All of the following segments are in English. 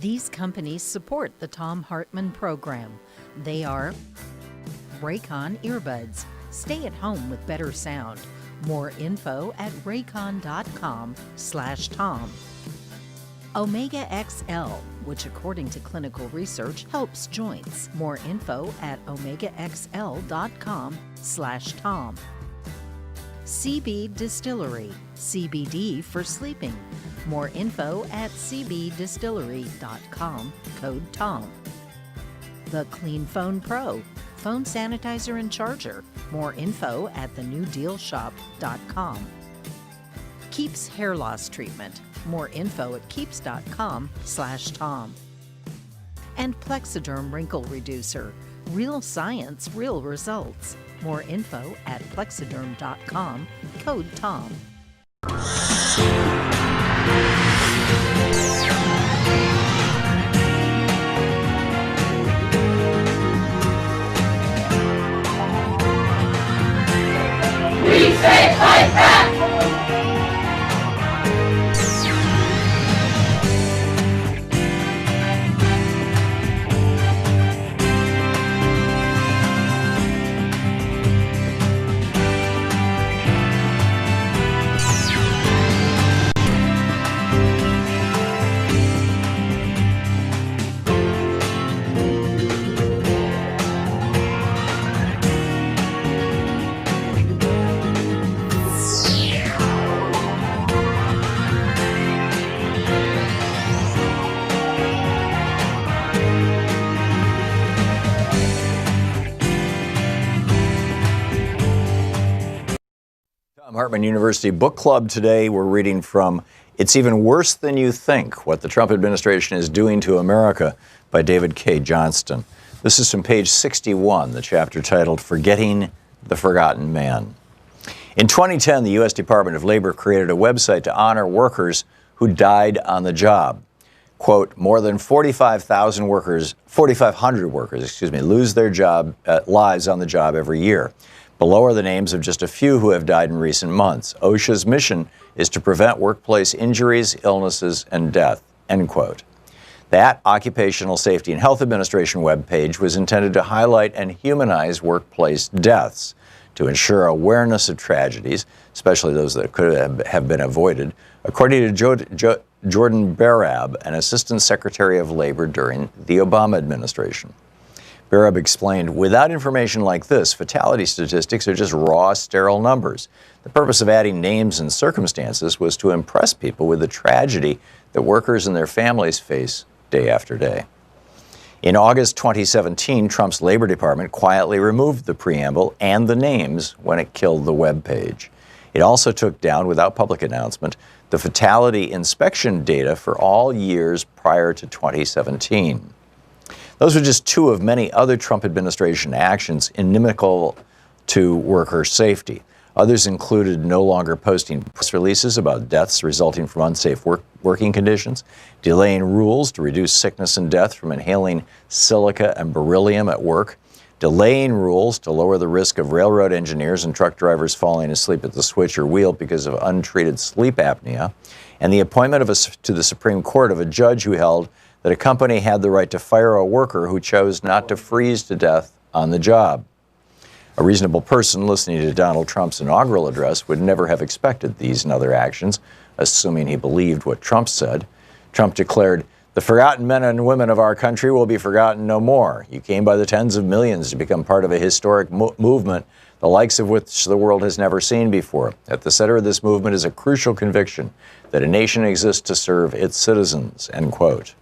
These companies support the Thom Hartmann Program. They are Raycon Earbuds. Stay at home with better sound. More info at raycon.com/Tom. Omega XL, which according to clinical research helps joints. More info at omegaxl.com/Tom. CB Distillery, CBD for sleeping. More info at cbdistillery.com, code TOM. The Clean Phone Pro, phone sanitizer and charger. More info at thenewdealshop.com. Keeps Hair Loss Treatment. More info at keeps.com/Tom. And Plexiderm Wrinkle Reducer. Real science, real results. More info at plexiderm.com, code TOM. We say fight back! Thom Hartmann University Book Club today. We're reading from It's Even Worse Than You Think, What the Trump Administration is Doing to America by David K. Johnston. This is from page 61, the chapter titled Forgetting the Forgotten Man. In 2010, the U.S. Department of Labor created a website to honor workers who died on the job. Quote, more than 4,500 workers, lose their lives on the job every year. Below are the names of just a few who have died in recent months. OSHA's mission is to prevent workplace injuries, illnesses, and death, end quote. That Occupational Safety and Health Administration webpage was intended to highlight and humanize workplace deaths, to ensure awareness of tragedies, especially those that could have been avoided, according to Jordan Barab, an Assistant Secretary of Labor during the Obama administration. Barab explained, without information like this, fatality statistics are just raw, sterile numbers. The purpose of adding names and circumstances was to impress people with the tragedy that workers and their families face day after day. In August 2017, Trump's Labor Department quietly removed the preamble and the names when it killed the web page. It also took down, without public announcement, the fatality inspection data for all years prior to 2017. Those were just two of many other Trump administration actions inimical to worker safety. Others included no longer posting press releases about deaths resulting from unsafe working conditions, delaying rules to reduce sickness and death from inhaling silica and beryllium at work, delaying rules to lower the risk of railroad engineers and truck drivers falling asleep at the switch or wheel because of untreated sleep apnea, and the appointment to the Supreme Court of a judge who held that a company had the right to fire a worker who chose not to freeze to death on the job. A reasonable person listening to Donald Trump's inaugural address would never have expected these and other actions, assuming he believed what Trump said. Trump declared, "The forgotten men and women of our country will be forgotten no more. You came by the tens of millions to become part of a historic movement, the likes of which the world has never seen before. At the center of this movement is a crucial conviction that a nation exists to serve its citizens," end quote.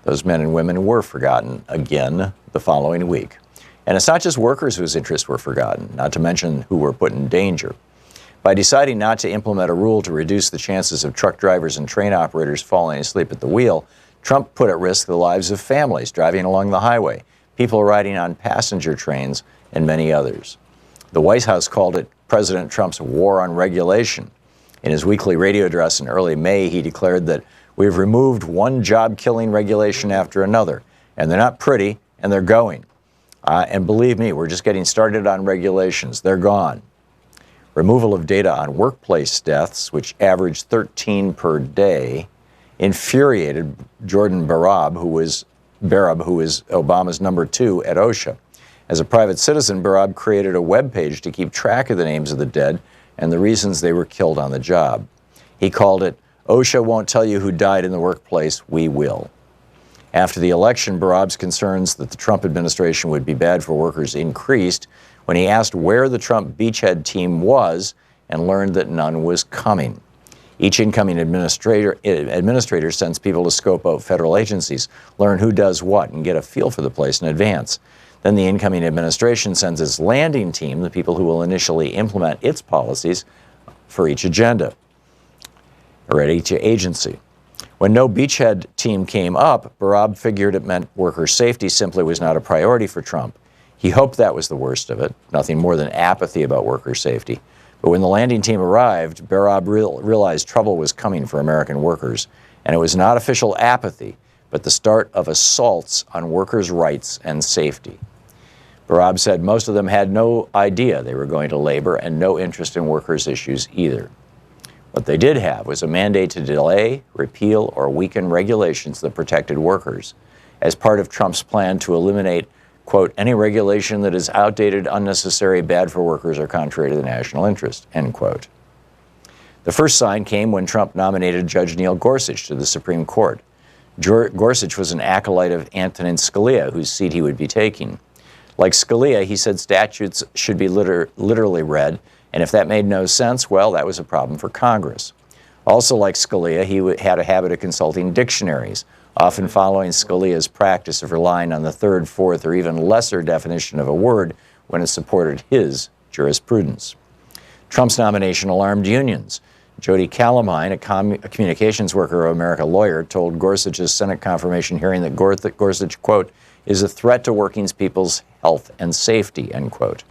Those men and women were forgotten again the following week. And it's not just workers whose interests were forgotten, not to mention who were put in danger. By deciding not to implement a rule to reduce the chances of truck drivers and train operators falling asleep at the wheel, Trump put at risk the lives of families driving along the highway, people riding on passenger trains, and many others. The White House called it President Trump's war on regulation. In his weekly radio address in early May, he declared that we've removed one job-killing regulation after another, and they're not pretty, and they're going. And believe me, we're just getting started on regulations. They're gone. Removal of data on workplace deaths, which averaged 13 per day, infuriated Jordan Barab, who was Obama's number 2 at OSHA. As a private citizen, Barab created a web page to keep track of the names of the dead and the reasons they were killed on the job. He called it, "OSHA won't tell you who died in the workplace, we will." After the election, Barab's concerns that the Trump administration would be bad for workers increased when he asked where the Trump beachhead team was and learned that none was coming. Each incoming administrator sends people to scope out federal agencies, learn who does what, and get a feel for the place in advance. Then the incoming administration sends its landing team, the people who will initially implement its policies for each agenda or at each agency. When no beachhead team came up, Barab figured it meant worker safety simply was not a priority for Trump. He hoped that was the worst of it, nothing more than apathy about worker safety. But when the landing team arrived, Barab realized trouble was coming for American workers, and it was not official apathy, but the start of assaults on workers' rights and safety. Barab said most of them had no idea they were going to labor and no interest in workers' issues either. What they did have was a mandate to delay, repeal, or weaken regulations that protected workers as part of Trump's plan to eliminate, quote, any regulation that is outdated, unnecessary, bad for workers, or contrary to the national interest, end quote. The first sign came when Trump nominated Judge Neil Gorsuch to the Supreme Court. Gorsuch was an acolyte of Antonin Scalia, whose seat he would be taking. Like Scalia, he said statutes should be literally read, and if that made no sense, well, that was a problem for Congress. Also like Scalia, he had a habit of consulting dictionaries, often following Scalia's practice of relying on the third, fourth, or even lesser definition of a word when it supported his jurisprudence. Trump's nomination alarmed unions. Jody Calamine, a communications worker of America lawyer, told Gorsuch's Senate confirmation hearing that Gorsuch, quote, is a threat to working people's health and safety, end quote.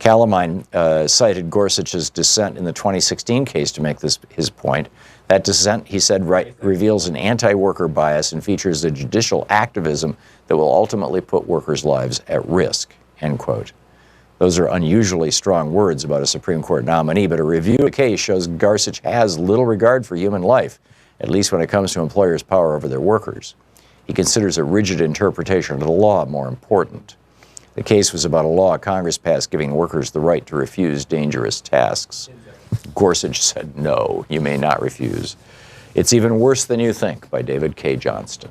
Calamine cited Gorsuch's dissent in the 2016 case to make this his point. That dissent, he said, reveals an anti-worker bias and features the judicial activism that will ultimately put workers' lives at risk, end quote. Those are unusually strong words about a Supreme Court nominee, but a review of the case shows Gorsuch has little regard for human life, at least when it comes to employers' power over their workers. He considers a rigid interpretation of the law more important. The case was about a law Congress passed giving workers the right to refuse dangerous tasks. Gorsuch said, no, you may not refuse. It's Even Worse Than You Think by David K. Johnston.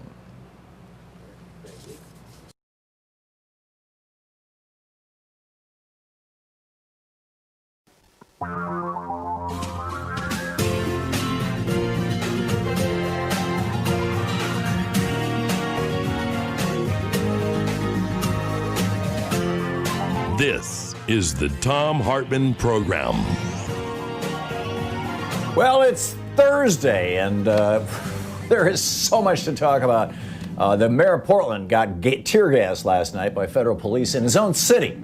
This is the Thom Hartmann Program. Well, it's Thursday, and there is so much to talk about. The mayor of Portland got tear gassed last night by federal police in his own city.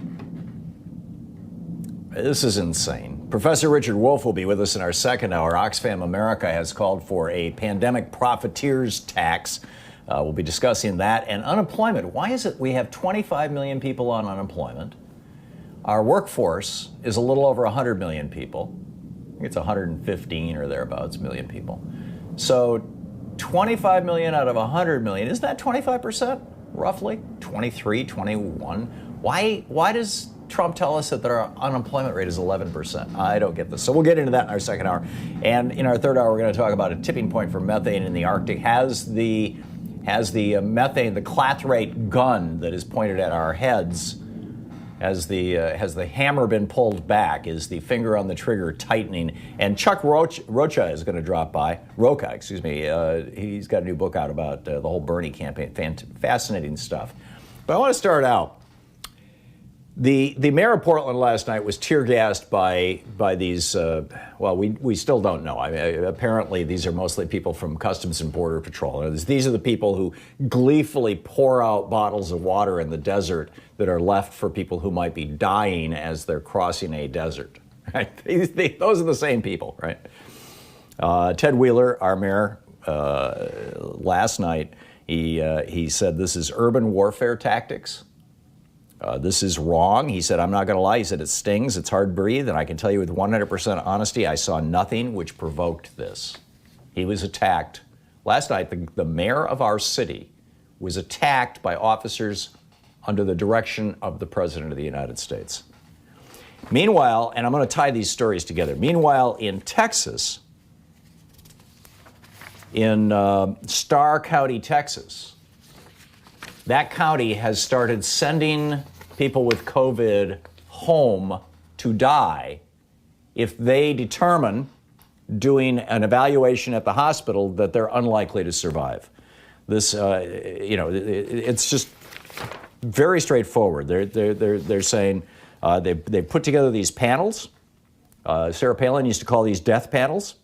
This is insane. Professor Richard Wolff will be with us in our second hour. Oxfam America has called for a pandemic profiteers tax. We'll be discussing that and unemployment. Why is it we have 25 million people on unemployment? Our workforce is a little over 100 million people. I think it's 115 or thereabouts million people. So 25 million out of 100 million, isn't that 25% roughly? 23, 21? Why does Trump tell us that our unemployment rate is 11%? I don't get this. So we'll get into that in our second hour. And in our third hour, we're going to talk about a tipping point for methane in the Arctic. Has the methane, the clathrate gun that is pointed at our heads, has the hammer been pulled back? Is the finger on the trigger tightening? And Chuck Rocha is going to drop by. Rocha, excuse me. He's got a new book out about the whole Bernie campaign. Fascinating stuff. But I want to start out. The mayor of Portland last night was tear gassed by these. Well, we still don't know. I mean, apparently these are mostly people from Customs and Border Patrol. These are the people who gleefully pour out bottles of water in the desert that are left for people who might be dying as they're crossing a desert. Right? Those are the same people, right? Ted Wheeler, our mayor, last night he said this is urban warfare tactics. This is wrong. He said, I'm not going to lie. He said, it stings. It's hard to breathe. And I can tell you with 100% honesty, I saw nothing which provoked this. He was attacked. Last night, the mayor of our city was attacked by officers under the direction of the President of the United States. Meanwhile, and I'm going to tie these stories together. Meanwhile, in Texas, in Starr County, Texas, that county has started sending people with COVID home to die if they determine, doing an evaluation at the hospital, that they're unlikely to survive. This, it's just very straightforward. They're saying they put together these panels. Sarah Palin used to call these death panels.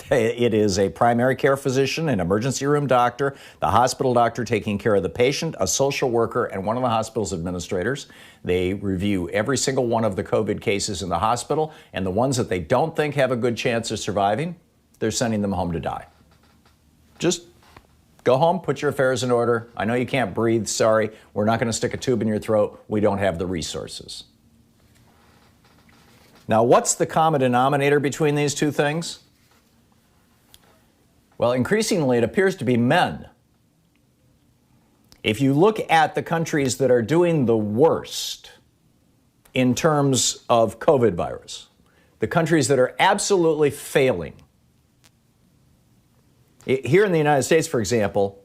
It is a primary care physician, an emergency room doctor, the hospital doctor taking care of the patient, a social worker, and one of the hospital's administrators. They review every single one of the COVID cases in the hospital, and the ones that they don't think have a good chance of surviving, they're sending them home to die. Just go home, put your affairs in order. I know you can't breathe, sorry. We're not going to stick a tube in your throat. We don't have the resources. Now, what's the common denominator between these two things? Well, increasingly, it appears to be men. If you look at the countries that are doing the worst in terms of COVID virus, the countries that are absolutely failing, here in the United States, for example,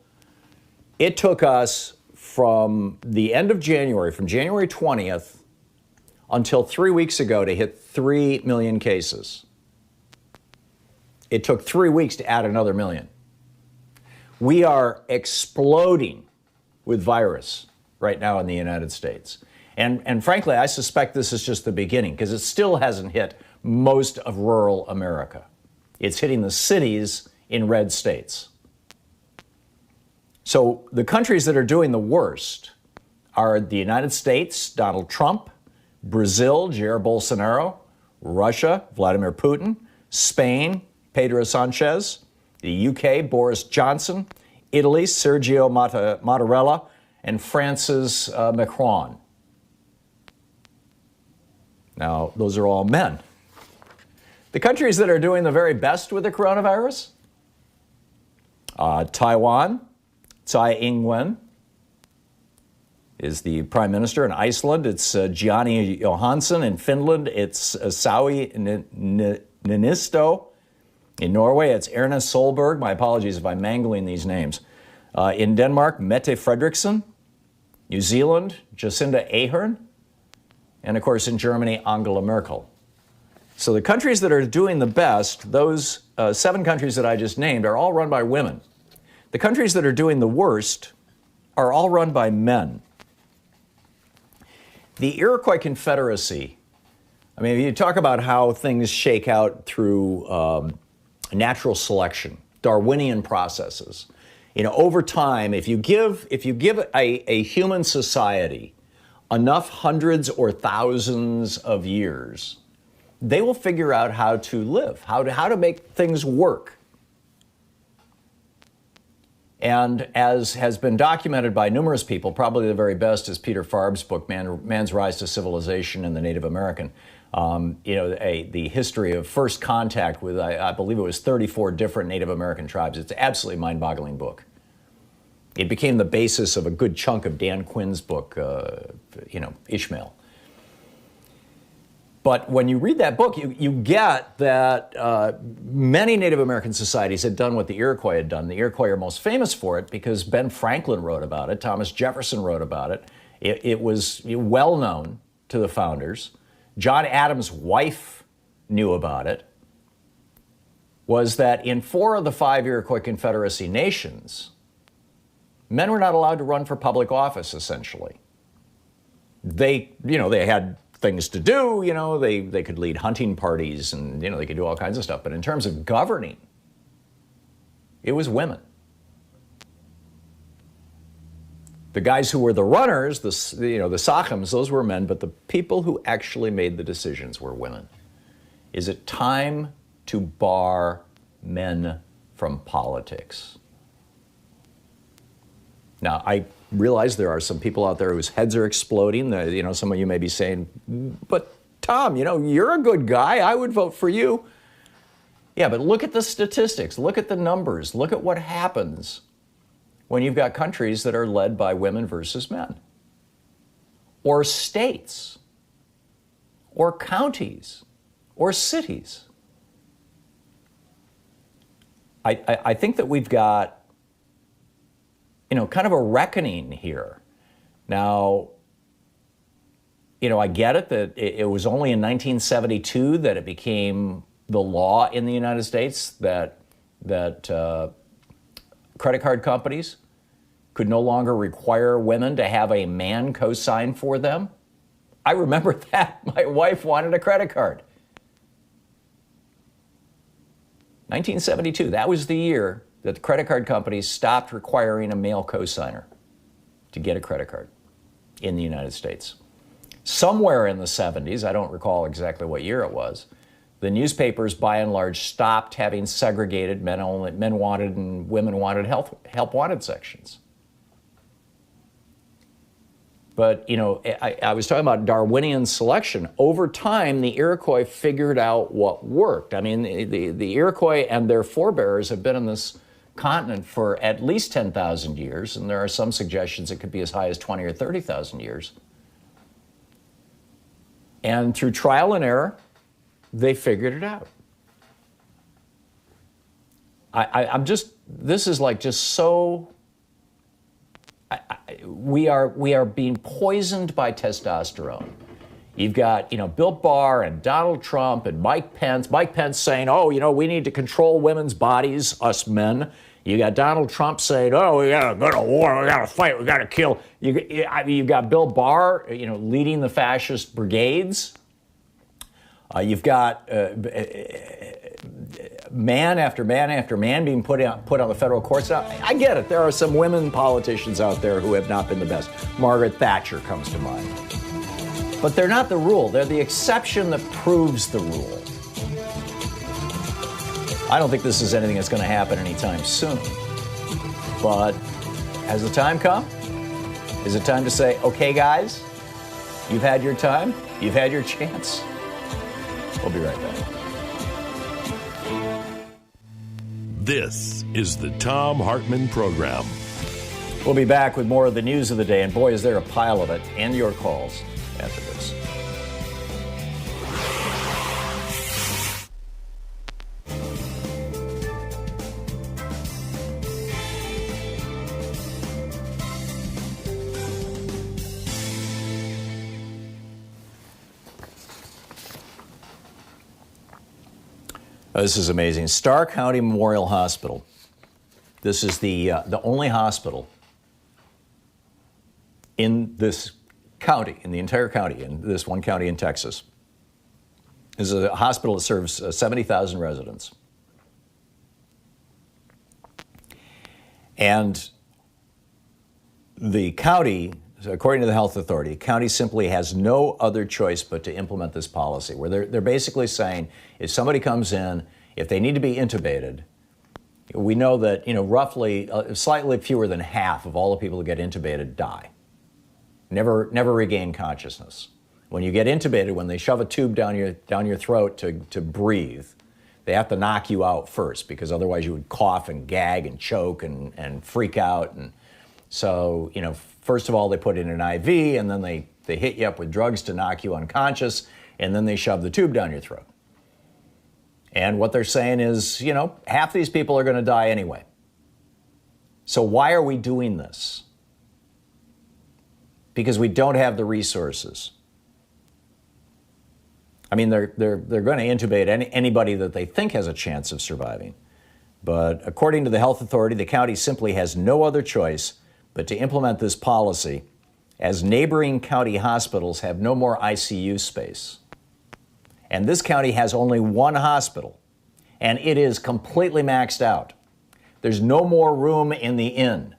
it took us from the end of January, from January 20th until 3 weeks ago, to hit 3 million cases. It took 3 weeks to add another million. We are exploding with virus right now in the United States. And frankly, I suspect this is just the beginning, because it still hasn't hit most of rural America. It's hitting the cities in red states. So the countries that are doing the worst are the United States, Donald Trump, Brazil, Jair Bolsonaro, Russia, Vladimir Putin, Spain, Pedro Sanchez, the UK, Boris Johnson, Italy, Sergio Mattarella, and France's Macron. Now, those are all men. The countries that are doing the very best with the coronavirus, Taiwan, Tsai Ing-wen is the prime minister. In Iceland, it's Gianni Johansson. In Finland, it's Sauli Niinisto. In Norway, it's Erna Solberg. My apologies if I'm mangling these names. In Denmark, Mette Frederiksen. New Zealand, Jacinda Ardern. And of course, in Germany, Angela Merkel. So the countries that are doing the best, those 7 countries that I just named, are all run by women. The countries that are doing the worst are all run by men. The Iroquois Confederacy, I mean, you talk about how things shake out through natural selection, Darwinian processes. You know, over time, if you give a human society enough hundreds or thousands of years, they will figure out how to live, how to make things work. And as has been documented by numerous people, probably the very best is Peter Farb's book, Man's Rise to Civilization and the Native American. The history of first contact with, I believe it was 34 different Native American tribes. It's an absolutely mind-boggling book. It became the basis of a good chunk of Dan Quinn's book, Ishmael. But when you read that book, you get that many Native American societies had done what the Iroquois had done. The Iroquois are most famous for it because Ben Franklin wrote about it, Thomas Jefferson wrote about it. It was well known to the founders. John Adams' wife knew about it. Was that in 4 of the 5 Iroquois Confederacy nations, men were not allowed to run for public office, essentially. They had things to do, they could lead hunting parties and, they could do all kinds of stuff. But in terms of governing, it was women. The guys who were the runners, the sachems, those were men, but the people who actually made the decisions were women. Is it time to bar men from politics? Now, realize there are some people out there whose heads are exploding. Some of you may be saying, but Tom, you're a good guy. I would vote for you. Yeah, but look at the statistics. Look at the numbers. Look at what happens when you've got countries that are led by women versus men, or states, or counties, or cities. I think that we've got, kind of a reckoning here. Now, I get it that it was only in 1972 that it became the law in the United States that credit card companies could no longer require women to have a man co-sign for them. I remember that. My wife wanted a credit card. 1972, that was the year that the credit card companies stopped requiring a male co-signer to get a credit card in the United States. Somewhere in the 70s, I don't recall exactly what year it was, the newspapers by and large stopped having segregated men wanted and women wanted help wanted sections. But, I was talking about Darwinian selection. Over time, the Iroquois figured out what worked. I mean, the Iroquois and their forebears have been on this continent for at least 10,000 years, and there are some suggestions it could be as high as 20 or 30,000 years. And through trial and error, they figured it out. This is like just so... We are being poisoned by testosterone. You've got, Bill Barr and Donald Trump and Mike Pence. Mike Pence saying, we need to control women's bodies, us men. You got Donald Trump saying, we gotta go to war, we gotta fight, we gotta kill. You've got Bill Barr, leading the fascist brigades. You've got man after man after man being put on the federal courts. Now, I get it. There are some women politicians out there who have not been the best. Margaret Thatcher comes to mind. But they're not the rule. They're the exception that proves the rule. I don't think this is anything that's going to happen anytime soon. But has the time come? Is it time to say, okay, guys, you've had your time, you've had your chance? We'll be right back. This is the Thom Hartmann Program. We'll be back with more of the news of the day, and boy, is there a pile of it, and your calls after this. This is amazing. Starr County Memorial Hospital. This is the only hospital in this county, in the entire county, in this one county in Texas. This is a hospital that serves 70,000 residents. And the county, according to the health authority, the county simply has no other choice but to implement this policy, where they're basically saying, if somebody comes in, if they need to be intubated, we know that roughly slightly fewer than half of all the people who get intubated die, never regain consciousness. When you get intubated, when they shove a tube down your throat to breathe, they have to knock you out first, because otherwise you would cough and gag and choke and freak out. And so, first of all, they put in an IV, and then they hit you up with drugs to knock you unconscious, and then they shove the tube down your throat. And what they're saying is, half these people are going to die anyway. So why are we doing this? Because we don't have the resources. I mean, they're going to intubate anybody that they think has a chance of surviving. But according to the health authority, the county simply has no other choice but to implement this policy, as neighboring county hospitals have no more ICU space. And this county has only one hospital, and it is completely maxed out. There's no more room in the inn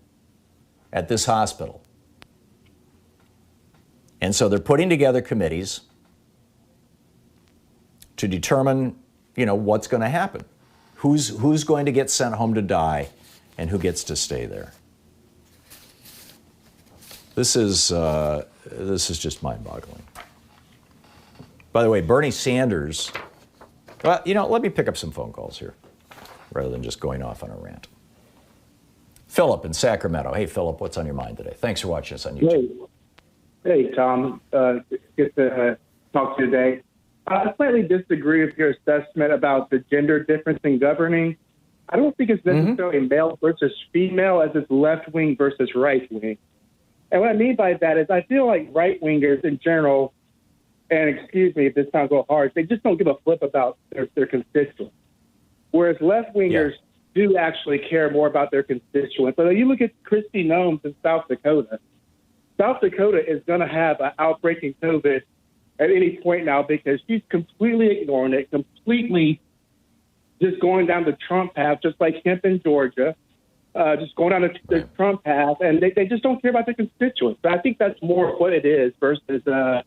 at this hospital. And so they're putting together committees to determine, what's going to happen. Who's going to get sent home to die and who gets to stay there. This is just mind-boggling. By the way, Bernie Sanders. Well, let me pick up some phone calls here, rather than just going off on a rant. Philip in Sacramento. Hey, Philip, what's on your mind today? Thanks for watching us on YouTube. Hey, Tom. Good to talk to you today. I slightly disagree with your assessment about the gender difference in governing. I don't think it's necessarily male versus female as it's left-wing versus right-wing. And what I mean by that is I feel like right-wingers in general, and excuse me if this sounds a little harsh, they just don't give a flip about their constituents. Whereas left-wingers do actually care more about their constituents. So you look at Kristi Noem in South Dakota. South Dakota is going to have an outbreak in COVID at any point now because she's completely ignoring it, completely just going down the Trump path, just like Kemp in Georgia, just going down the Trump path, and they just don't care about their constituents. So I think that's more what it is versus the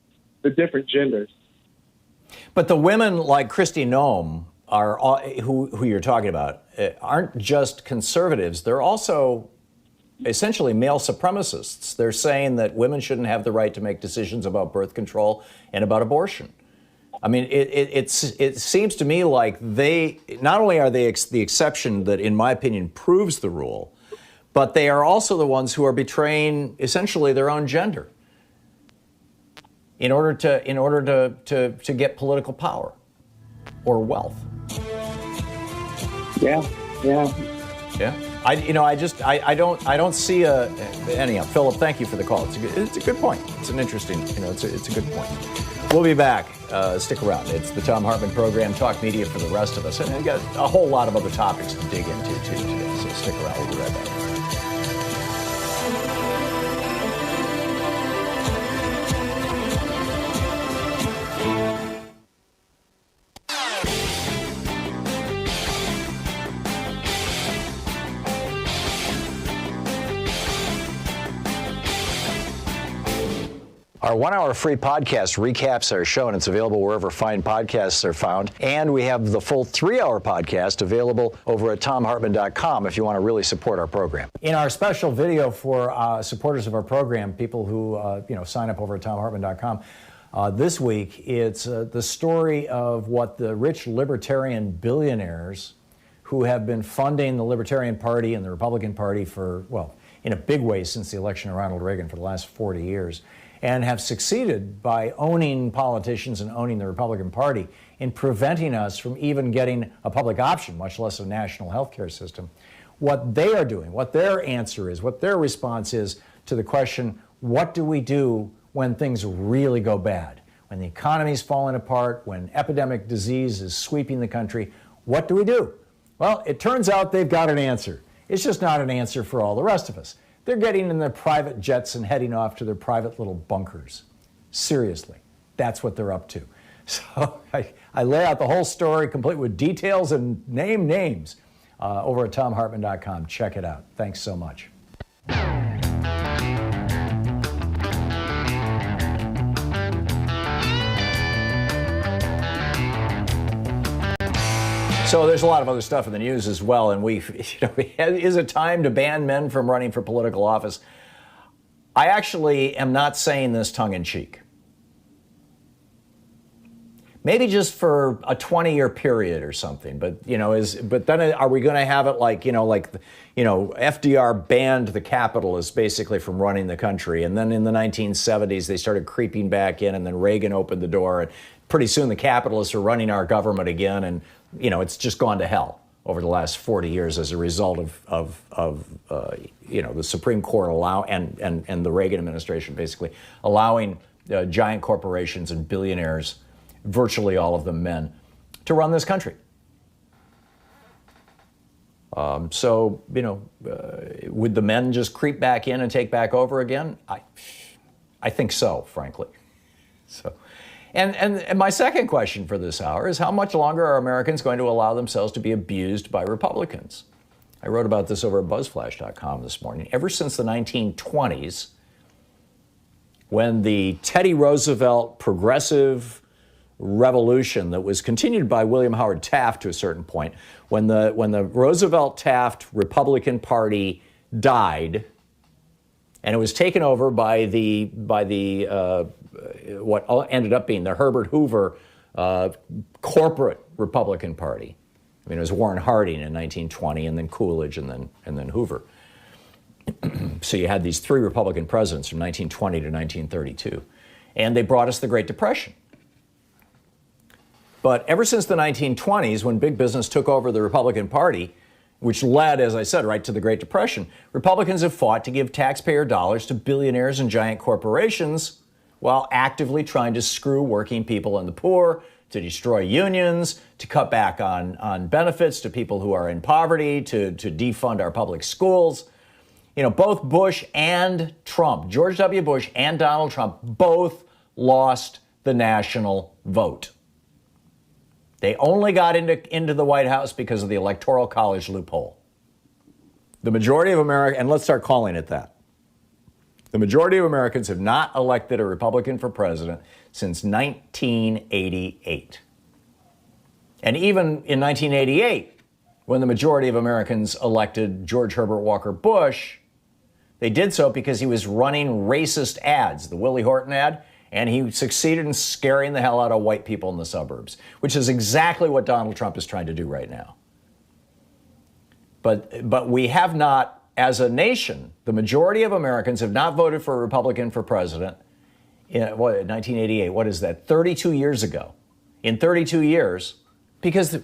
different genders. But the women like Kristi Noem are who you're talking about aren't just conservatives. They're also essentially male supremacists. They're saying that women shouldn't have the right to make decisions about birth control and about abortion. I mean, it seems to me like they not only are they the exception that, in my opinion, proves the rule, but they are also the ones who are betraying essentially their own gender in order to get political power or wealth. Yeah. I don't see anyhow. Philip, thank you for the call. It's a good point. It's an interesting, it's a good point. We'll be back. Stick around. It's the Thom Hartmann Program, Talk Media for the rest of us. And we got a whole lot of other topics to dig into too today. So stick around. We'll be right back. Our 1-hour free podcast recaps our show, and it's available wherever fine podcasts are found. And we have the full 3-hour podcast available over at thomhartmann.com if you want to really support our program. In our special video for supporters of our program, people who sign up over at thomhartmann.com, this week it's the story of what the rich libertarian billionaires who have been funding the Libertarian Party and the Republican Party for, well, in a big way since the election of Ronald Reagan for the last 40 years, and have succeeded by owning politicians and owning the Republican Party in preventing us from even getting a public option, much less a national health care system. What they are doing, what their answer is, what their response is to the question, what do we do when things really go bad? When the economy's falling apart, when epidemic disease is sweeping the country, what do we do? Well, it turns out they've got an answer. It's just not an answer for all the rest of us. They're getting in their private jets and heading off to their private little bunkers. Seriously, that's what they're up to. So I lay out the whole story, complete with details and names, over at thomhartmann.com. Check it out. Thanks so much. So there's a lot of other stuff in the news as well, and is it time to ban men from running for political office? I actually am not saying this tongue-in-cheek. Maybe just for a 20-year period or something, but then are we going to have it like FDR banned the capitalists basically from running the country, and then in the 1970s they started creeping back in, and then Reagan opened the door, and pretty soon the capitalists are running our government again, and it's just gone to hell over the last 40 years as a result of the Supreme Court and the Reagan administration basically allowing giant corporations and billionaires, virtually all of them men, to run this country. Would the men just creep back in and take back over again? I think so, frankly. So. And my second question for this hour is, how much longer are Americans going to allow themselves to be abused by Republicans? I wrote about this over at buzzflash.com this morning. Ever since the 1920s, when the Teddy Roosevelt progressive revolution that was continued by William Howard Taft to a certain point, when the Roosevelt-Taft Republican Party died and it was taken over by the what ended up being the Herbert Hoover corporate Republican Party. I mean, it was Warren Harding in 1920, and then Coolidge, and then Hoover. So you had these three Republican presidents from 1920 to 1932, and they brought us the Great Depression. But ever since the 1920s, when big business took over the Republican Party, which led, as I said, right to the Great Depression, Republicans have fought to give taxpayer dollars to billionaires and giant corporations while actively trying to screw working people and the poor, to destroy unions, to cut back on benefits to people who are in poverty, to defund our public schools. You know, both Bush and Trump, George W. Bush and Donald Trump, both lost the national vote. They only got into the White House because of the Electoral College loophole. The majority of America, and let's start calling it that, the majority of Americans have not elected a Republican for president since 1988. And even in 1988, when the majority of Americans elected George Herbert Walker Bush, they did so because he was running racist ads, the Willie Horton ad, and he succeeded in scaring the hell out of white people in the suburbs, which is exactly what Donald Trump is trying to do right now. But we have not, as a nation, the majority of Americans have not voted for a Republican for president in 1988. What is that? 32 years ago. In 32 years, because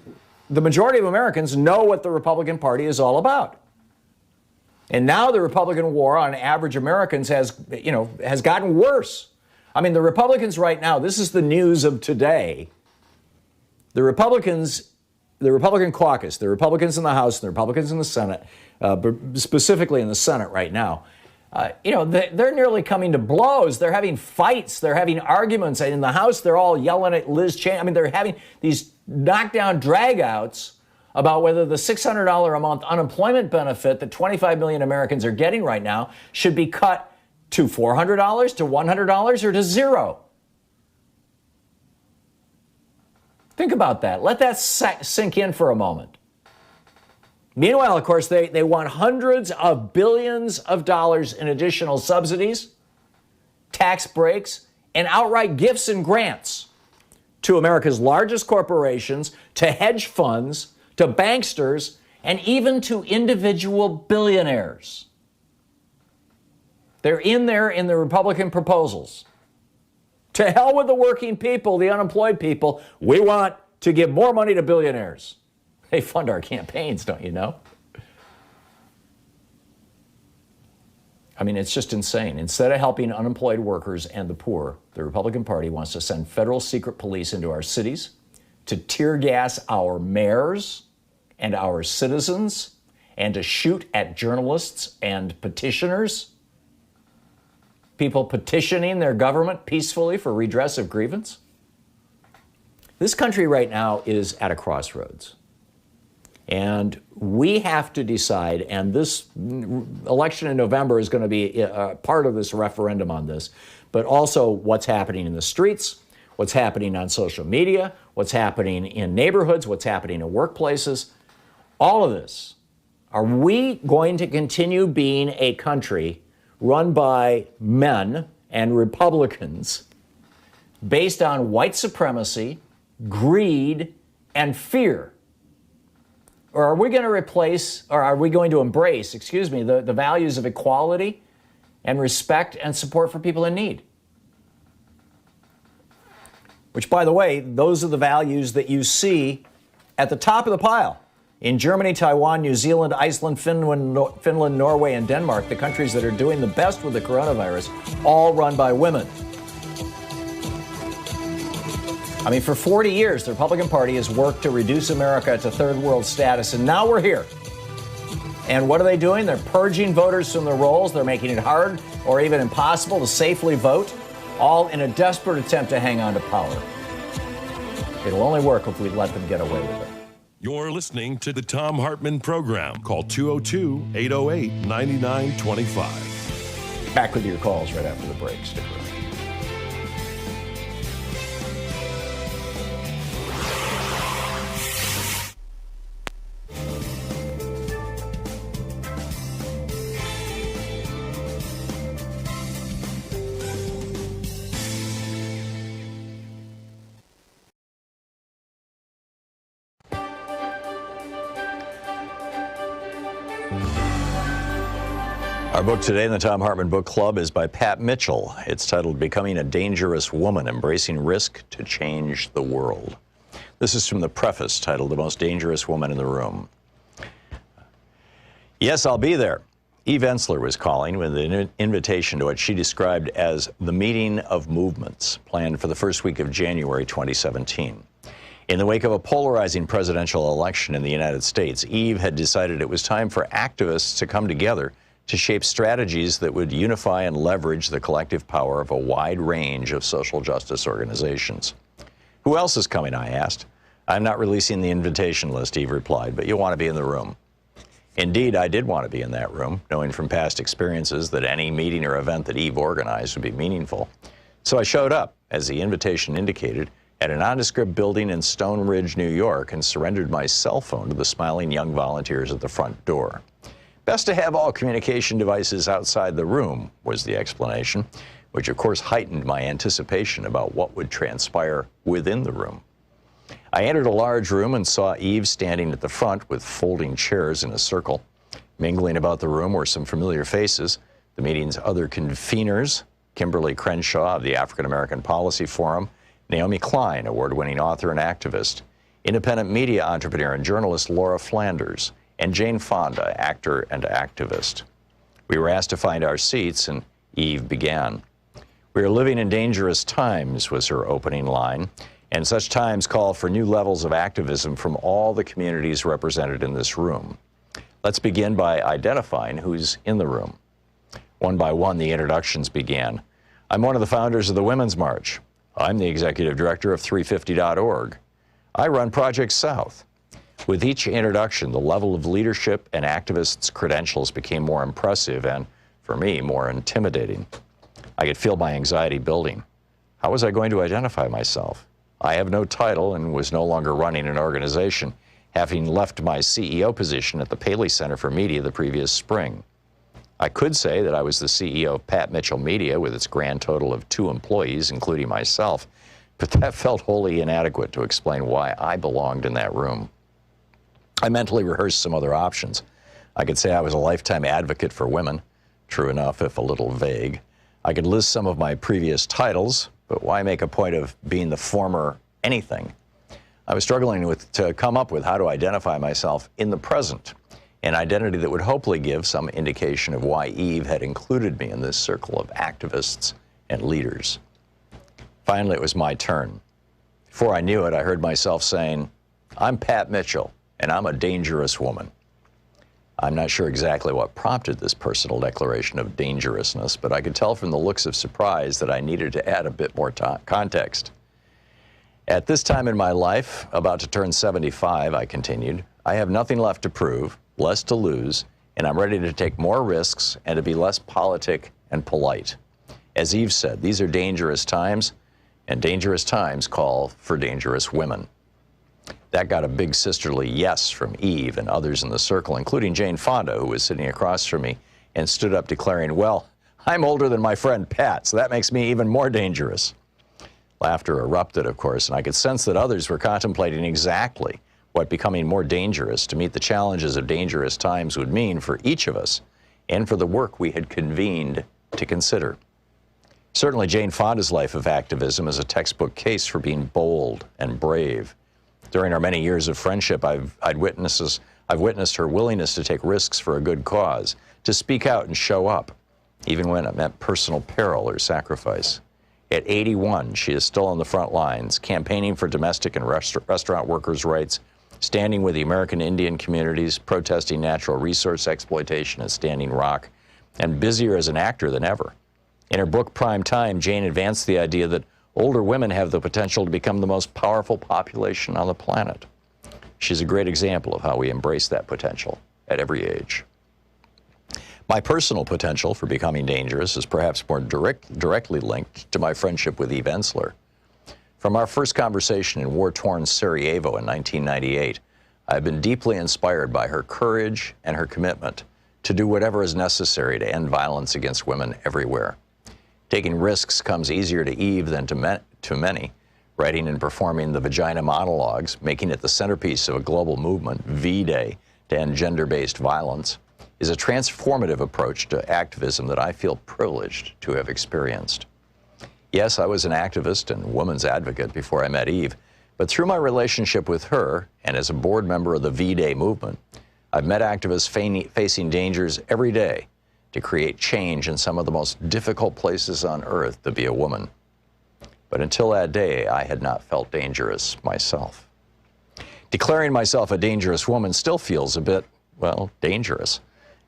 the majority of Americans know what the Republican Party is all about. And now the Republican war on average Americans has gotten worse. I mean, the Republicans right now, this is the news of today. The Republican caucus, the Republicans in the House, and the Republicans in the Senate, but specifically in the Senate right now, they're nearly coming to blows. They're having fights. They're having arguments. In the House, they're all yelling at Liz Cheney. I mean, they're having these knockdown dragouts about whether the $600 a month unemployment benefit that 25 million Americans are getting right now should be cut to $400, to $100, or to zero. Think about that. Let that sink in for a moment. Meanwhile, of course, they want hundreds of billions of dollars in additional subsidies, tax breaks, and outright gifts and grants to America's largest corporations, to hedge funds, to banksters, and even to individual billionaires. They're in there in the Republican proposals. To hell with the working people, the unemployed people. We want to give more money to billionaires. They fund our campaigns, don't you know? I mean, it's just insane. Instead of helping unemployed workers and the poor, the Republican Party wants to send federal secret police into our cities to tear gas our mayors and our citizens and to shoot at journalists and petitioners. People petitioning their government peacefully for redress of grievance. This country right now is at a crossroads. And we have to decide, and this election in November is going to be part of this referendum on this, but also what's happening in the streets, what's happening on social media, what's happening in neighborhoods, what's happening in workplaces, all of this. Are we going to continue being a country run by men and Republicans based on white supremacy, greed, and fear? Or are we going to embrace, the values of equality and respect and support for people in need? Which, by the way, those are the values that you see at the top of the pile. In Germany, Taiwan, New Zealand, Iceland, Finland, Norway, and Denmark, the countries that are doing the best with the coronavirus, all run by women. I mean, for 40 years, the Republican Party has worked to reduce America to third world status, and now we're here. And what are they doing? They're purging voters from the rolls. They're making it hard or even impossible to safely vote, all in a desperate attempt to hang on to power. It'll only work if we let them get away with it. You're listening to the Thom Hartmann Program. Call 202-808-9925. Back with your calls right after the break. Stick around. Our book today in the Thom Hartmann Book Club is by Pat Mitchell. It's titled Becoming a Dangerous Woman, Embracing Risk to Change the World. This is from the preface titled The Most Dangerous Woman in the Room. Yes, I'll be there. Eve Ensler was calling with an invitation to what she described as the meeting of movements, planned for the first week of January 2017. In the wake of a polarizing presidential election in the United States, Eve had decided it was time for activists to come together to shape strategies that would unify and leverage the collective power of a wide range of social justice organizations. Who else is coming, I asked. I'm not releasing the invitation list, Eve replied, but you'll want to be in the room. Indeed, I did want to be in that room, knowing from past experiences that any meeting or event that Eve organized would be meaningful. So I showed up, as the invitation indicated, at a nondescript building in Stone Ridge, New York, and surrendered my cell phone to the smiling young volunteers at the front door. Best to have all communication devices outside the room, was the explanation, which of course heightened my anticipation about what would transpire within the room. I entered a large room and saw Eve standing at the front with folding chairs in a circle. Mingling about the room were some familiar faces, the meeting's other conveners, Kimberly Crenshaw of the African American Policy Forum, Naomi Klein, award-winning author and activist, independent media entrepreneur and journalist Laura Flanders, and Jane Fonda, actor and activist. We were asked to find our seats, and Eve began. We are living in dangerous times, was her opening line, and such times call for new levels of activism from all the communities represented in this room. Let's begin by identifying who's in the room. One by one, the introductions began. I'm one of the founders of the Women's March. I'm the executive director of 350.org. I run Project South. With each introduction, the level of leadership and activists' credentials became more impressive and, for me, more intimidating. I could feel my anxiety building. How was I going to identify myself? I have no title and was no longer running an organization, having left my CEO position at the Paley Center for Media the previous spring. I could say that I was the CEO of Pat Mitchell Media with its grand total of 2 employees, including myself, but that felt wholly inadequate to explain why I belonged in that room. I mentally rehearsed some other options. I could say I was a lifetime advocate for women, true enough if a little vague. I could list some of my previous titles, but why make a point of being the former anything? I was struggling to come up with how to identify myself in the present, an identity that would hopefully give some indication of why Eve had included me in this circle of activists and leaders. Finally, it was my turn. Before I knew it, I heard myself saying, I'm Pat Mitchell, and I'm a dangerous woman. I'm not sure exactly what prompted this personal declaration of dangerousness, but I could tell from the looks of surprise that I needed to add a bit more context. At this time in my life, about to turn 75, I continued, I have nothing left to prove, less to lose, and I'm ready to take more risks and to be less politic and polite. As Eve said, these are dangerous times, and dangerous times call for dangerous women. That got a big sisterly yes from Eve and others in the circle, including Jane Fonda, who was sitting across from me and stood up declaring, well, I'm older than my friend Pat, so that makes me even more dangerous. Laughter erupted, of course, and I could sense that others were contemplating exactly what becoming more dangerous to meet the challenges of dangerous times would mean for each of us and for the work we had convened to consider. Certainly, Jane Fonda's life of activism is a textbook case for being bold and brave. During our many years of friendship, I've witnessed her willingness to take risks for a good cause, to speak out and show up, even when it meant personal peril or sacrifice. At 81, she is still on the front lines, campaigning for domestic and restaurant workers' rights, standing with the American Indian communities, protesting natural resource exploitation at Standing Rock, and busier as an actor than ever. In her book, Prime Time, Jane advanced the idea that older women have the potential to become the most powerful population on the planet. She's a great example of how we embrace that potential at every age. My personal potential for becoming dangerous is perhaps more directly linked to my friendship with Eve Ensler. From our first conversation in war-torn Sarajevo in 1998, I've been deeply inspired by her courage and her commitment to do whatever is necessary to end violence against women everywhere. Taking risks comes easier to Eve than to many. Writing and performing the Vagina Monologues, making it the centerpiece of a global movement, V-Day, to end gender-based violence, is a transformative approach to activism that I feel privileged to have experienced. Yes, I was an activist and woman's advocate before I met Eve, but through my relationship with her and as a board member of the V-Day movement, I've met activists facing dangers every day to create change in some of the most difficult places on earth to be a woman. But until that day, I had not felt dangerous myself. Declaring myself a dangerous woman still feels a bit, well, dangerous.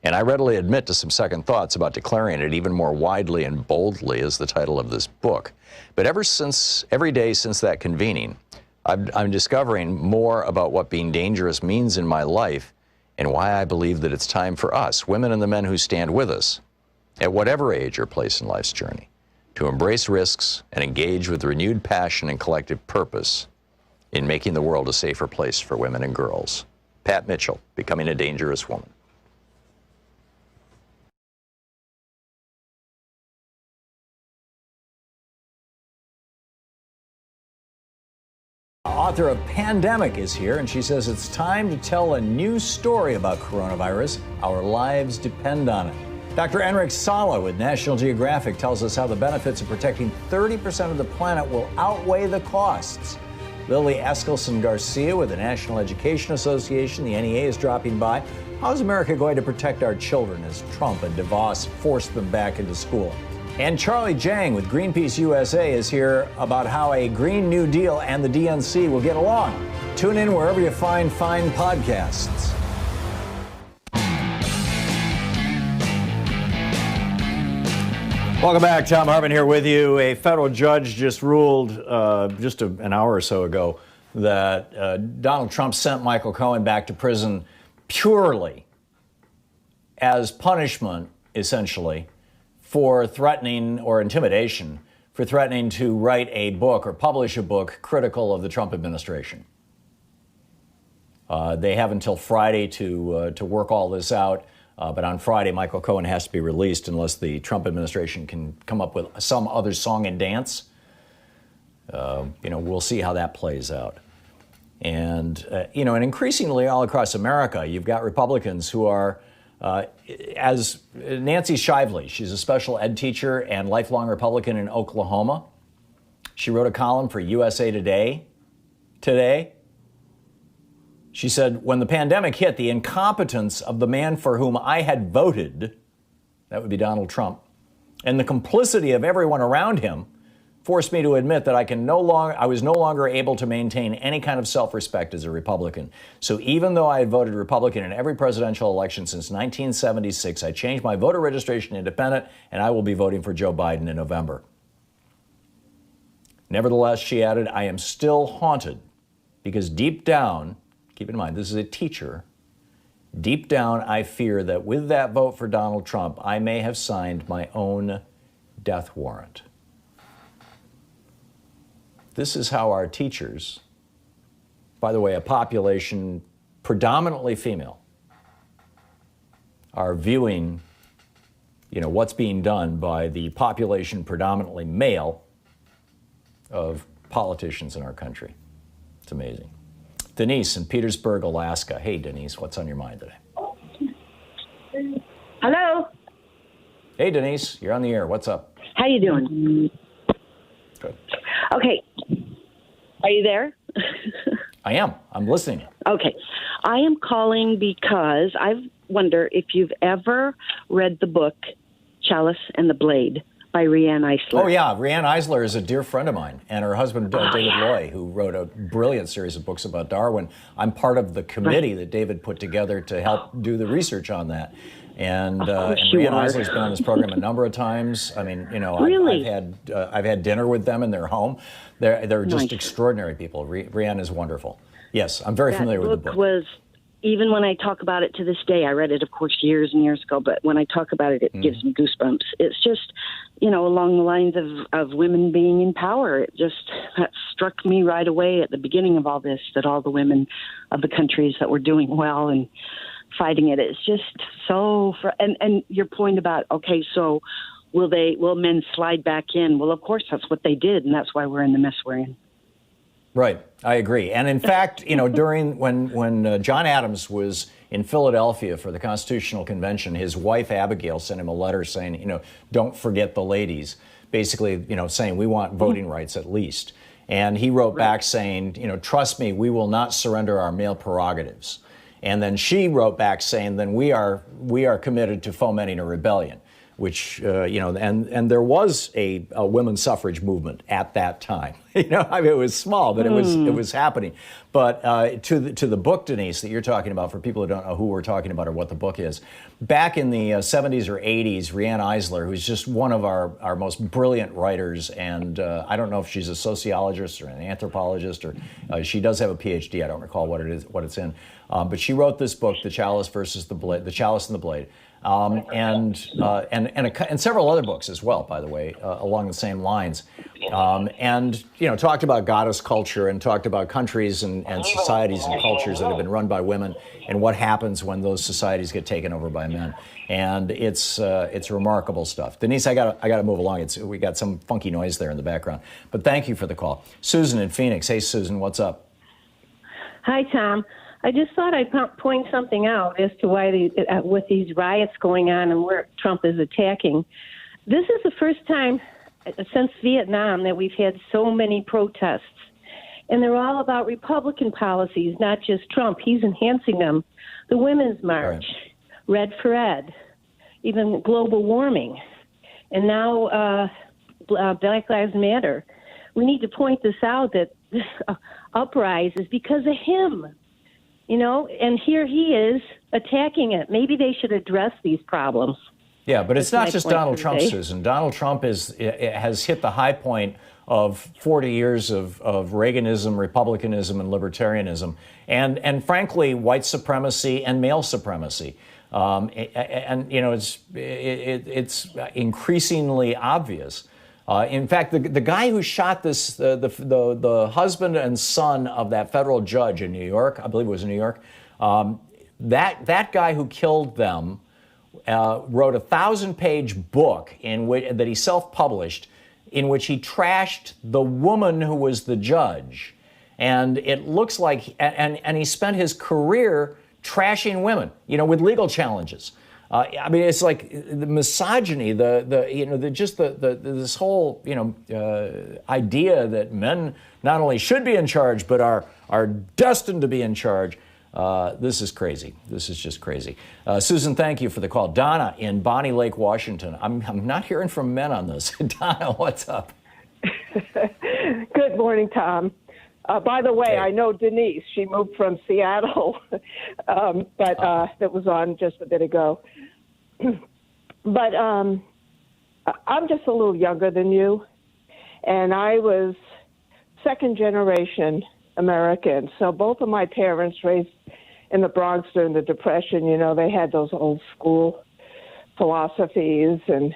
And I readily admit to some second thoughts about declaring it even more widely and boldly as the title of this book. But every day since that convening, I'm discovering more about what being dangerous means in my life and why I believe that it's time for us, women and the men who stand with us, at whatever age or place in life's journey, to embrace risks and engage with renewed passion and collective purpose in making the world a safer place for women and girls. Pat Mitchell, Becoming a Dangerous Woman. Author of Pandemic is here, and she says it's time to tell a new story about coronavirus. Our lives depend on it. Dr. Enric Sala with National Geographic tells us how the benefits of protecting 30% of the planet will outweigh the costs. Lily Eskelsen Garcia with the National Education Association, the NEA, is dropping by. How is America going to protect our children as Trump and DeVos force them back into school? And Charlie Jang with Greenpeace USA is here about how a Green New Deal and the DNC will get along. Tune in wherever you find fine podcasts. Welcome back. Thom Hartmann here with you. A federal judge just ruled an hour or so ago that Donald Trump sent Michael Cohen back to prison purely as punishment, essentially, for threatening or intimidation, for threatening to write a book or publish a book critical of the Trump administration. They have until Friday to work all this out. But on Friday, Michael Cohen has to be released unless the Trump administration can come up with some other song and dance. We'll see how that plays out. And, and increasingly all across America, you've got Republicans who are, as Nancy Shively, she's a special ed teacher and lifelong Republican in Oklahoma. She wrote a column for USA Today today. She said, when the pandemic hit, the incompetence of the man for whom I had voted, that would be Donald Trump, and the complicity of everyone around him forced me to admit that I was no longer able to maintain any kind of self-respect as a Republican. So even though I had voted Republican in every presidential election since 1976, I changed my voter registration to independent, and I will be voting for Joe Biden in November. Nevertheless, she added, I am still haunted because deep down, keep in mind, this is a teacher. Deep down, I fear that with that vote for Donald Trump, I may have signed my own death warrant. This is how our teachers, by the way, a population predominantly female, are viewing, what's being done by the population predominantly male of politicians in our country. It's amazing. Denise in Petersburg, Alaska. Hey, Denise, what's on your mind today? Hello. Hey, Denise, you're on the air. What's up? How you doing? Good. Okay. Are you there? I am. I'm listening. Okay. I am calling because I wonder if you've ever read the book Chalice and the Blade by Riane Eisler. Oh, yeah. Riane Eisler is a dear friend of mine, and her husband, David Loy, who wrote a brilliant series of books about Darwin. I'm part of the committee that David put together to help do the research on that. And Riane Eisler's been on this program a number of times. I mean, really? I've had dinner with them in their home. They're just extraordinary people. Riane is wonderful. Yes, I'm very familiar with the book. Was, even when I talk about it to this day, I read it, of course, years and years ago, but when I talk about it, it gives me goosebumps. It's just, along the lines of women being in power. That struck me right away at the beginning of all this, that all the women of the countries that were doing well and fighting it, it's just so, and your point about, okay, so will men slide back in? Well, of course, that's what they did, and that's why we're in the mess we're in. Right. I agree. And in fact, during when John Adams was in Philadelphia for the Constitutional Convention, his wife Abigail sent him a letter saying, don't forget the ladies, basically, saying we want voting rights at least. And he wrote back saying, trust me, we will not surrender our male prerogatives. And then she wrote back saying, then we are committed to fomenting a rebellion, which, and there was a women's suffrage movement at that time. It was small, but it was happening. But to the book, Denise, that you're talking about, for people who don't know who we're talking about or what the book is, back in the 70s or 80s, Riane Eisler, who's just one of our most brilliant writers, and I don't know if she's a sociologist or an anthropologist, or she does have a PhD. I don't recall what it's in, but she wrote this book, The Chalice versus the Blade, The Chalice and the Blade. And several other books as well, by the way, along the same lines, and talked about goddess culture and talked about countries and societies and cultures that have been run by women and what happens when those societies get taken over by men. And it's remarkable stuff. Denise, I gotta move along. We got some funky noise there in the background, but thank you for the call. Susan in Phoenix. Hey, Susan, what's up? Hi, Tom. I just thought I'd point something out as to why, with these riots going on and where Trump is attacking. This is the first time since Vietnam that we've had so many protests. And they're all about Republican policies, not just Trump. He's enhancing them. The Women's March, Red for Ed, even global warming, and now Black Lives Matter. We need to point this out, that this uprise is because of him. And here he is attacking it. Maybe they should address these problems. Yeah, but it's not just Donald Trump, Susan. Donald Trump has hit the high point of 40 years of Reaganism, Republicanism, and libertarianism, and frankly, white supremacy and male supremacy. It's increasingly obvious. In fact, the guy who shot the husband and son of that federal judge in New York, I believe it was in New York, that guy who killed them wrote a 1,000-page book that he self-published, in which he trashed the woman who was the judge. And it looks like, and he spent his career trashing women, with legal challenges. It's like the misogyny, this whole, idea that men not only should be in charge, but are destined to be in charge. This is crazy. This is just crazy. Susan, thank you for the call. Donna in Bonnie Lake, Washington. I'm not hearing from men on this. Donna, what's up? Good morning, Tom. By the way, Hey. I know Denise. She moved from Seattle, but that was on just a bit ago. But I'm just a little younger than you, and I was second-generation American. So both of my parents raised in the Bronx during the Depression. They had those old school philosophies, and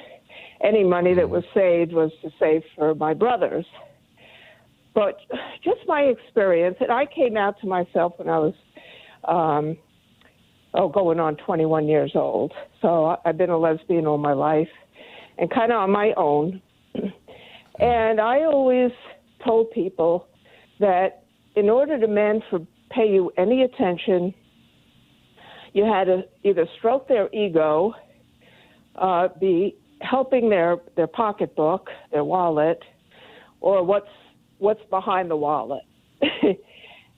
any money that was saved was to save for my brothers. But just my experience, and I came out to myself when I was, going on 21 years old. So I've been a lesbian all my life and kind of on my own. And I always told people that in order to men pay you any attention, you had to either stroke their ego, be helping their pocketbook, their wallet, or what's behind the wallet.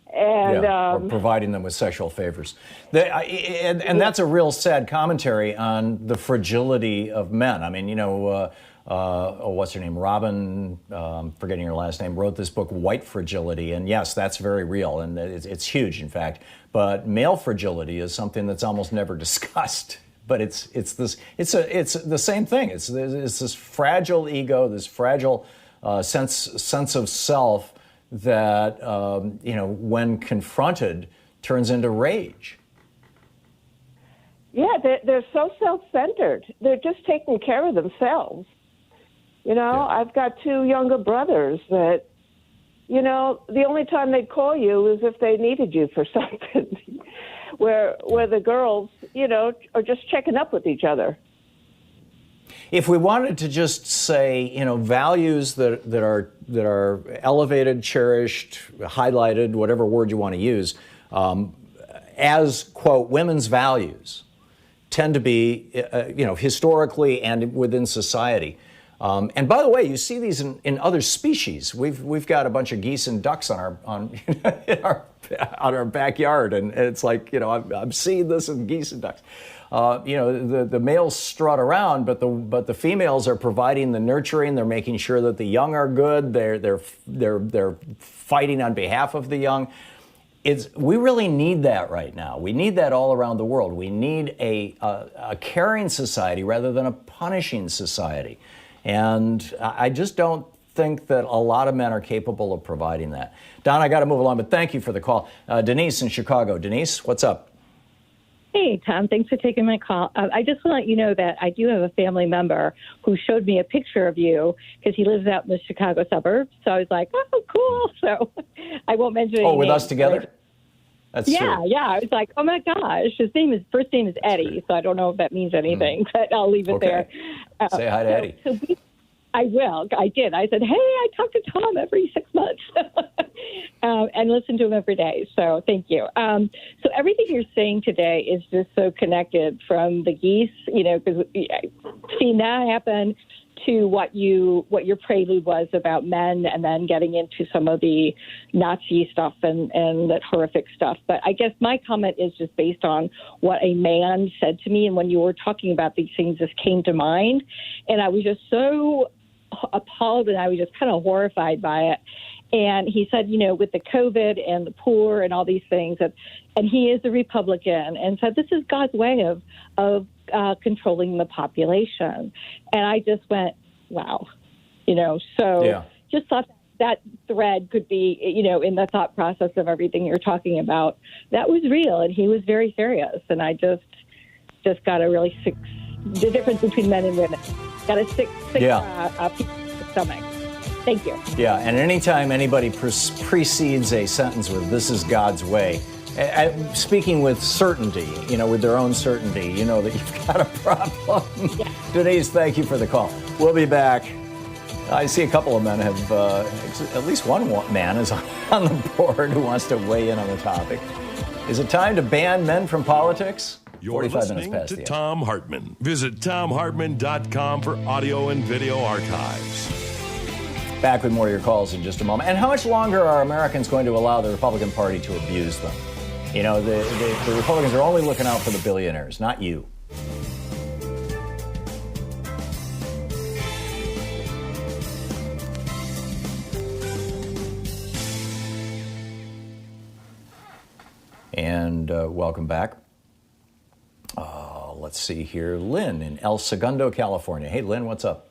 Or providing them with sexual favors. And that's a real sad commentary on the fragility of men. I mean, what's her name? Robin, forgetting her last name, wrote this book, White Fragility. And yes, that's very real. And it's huge, in fact. But male fragility is something that's almost never discussed. But it's the same thing. It's this fragile ego, this fragile sense of self that when confronted turns into rage. Yeah, they're so self-centered. They're just taking care of themselves. I've got two younger brothers that, the only time they'd call you is if they needed you for something. where the girls, are just checking up with each other. If we wanted to just say, values that are elevated, cherished, highlighted, whatever word you want to use, as, quote, women's values tend to be, historically and within society. And by the way, you see these in other species. We've got a bunch of geese and ducks on our backyard, and it's like, I'm seeing this in geese and ducks. The males strut around, but the females are providing the nurturing. They're making sure that the young are good. They're fighting on behalf of the young. We really need that right now. We need that all around the world. We need a caring society rather than a punishing society. And I just don't think that a lot of men are capable of providing that. Don, I got to move along, but thank you for the call. Denise in Chicago. Denise, what's up? Hey, Tom, thanks for taking my call. I just want to let you know that I do have a family member who showed me a picture of you because he lives out in the Chicago suburbs. So I was like, oh, cool. So I won't mention any with names, us together? That's yeah, true. yeah. I was like, oh, my gosh. His first name is Eddie, so I don't know if that means anything, but I'll leave it there. Say hi to Eddie. I will. I did. I said, hey, I talk to Tom every 6 months and listen to him every day. So thank you. So everything you're saying today is just so connected, from the geese, because seeing that happen, to what your prelude was about men, and then getting into some of the Nazi stuff and that horrific stuff. But I guess my comment is just based on what a man said to me. And when you were talking about these things, this came to mind. And I was just so appalled, and I was just kind of horrified by it. And he said, with the COVID and the poor and all these things, and he is a Republican, and said this is God's way of controlling the population. And I just went, wow, just thought that thread could be, in the thought process of everything you're talking about. That was real, and he was very serious. And I just got a really sick, the difference between men and women. Got a sick stomach. Thank you. Yeah, and anytime anybody precedes a sentence with "this is God's way," speaking with certainty, with their own certainty, you know that you've got a problem. Yeah. Denise, thank you for the call. We'll be back. I see a couple of men have, at least one man is on the board who wants to weigh in on the topic. Is it time to ban men from politics? You're listening to Thom Hartmann. Visit ThomHartmann.com for audio and video archives. Back with more of your calls in just a moment. And how much longer are Americans going to allow the Republican Party to abuse them? The Republicans are only looking out for the billionaires, not you. And welcome back. Let's see here. Lynn in El Segundo, California. Hey, Lynn, what's up?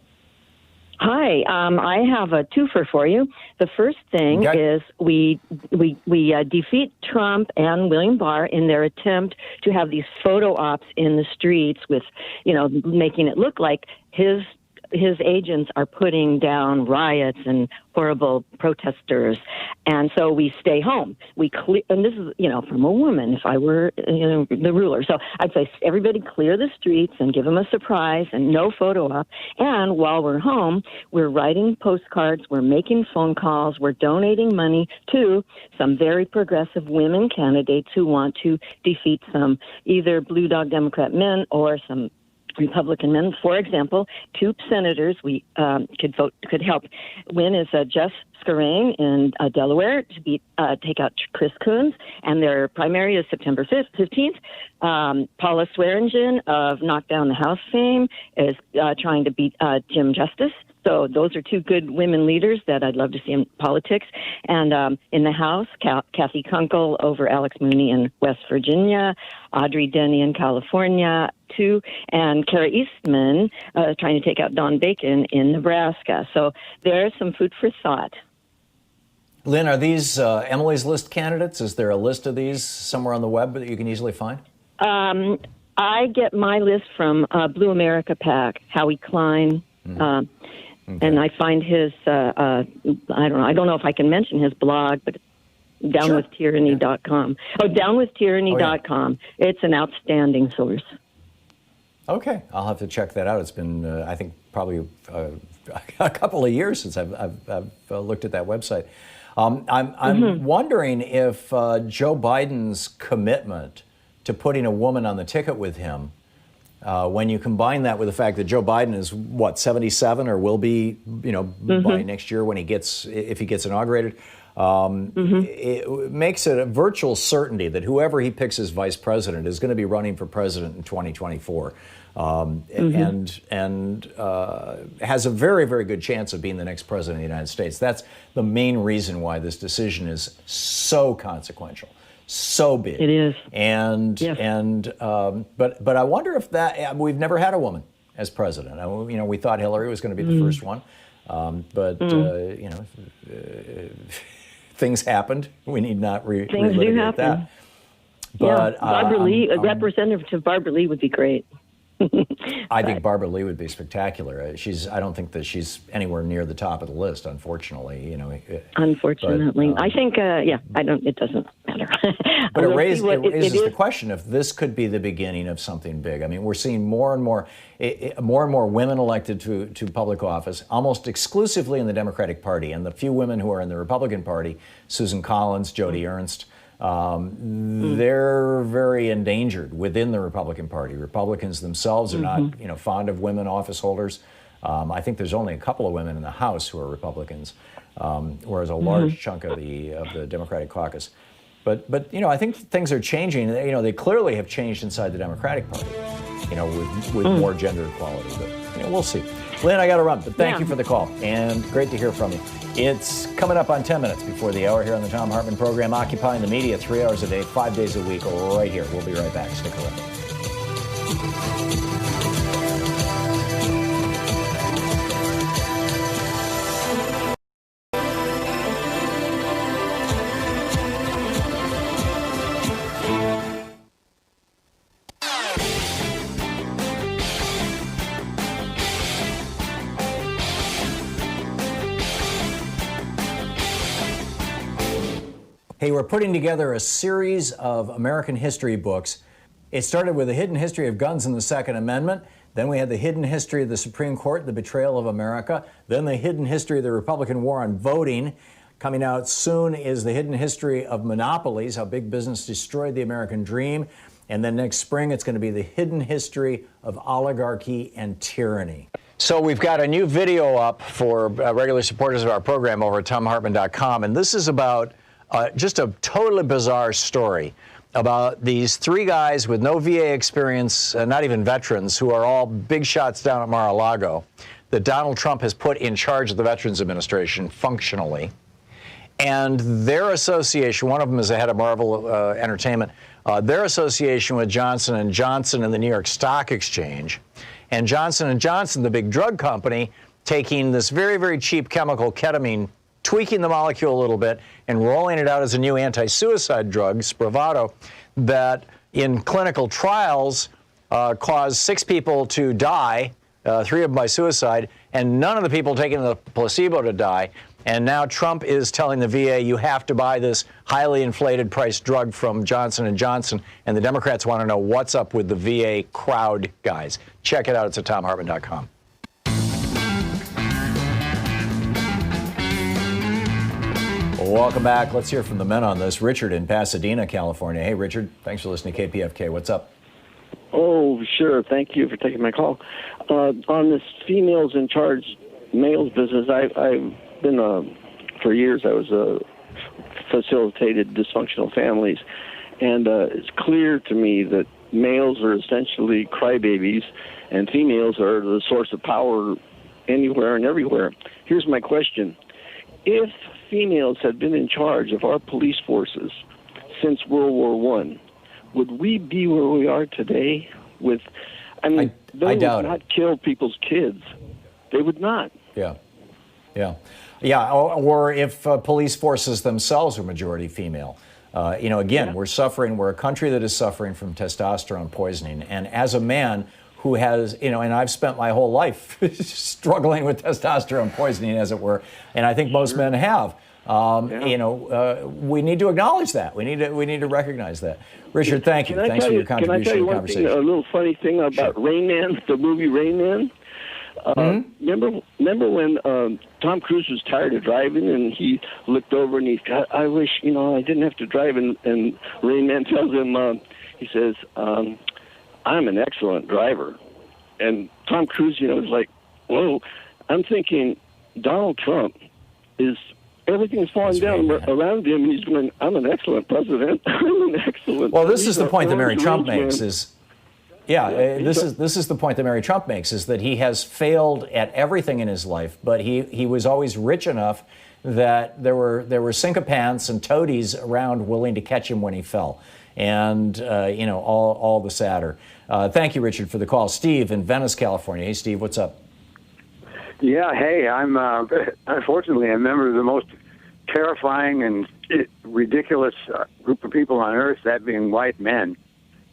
Hi, I have a twofer for you. The first thing is we defeat Trump and William Barr in their attempt to have these photo ops in the streets with, making it look like his agents are putting down riots and horrible protesters. And so we stay home. And this is, from a woman, if I were, the ruler. So I'd say everybody clear the streets and give them a surprise and no photo op. And while we're home, we're writing postcards, we're making phone calls, we're donating money to some very progressive women candidates who want to defeat some either blue dog Democrat men or some Republican men. For example, two senators we could help win is Jeff Scarane in Delaware to take out Chris Coons, and their primary is September 15th. Paula Swearingen of Knock Down the House fame is trying to beat Jim Justice. So those are two good women leaders that I'd love to see in politics. And in the House, Kathy Kunkel over Alex Mooney in West Virginia, Audrey Denny in California, too, and Kara Eastman trying to take out Don Bacon in Nebraska. So there's some food for thought. Lynn, are these Emily's List candidates? Is there a list of these somewhere on the web that you can easily find? I get my list from Blue America PAC, Howie Klein. Okay. And I find his, I don't know if I can mention his blog, but downwithtyranny.com. Oh, downwithtyranny.com. It's an outstanding source. Okay. I'll have to check that out. It's been, I think, probably a couple of years since I've looked at that website. I'm wondering if Joe Biden's commitment to putting a woman on the ticket with him, when you combine that with the fact that Joe Biden is, 77 or will be, by next year when if he gets inaugurated, it makes it a virtual certainty that whoever he picks as vice president is going to be running for president in 2024. And has a very, very good chance of being the next president of the United States. That's the main reason why this decision is so consequential, so big. It is. And but I wonder if we've never had a woman as president. We thought Hillary was going to be the first one, but things happened. We need not relitigate that. But Barbara Lee, Representative Barbara Lee would be great. I think Barbara Lee would be spectacular. I don't think that she's anywhere near the top of the list, unfortunately. Unfortunately, I think. It doesn't matter. But it raises the question if this could be the beginning of something big. I mean, we're seeing more and more women elected to public office, almost exclusively in the Democratic Party, and the few women who are in the Republican Party, Susan Collins, Joni Ernst. They're very endangered within the Republican Party. Republicans themselves are not, fond of women office holders. I think there's only a couple of women in the House who are Republicans, whereas a large chunk of the Democratic caucus. But I think things are changing. They clearly have changed inside the Democratic Party. With more gender equality. But we'll see. Lynn, I got to run, but thank you for the call, and great to hear from you. It's coming up on 10 minutes before the hour here on the Thom Hartmann Program, occupying the media 3 hours a day, 5 days a week, right here. We'll be right back. Stick around. Hey, we're putting together a series of American history books. It started with the hidden history of guns and the Second Amendment. Then we had the hidden history of the Supreme Court, the betrayal of America. Then the hidden history of the Republican war on voting. Coming out soon is the hidden history of monopolies, how big business destroyed the American dream. And then next spring, it's going to be the hidden history of oligarchy and tyranny. So we've got a new video up for regular supporters of our program over at ThomHartmann.com. And this is about just a totally bizarre story about these three guys with no VA experience, not even veterans, who are all big shots down at Mar-a-Lago, that Donald Trump has put in charge of the Veterans Administration functionally. And their association, one of them is the head of Marvel Entertainment, their association with Johnson & Johnson and the New York Stock Exchange. And Johnson & Johnson, the big drug company, taking this very, very cheap chemical ketamine, tweaking the molecule a little bit and rolling it out as a new anti-suicide drug, Spravato, that in clinical trials caused 6 people to die, 3 of them by suicide, and none of the people taking the placebo to die. And now Trump is telling the VA, you have to buy this highly inflated price drug from Johnson & Johnson, and the Democrats want to know what's up with the VA crowd guys. Check it out. It's at ThomHartmann.com. Welcome back. Let's hear from the men on this. Richard in Pasadena, California. Hey, Richard. Thanks for listening to KPFK. What's up? Oh, sure. Thank you for taking my call. On this females in charge males business, I've been, for years, I was facilitated dysfunctional families. And it's clear to me that males are essentially crybabies and females are the source of power anywhere and everywhere. Here's my question. If females had been in charge of our police forces since World War I, would we be where we are today? They would not kill people's kids. They would not. Yeah. Or if police forces themselves are majority female. We're suffering. We're a country that is suffering from testosterone poisoning. And as a man who has, and I've spent my whole life struggling with testosterone poisoning, as it were, and I think most men have. We need to acknowledge that. We need to recognize that. Richard, thank you. Thanks for your contribution to the conversation. A little funny thing about Rain Man, the movie Rain Man. Remember when Tom Cruise was tired of driving and he looked over and he thought, I wish, I didn't have to drive. And Rain Man tells him, he says, I'm an excellent driver. And Tom Cruise, is like, whoa. I'm thinking Donald Trump is, everything is falling down around him, and he's going, I'm an excellent president. I'm an excellent. Well, this is the point that Mary Trump makes this is the point that Mary Trump makes, is that he has failed at everything in his life, but he was always rich enough that there were sycophants and toadies around willing to catch him when he fell. And, all the sadder. Thank you, Richard, for the call. Steve in Venice, California. Hey, Steve, what's up? Yeah, hey, I'm unfortunately a member of the most terrifying and ridiculous group of people on earth, that being white men.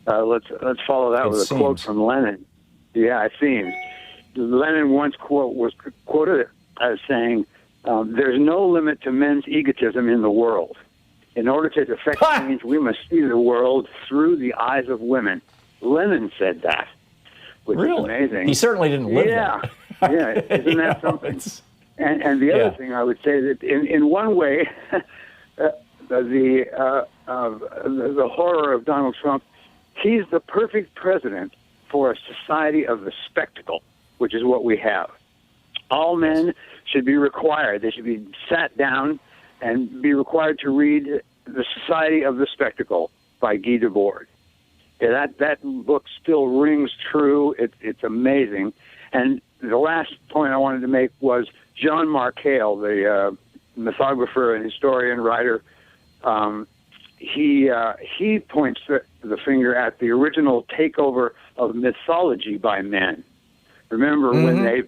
Let's follow that with a quote from Lenin. Yeah, it seems. Lenin once was quoted as saying, there's no limit to men's egotism in the world. In order to effect change, we must see the world through the eyes of women. Lenin said that, which is amazing. He certainly didn't live that. Yeah, isn't that something? And the other thing I would say that in one way, the horror of Donald Trump, he's the perfect president for a society of the spectacle, which is what we have. All men should be required. They should be sat down and be required to read The Society of the Spectacle by Guy Debord. Yeah, that book still rings true. It's amazing. And the last point I wanted to make was John Markale, the mythographer and historian writer. He points the finger at the original takeover of mythology by men. Remember when they,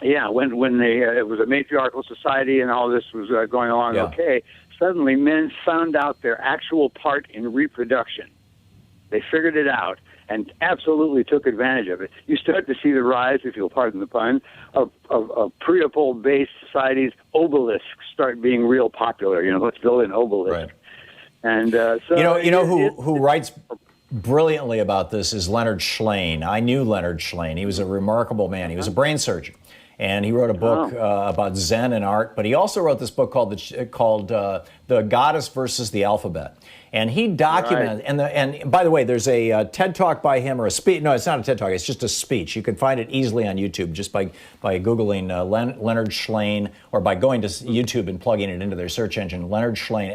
it was a matriarchal society and all this was going along okay. Suddenly, men found out their actual part in reproduction. They figured it out and absolutely took advantage of it. You start to see the rise, if you'll pardon the pun, of Priapol-based societies. Obelisks start being real popular. Let's build an obelisk. Right. And who writes brilliantly about this is Leonard Schlain. I knew Leonard Schlain. He was a remarkable man. He was a brain surgeon. And he wrote a book about Zen and art, but he also wrote this book called The Goddess versus the Alphabet. And he documented, and by the way, there's a TED Talk by him, or a speech. No, it's not a TED Talk. It's just a speech. You can find it easily on YouTube just by Googling Leonard Schlain, or by going to YouTube and plugging it into their search engine. Leonard Schlain,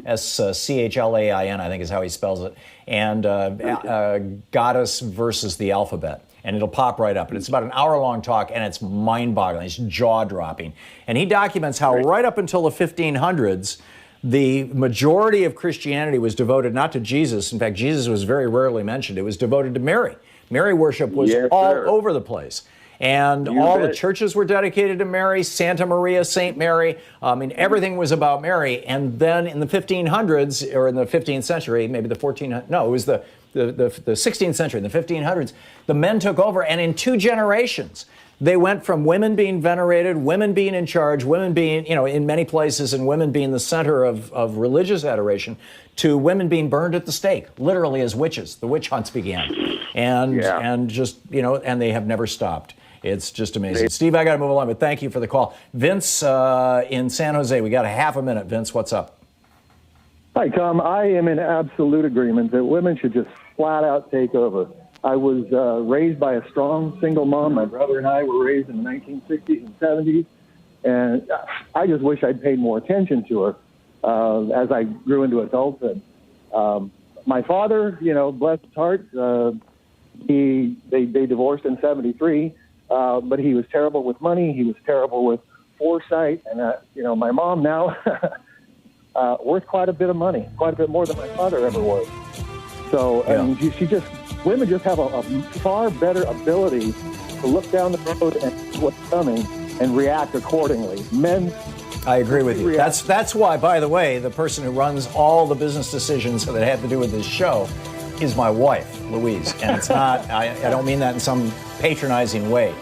S-C-H-L-A-I-N, I think is how he spells it. And Goddess versus the Alphabet. And it'll pop right up. And it's about an hour-long talk, and it's mind-boggling. It's jaw-dropping. And he documents how right up until the 1500s, the majority of Christianity was devoted not to Jesus. In fact, Jesus was very rarely mentioned. It was devoted to Mary. Mary worship was all over the place. And the churches were dedicated to Mary, Santa Maria, Saint Mary. Everything was about Mary. And then in the 1500s, or in the 15th century, maybe the 1400s, no, it was the 16th century, in the 1500s, the men took over. And in 2 generations, they went from women being venerated, women being in charge, women being, in many places, and women being the center of religious adoration, to women being burned at the stake, literally as witches. The witch hunts began. And just, and they have never stopped. It's just amazing. Steve, I got to move along, but thank you for the call. Vince in San Jose, we got a half a minute. Vince, what's up? Hi, Tom. I am in absolute agreement that women should just flat out take over. I was raised by a strong single mom. My brother and I were raised in the 1960s and 70s, and I just wish I'd paid more attention to her as I grew into adulthood. My father, bless his heart, they divorced in 73, but he was terrible with money. He was terrible with foresight, and my mom now worth quite a bit of money, quite a bit more than my father ever was. So women just have a far better ability to look down the road and see what's coming and react accordingly. Men, I agree with you. That's why, by the way, the person who runs all the business decisions that have to do with this show is my wife, Louise. And it's not, I don't mean that in some patronizing way.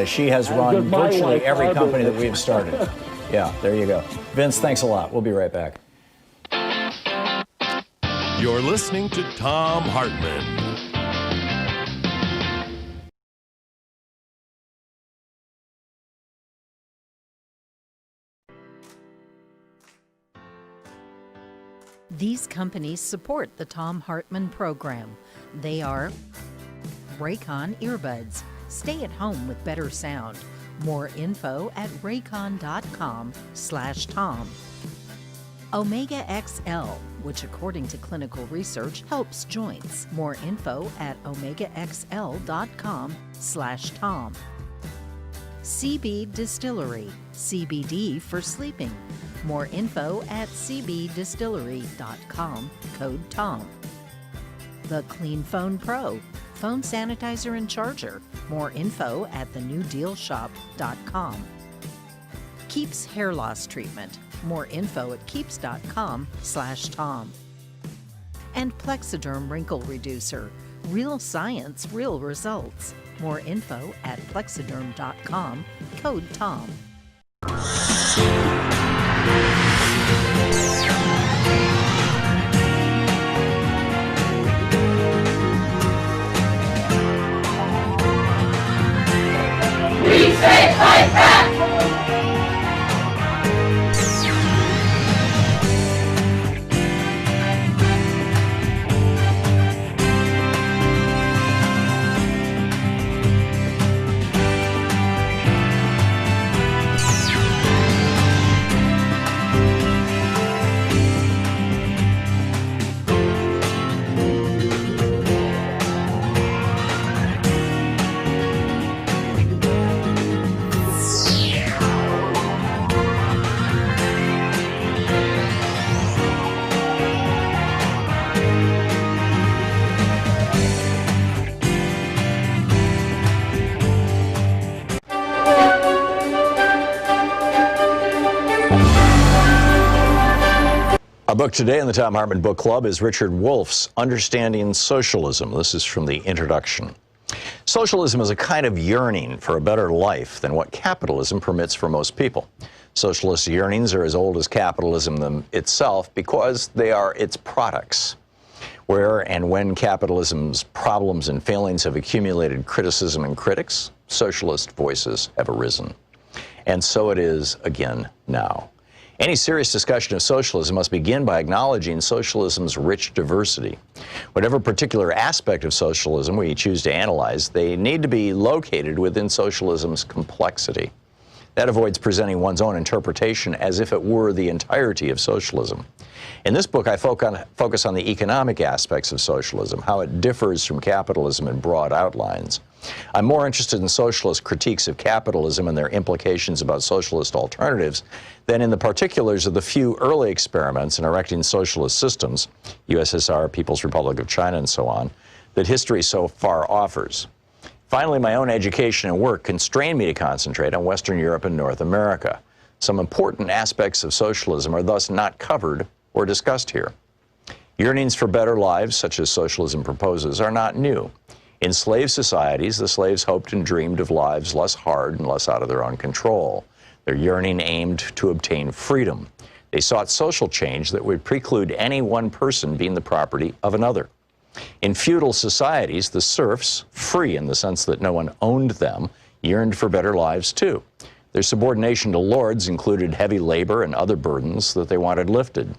She has run virtually every company that we've started. Yeah, there you go. Vince, thanks a lot. We'll be right back. You're listening to Thom Hartmann. These companies support the Thom Hartmann Program. They are Raycon Earbuds. Stay at home with better sound. More info at raycon.com/Tom. Omega XL, which according to clinical research helps joints. More info at omegaxl.com/Tom. CB Distillery, CBD for sleeping. More info at cbdistillery.com, code TOM. The Clean Phone Pro, phone sanitizer and charger. More info at thenewdealshop.com. Keeps hair loss treatment. More info at keeps.com/Tom. And Plexiderm wrinkle reducer. Real science, real results. More info at plexiderm.com, code TOM. We say fight back! Our book today in the Thom Hartmann Book Club is Richard Wolff's Understanding Socialism. This is from the introduction. Socialism is a kind of yearning for a better life than what capitalism permits for most people. Socialist yearnings are as old as capitalism itself because they are its products. Where and when capitalism's problems and failings have accumulated criticism and critics, socialist voices have arisen. And so it is again now. Any serious discussion of socialism must begin by acknowledging socialism's rich diversity. Whatever particular aspect of socialism we choose to analyze, they need to be located within socialism's complexity. That avoids presenting one's own interpretation as if it were the entirety of socialism. In this book, I focus on the economic aspects of socialism, how it differs from capitalism in broad outlines. I'm more interested in socialist critiques of capitalism and their implications about socialist alternatives than in the particulars of the few early experiments in erecting socialist systems, USSR, People's Republic of China, and so on, that history so far offers. Finally, my own education and work constrain me to concentrate on Western Europe and North America. Some important aspects of socialism are thus not covered or discussed here. Yearnings for better lives, such as socialism proposes, are not new. In slave societies, the slaves hoped and dreamed of lives less hard and less out of their own control. Their yearning aimed to obtain freedom. They sought social change that would preclude any one person being the property of another. In feudal societies, the serfs, free in the sense that no one owned them, yearned for better lives too. Their subordination to lords included heavy labor and other burdens that they wanted lifted.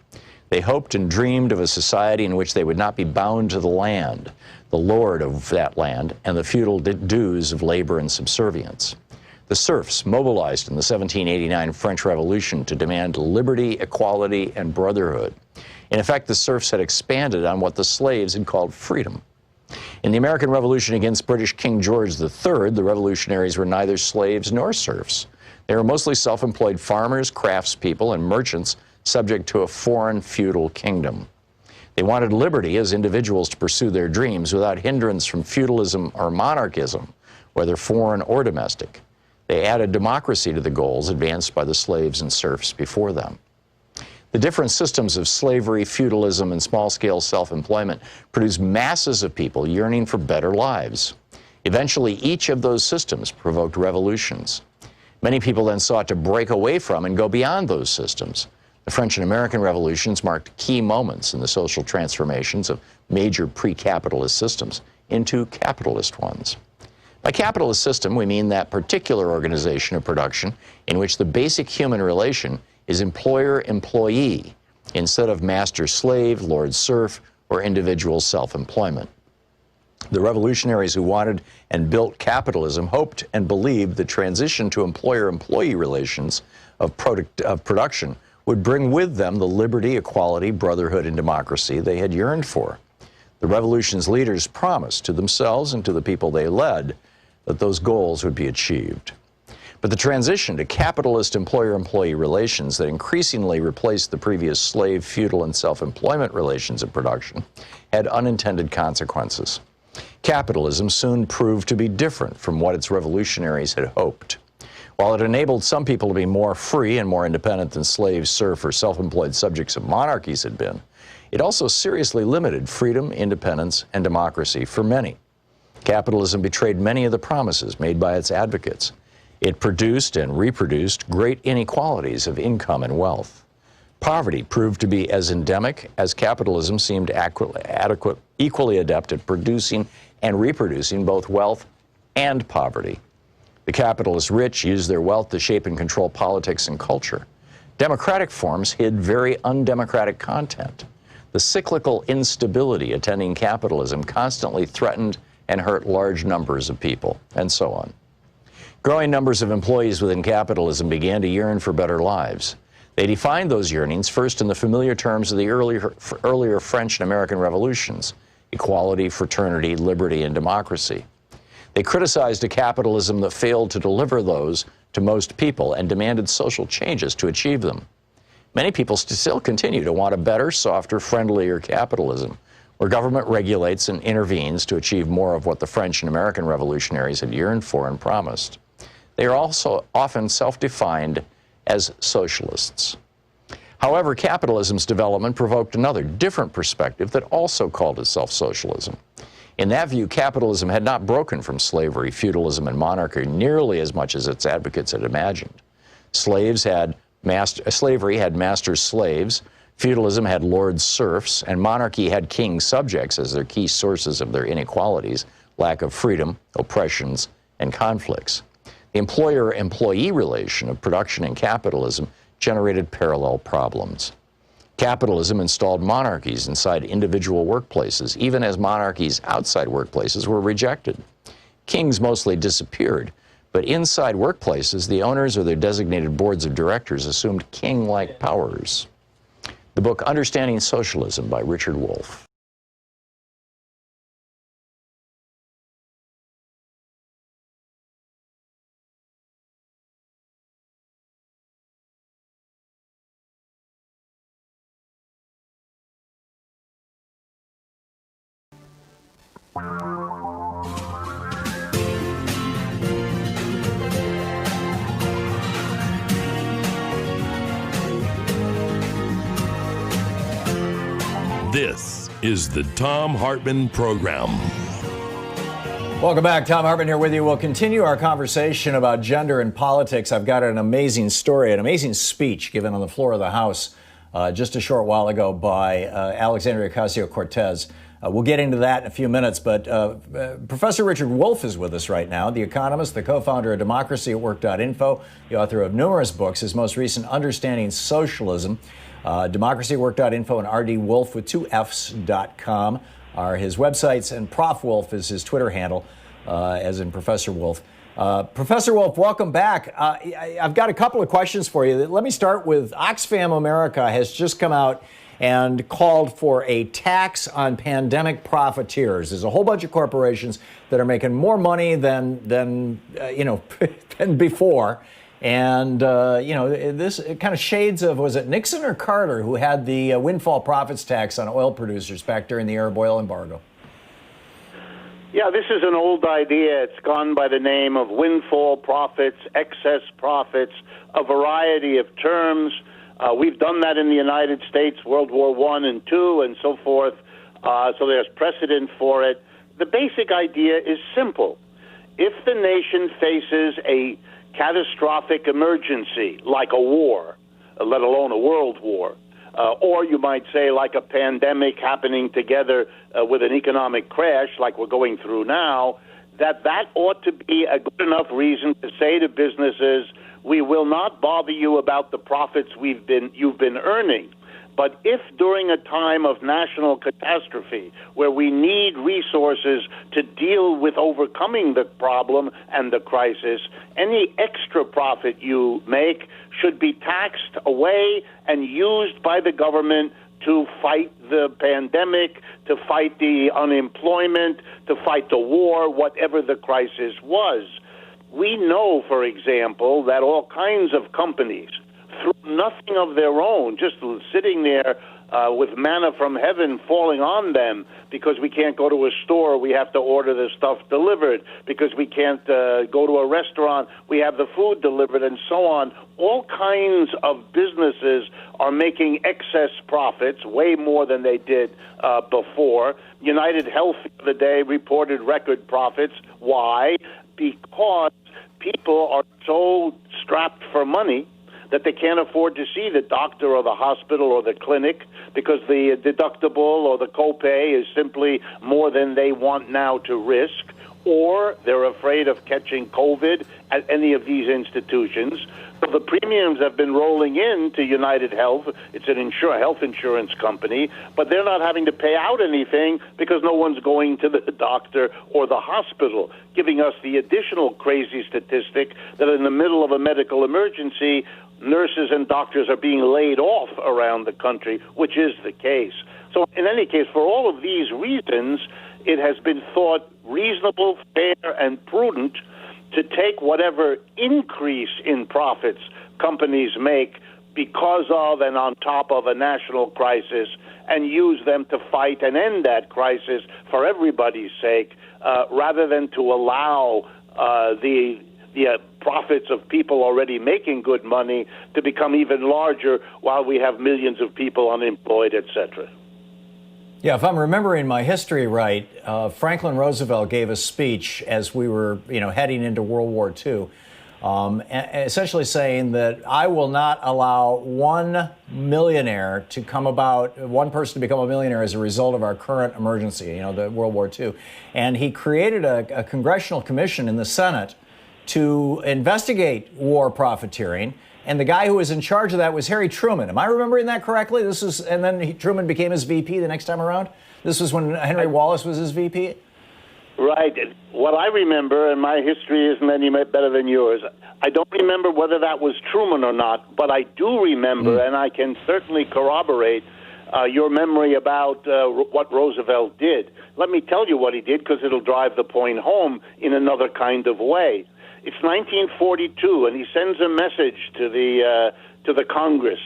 They hoped and dreamed of a society in which they would not be bound to the land, the lord of that land, and the feudal dues of labor and subservience. The serfs mobilized in the 1789 French Revolution to demand liberty, equality, and brotherhood. In effect, the serfs had expanded on what the slaves had called freedom. In the American Revolution against British King George III, the revolutionaries were neither slaves nor serfs. They were mostly self-employed farmers, craftspeople, and merchants subject to a foreign feudal kingdom. They wanted liberty as individuals to pursue their dreams without hindrance from feudalism or monarchism, whether foreign or domestic. They added democracy to the goals advanced by the slaves and serfs before them. The different systems of slavery, feudalism, and small-scale self-employment produced masses of people yearning for better lives. Eventually, each of those systems provoked revolutions. Many people then sought to break away from and go beyond those systems. The French and American revolutions marked key moments in the social transformations of major pre-capitalist systems into capitalist ones. By capitalist system, we mean that particular organization of production in which the basic human relation is employer-employee, instead of master-slave, lord-serf, or individual self-employment. The revolutionaries who wanted and built capitalism hoped and believed the transition to employer-employee relations of production would bring with them the liberty, equality, brotherhood, and democracy they had yearned for. The revolution's leaders promised to themselves and to the people they led that those goals would be achieved. But the transition to capitalist employer-employee relations that increasingly replaced the previous slave, feudal, and self-employment relations of production had unintended consequences. Capitalism soon proved to be different from what its revolutionaries had hoped. While it enabled some people to be more free and more independent than slaves, serf, or self-employed subjects of monarchies had been, it also seriously limited freedom, independence, and democracy for many. Capitalism betrayed many of the promises made by its advocates. It produced and reproduced great inequalities of income and wealth. Poverty proved to be as endemic as capitalism seemed equally adept at producing and reproducing both wealth and poverty. The capitalist rich used their wealth to shape and control politics and culture. Democratic forms hid very undemocratic content. The cyclical instability attending capitalism constantly threatened and hurt large numbers of people, and so on. Growing numbers of employees within capitalism began to yearn for better lives. They defined those yearnings first in the familiar terms of the earlier French and American revolutions: equality, fraternity, liberty, and democracy. They criticized a capitalism that failed to deliver those to most people and demanded social changes to achieve them. Many people still continue to want a better, softer, friendlier capitalism, where government regulates and intervenes to achieve more of what the French and American revolutionaries had yearned for and promised. They are also often self-defined as socialists. However, capitalism's development provoked another, different perspective that also called itself socialism. In that view, capitalism had not broken from slavery, feudalism, and monarchy nearly as much as its advocates had imagined. Slavery had master slaves, feudalism had lord serfs, and monarchy had king subjects as their key sources of their inequalities, lack of freedom, oppressions, and conflicts. The employer-employee relation of production and capitalism generated parallel problems. Capitalism installed monarchies inside individual workplaces, even as monarchies outside workplaces were rejected. Kings mostly disappeared, but inside workplaces, the owners or their designated boards of directors assumed king-like powers. The book Understanding Socialism by Richard Wolff. This is the Thom Hartmann Program. Welcome back. Thom Hartmann here with you. We'll continue our conversation about gender and politics. I've got an amazing story, an amazing speech given on the floor of the House just a short while ago by Alexandria Ocasio-Cortez. We'll get into that in a few minutes, but Professor Richard Wolff is with us right now, the economist, the co-founder of Democracy at Work.info, the author of numerous books. His most recent, Understanding Socialism, Democracy at Work.info, and rdwolff with 2fs.com are his websites, and Prof. Wolff is his Twitter handle, as in Professor Wolff. Professor Wolff, welcome back. I've got a couple of questions for you. Let me start with Oxfam America has just come out and called for a tax on pandemic profiteers. There's a whole bunch of corporations that are making more money than before. And, this kind of shades of, was it Nixon or Carter who had the windfall profits tax on oil producers back during the Arab oil embargo? Yeah, this is an old idea. It's gone by the name of windfall profits, excess profits, a variety of terms. We've done that in the United States, World War I and II and so forth, so there's precedent for it. The basic idea is simple. If the nation faces a catastrophic emergency, like a war, let alone a world war, or you might say like a pandemic happening together with an economic crash like we're going through now, that ought to be a good enough reason to say to businesses, we will not bother you about the profits you've been earning, But if during a time of national catastrophe where we need resources to deal with overcoming the problem and the crisis, any extra profit you make should be taxed away and used by the government to fight the pandemic, to fight the unemployment, to fight the war, whatever the crisis was. We know, for example, that all kinds of companies, through nothing of their own, just sitting there with manna from heaven falling on them, because we can't go to a store, we have to order the stuff delivered, because we can't go to a restaurant, we have the food delivered, and so on. All kinds of businesses are making excess profits, way more than they did before. United Health the other day reported record profits. Why? Because people are so strapped for money that they can't afford to see the doctor or the hospital or the clinic because the deductible or the copay is simply more than they want now to risk, or they're afraid of catching COVID at any of these institutions. So the premiums have been rolling in to United Health. It's an health insurance company, but they're not having to pay out anything because no one's going to the doctor or the hospital, giving us the additional crazy statistic that in the middle of a medical emergency, nurses and doctors are being laid off around the country, which is the case. So in any case, for all of these reasons, it has been thought reasonable, fair, and prudent to take whatever increase in profits companies make because of and on top of a national crisis and use them to fight and end that crisis for everybody's sake, rather than to allow the profits of people already making good money to become even larger while we have millions of people unemployed, etc. Yeah, if I'm remembering my history right, Franklin Roosevelt gave a speech as we were, heading into World War II, essentially saying that I will not allow one person to become a millionaire as a result of our current emergency, the World War II. And he created a congressional commission in the Senate to investigate war profiteering. And the guy who was in charge of that was Harry Truman. Am I remembering that correctly? And then Truman became his VP the next time around? This was when Henry Wallace was his VP? Right. What I remember, and my history isn't any better than yours, I don't remember whether that was Truman or not, but I do remember, and I can certainly corroborate your memory about what Roosevelt did. Let me tell you what he did, because it'll drive the point home in another kind of way. It's 1942, and he sends a message to the Congress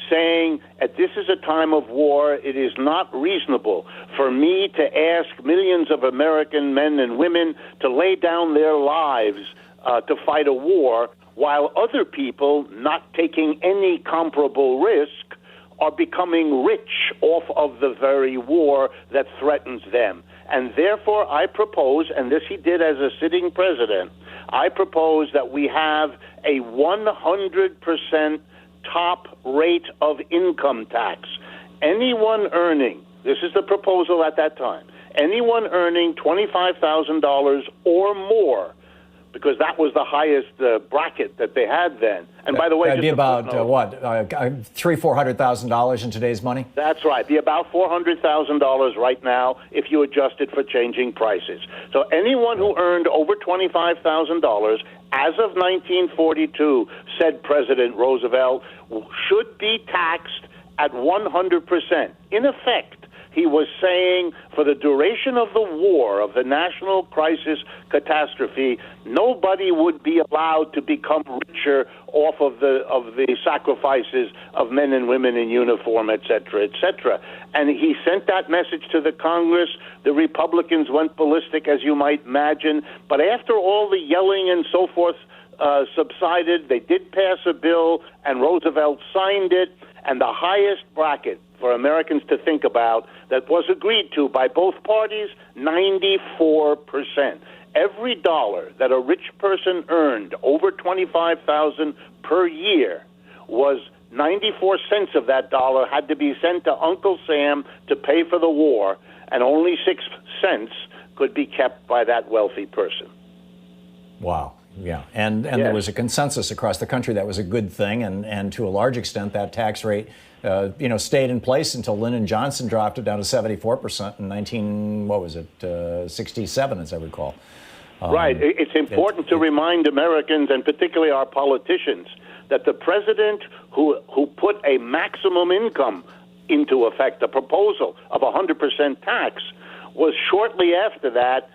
saying, this is a time of war. It is not reasonable for me to ask millions of American men and women to lay down their lives to fight a war while other people, not taking any comparable risk, are becoming rich off of the very war that threatens them. And therefore, I propose, and this he did as a sitting president, I propose that we have a 100% top rate of income tax. Anyone earning, this is the proposal at that time, anyone earning $25,000 or more, because that was the highest bracket that they had then. And by the way, that'd be about $300,000-$400,000 in today's money. That's right. Be about $400,000 right now if you adjust it for changing prices. So anyone who earned over $25,000 as of 1942, said President Roosevelt, should be taxed at 100%. In effect, he was saying for the duration of the war, of the national crisis catastrophe, nobody would be allowed to become richer off of the sacrifices of men and women in uniform, et cetera, et cetera. And he sent that message to the Congress. The Republicans went ballistic, as you might imagine. But after all the yelling and so forth subsided, they did pass a bill, and Roosevelt signed it. And the highest bracket for Americans to think about that was agreed to by both parties, 94%. Every dollar that a rich person earned over $25,000 per year was 94 cents of that dollar had to be sent to Uncle Sam to pay for the war, and only 6 cents could be kept by that wealthy person. Wow. yeah. And there was a consensus across the country that was a good thing, and to a large extent that tax rate stayed in place until Lyndon Johnson dropped it down to 74% in 67, as I recall. Right. It's important to remind Americans, and particularly our politicians, that the president who put a maximum income into effect, a proposal of 100% tax, was shortly after that,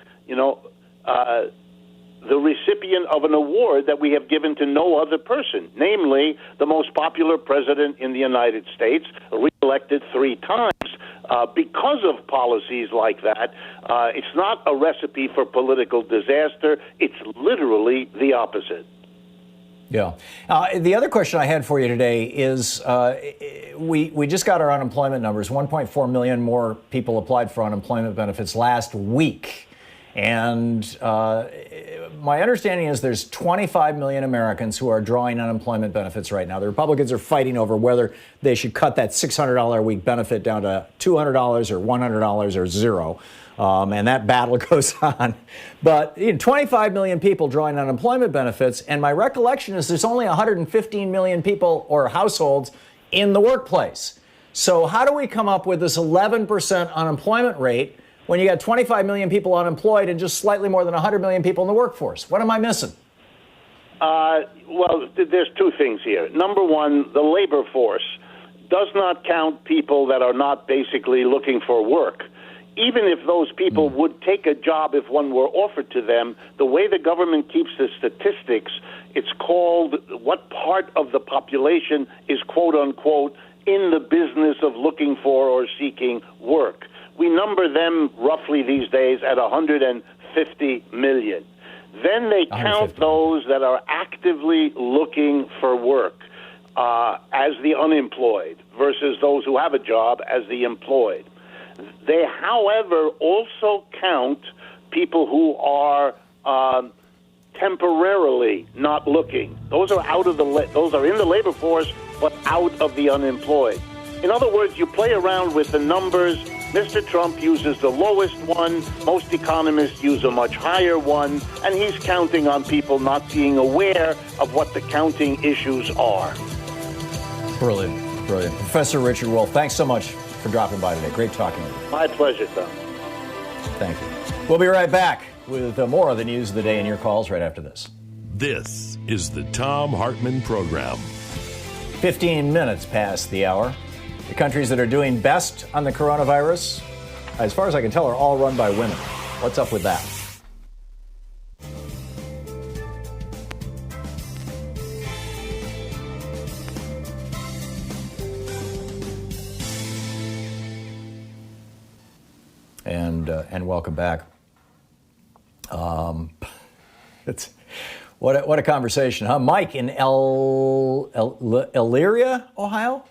the recipient of an award that we have given to no other person, namely the most popular president in the United States, reelected 3 times. Because of policies like that, it's not a recipe for political disaster. It's literally the opposite. Yeah. The other question I had for you today is we just got our unemployment numbers. 1.4 million more people applied for unemployment benefits last week. And my understanding is there's 25 million Americans who are drawing unemployment benefits right now. The Republicans are fighting over whether they should cut that $600 a week benefit down to $200 or $100 or zero. And that battle goes on. But 25 million people drawing unemployment benefits. And my recollection is there's only 115 million people or households in the workplace. So how do we come up with this 11% unemployment rate when you got 25 million people unemployed and just slightly more than 100 million people in the workforce? What am I missing? Well, there's 2 things here. Number one, the labor force does not count people that are not basically looking for work. Even if those people would take a job if one were offered to them, the way the government keeps the statistics, it's called what part of the population is, quote unquote, in the business of looking for or seeking work. We number them roughly these days at 150 million. Then they count those that are actively looking for work as the unemployed versus those who have a job as the employed. They, however, also count people who are temporarily not looking. Those are those are in the labor force, but out of the unemployed. In other words, you play around with the numbers. Mr. Trump uses the lowest one. Most economists use a much higher one, and he's counting on people not being aware of what the counting issues are. Brilliant. Professor Richard Wolff, thanks so much for dropping by today. Great talking to you. My pleasure, Tom. Thank you. We'll be right back with more of the news of the day and your calls right after this. This is the Thom Hartmann Program. 15 minutes past the hour. The countries that are doing best on the coronavirus, as far as I can tell, are all run by women. What's up with that? And welcome back. It's what a conversation, huh? Mike in Elyria, Ohio.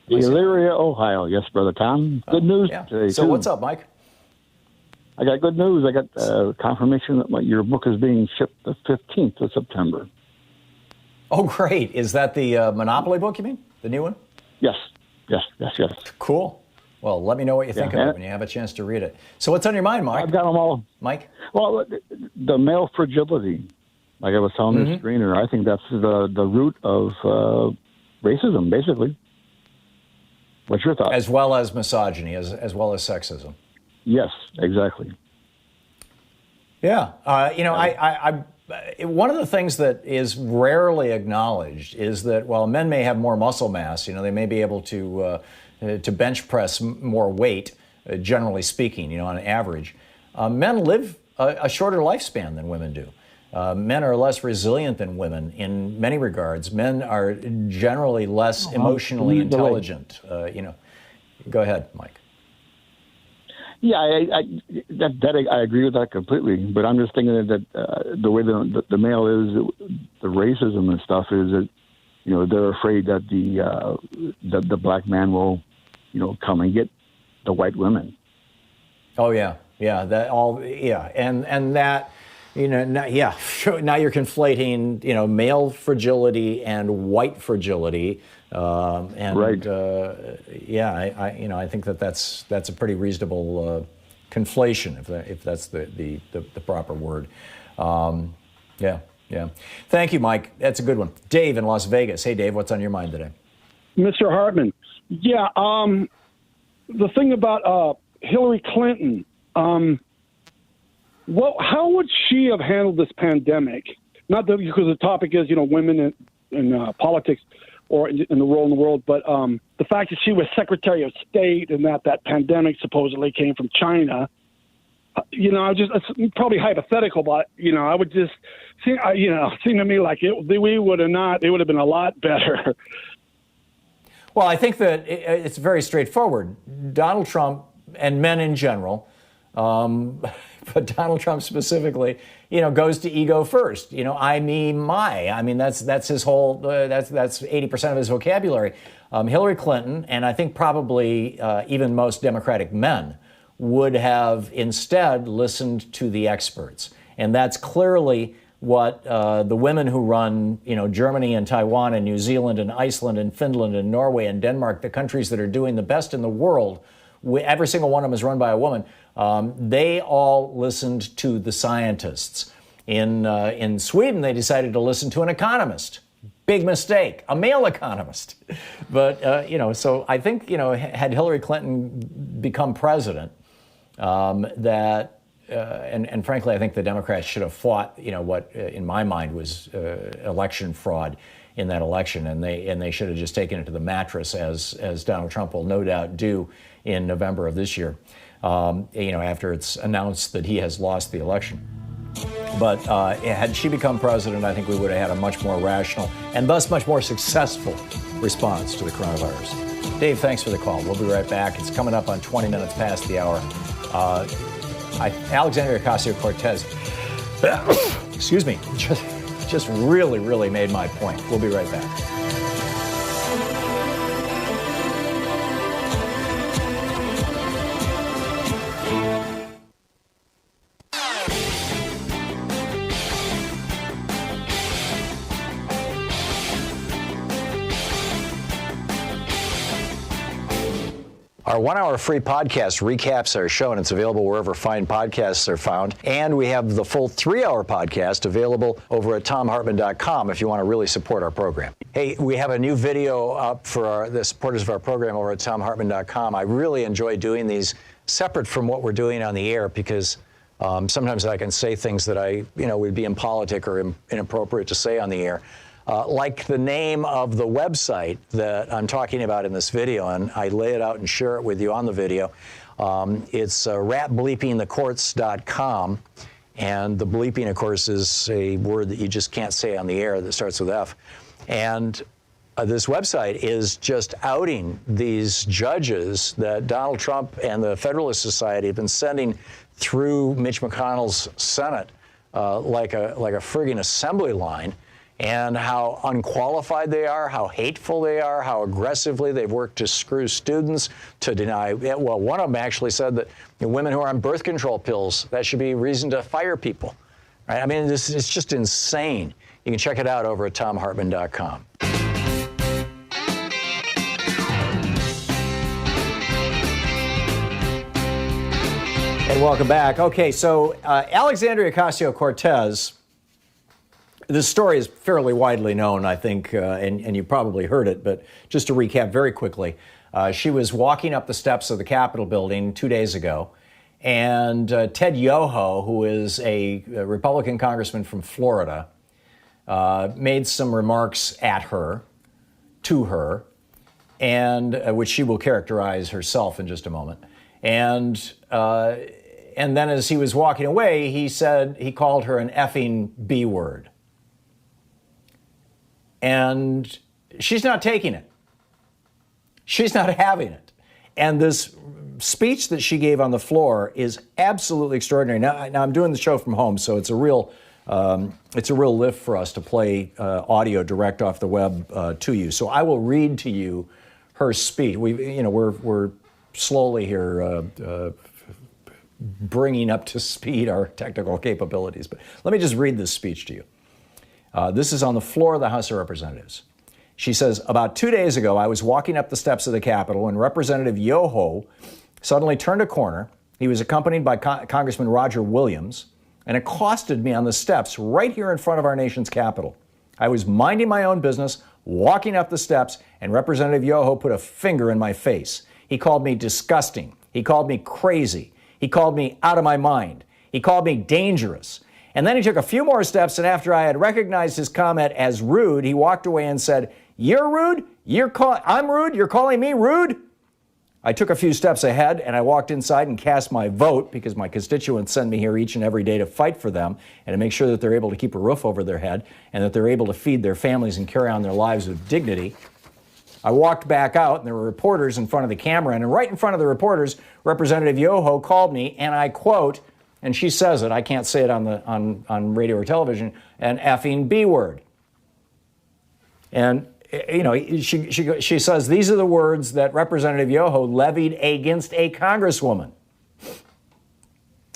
Elyria, Ohio. Yes, Brother Tom. Good news today. So what's up, Mike? I got good news. I got confirmation that your book is being shipped the 15th of September. Oh, great. Is that the Monopoly book, you mean? The new one? Yes. Cool. Well, let me know what you think of it when you have a chance to read it. So what's on your mind, Mike? I've got them all. Mike? Well, the male fragility, like I was telling the screener, I think that's the root of racism, basically. What's your thought? As well as misogyny, as well as sexism. Yes, exactly. Yeah. I one of the things that is rarely acknowledged is that while men may have more muscle mass, they may be able to bench press more weight, generally speaking, on average, men live a shorter lifespan than women do. Men are less resilient than women in many regards. Men are generally less emotionally intelligent. Go ahead, Mike. Yeah, I agree with that completely. But I'm just thinking that the way the male is, the racism and stuff is that they're afraid that the black man will come and get the white women. Oh yeah, and that. Now you're conflating, male fragility and white fragility, right. I think that's a pretty reasonable conflation, if that's the proper word. Yeah. Thank you, Mike. That's a good one. Dave in Las Vegas. Hey, Dave, what's on your mind today? Mr. Hartmann. Yeah, the thing about Hillary Clinton, how would she have handled this pandemic? Not that, because the topic is, women in politics or in the role in the world, but the fact that she was Secretary of State and that pandemic supposedly came from China. It's probably hypothetical, but I would just seem to me like it would have been a lot better. Well, I think that it's very straightforward. Donald Trump and men in general, but Donald Trump specifically, goes to ego first. I, me, my. I mean, that's his whole. That's 80% of his vocabulary. Hillary Clinton, and I think probably even most Democratic men, would have instead listened to the experts, and that's clearly what the women who run, Germany and Taiwan and New Zealand and Iceland and Finland and Norway and Denmark, the countries that are doing the best in the world, every single one of them is run by a woman. They all listened to the scientists. In Sweden, they decided to listen to an economist. Big mistake, a male economist. But, so I think, had Hillary Clinton become president, and frankly, I think the Democrats should have fought, what in my mind was election fraud in that election, and they should have just taken it to the mattress, as Donald Trump will no doubt do in November of this year, after it's announced that he has lost the election. But had she become president, I think we would have had a much more rational and thus much more successful response to the coronavirus. Dave, thanks for the call. We'll be right back. It's coming up on 20 minutes past the hour. Alexandria Ocasio-Cortez, excuse me, just really, really made my point. We'll be right back. Our 1 hour free podcast recaps our show, and it's available wherever fine podcasts are found. And we have the full 3 hour podcast available over at thomhartmann.com if you want to really support our program. Hey, we have a new video up for the supporters of our program over at thomhartmann.com. I really enjoy doing these separate from what we're doing on the air, because sometimes I can say things that would be impolitic or inappropriate to say on the air. Like the name of the website that I'm talking about in this video, and I lay it out and share it with you on the video. It's ratbleepingthecourts.com, and the bleeping, of course, is a word that you just can't say on the air that starts with F. And this website is just outing these judges that Donald Trump and the Federalist Society have been sending through Mitch McConnell's Senate like a friggin' assembly line, and how unqualified they are, how hateful they are, how aggressively they've worked to screw students, to deny. Well, one of them actually said that women who are on birth control pills, that should be reason to fire people. Right? I mean, it's just insane. You can check it out over at thomhartmann.com. And welcome back. Okay, so Alexandria Ocasio-Cortez. This story is fairly widely known, I think, and you probably heard it, but just to recap very quickly, she was walking up the steps of the Capitol building 2 days ago, and Ted Yoho, who is a Republican congressman from Florida, made some remarks at her, to her, and which she will characterize herself in just a moment. And then as he was walking away, he called her an effing B word. And she's not taking it. She's not having it. And this speech that she gave on the floor is absolutely extraordinary. Now I'm doing the show from home, so it's a real lift for us to play audio direct off the web to you. So I will read to you her speech. We're slowly here bringing up to speed our technical capabilities. But let me just read this speech to you. This is on the floor of the House of Representatives. She says, about 2 days ago, I was walking up the steps of the Capitol and Representative Yoho suddenly turned a corner. He was accompanied by Congressman Roger Williams, and accosted me on the steps right here in front of our nation's capital. I was minding my own business, walking up the steps, and Representative Yoho put a finger in my face. He called me disgusting. He called me crazy. He called me out of my mind. He called me dangerous. And then he took a few more steps, and after I had recognized his comment as rude, he walked away and said, "You're rude? I'm rude? You're calling me rude?" I took a few steps ahead, and I walked inside and cast my vote, because my constituents send me here each and every day to fight for them and to make sure that they're able to keep a roof over their head and that they're able to feed their families and carry on their lives with dignity. I walked back out, and there were reporters in front of the camera, and right in front of the reporters, Representative Yoho called me, and I quote, and she says it, I can't say it on radio or television, an effing B word. And you know, she says these are the words that Representative Yoho levied against a congresswoman.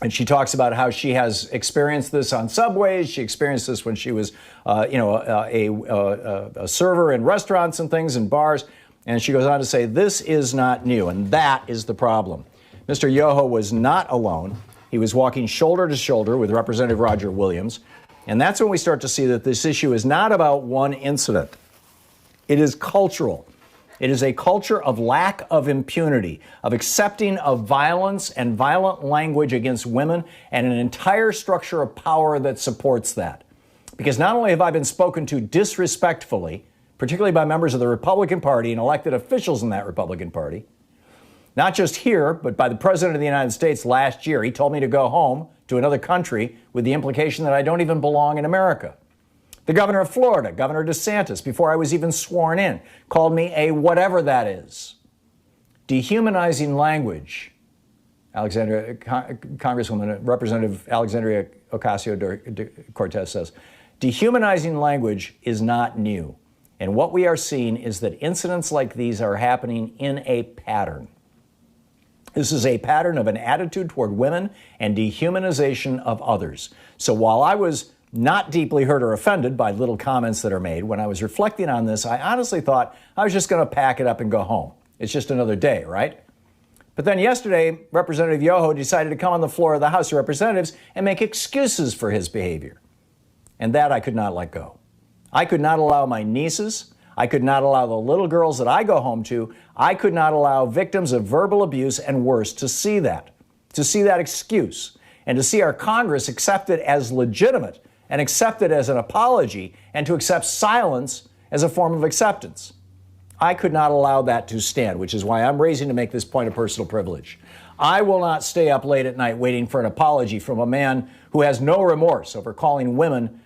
And she talks about how she has experienced this on subways. She experienced this when she was, a server in restaurants and things and bars. And she goes on to say, this is not new. And that is the problem. Mr. Yoho was not alone. He was walking shoulder to shoulder with Representative Roger Williams. And that's when we start to see that this issue is not about one incident. It is cultural. It is a culture of lack of impunity, of accepting of violence and violent language against women, and an entire structure of power that supports that. Because not only have I been spoken to disrespectfully, particularly by members of the Republican Party and elected officials in that Republican Party, not just here, but by the President of the United States last year. He told me to go home to another country with the implication that I don't even belong in America. The governor of Florida, Governor DeSantis, before I was even sworn in, called me a whatever that is. Dehumanizing language, Congresswoman, Representative Alexandria Ocasio-Cortez says, dehumanizing language is not new. And what we are seeing is that incidents like these are happening in a pattern. This is a pattern of an attitude toward women and dehumanization of others. So while I was not deeply hurt or offended by little comments that are made, when I was reflecting on this, I honestly thought I was just going to pack it up and go home. It's just another day, right? But then yesterday, Representative Yoho decided to come on the floor of the House of Representatives and make excuses for his behavior. And that I could not let go. I could not allow my nieces, I could not allow the little girls that I go home to, I could not allow victims of verbal abuse and worse to see that excuse, and to see our Congress accept it as legitimate and accept it as an apology, and to accept silence as a form of acceptance. I could not allow that to stand, which is why I'm raising to make this point of personal privilege. I will not stay up late at night waiting for an apology from a man who has no remorse over calling women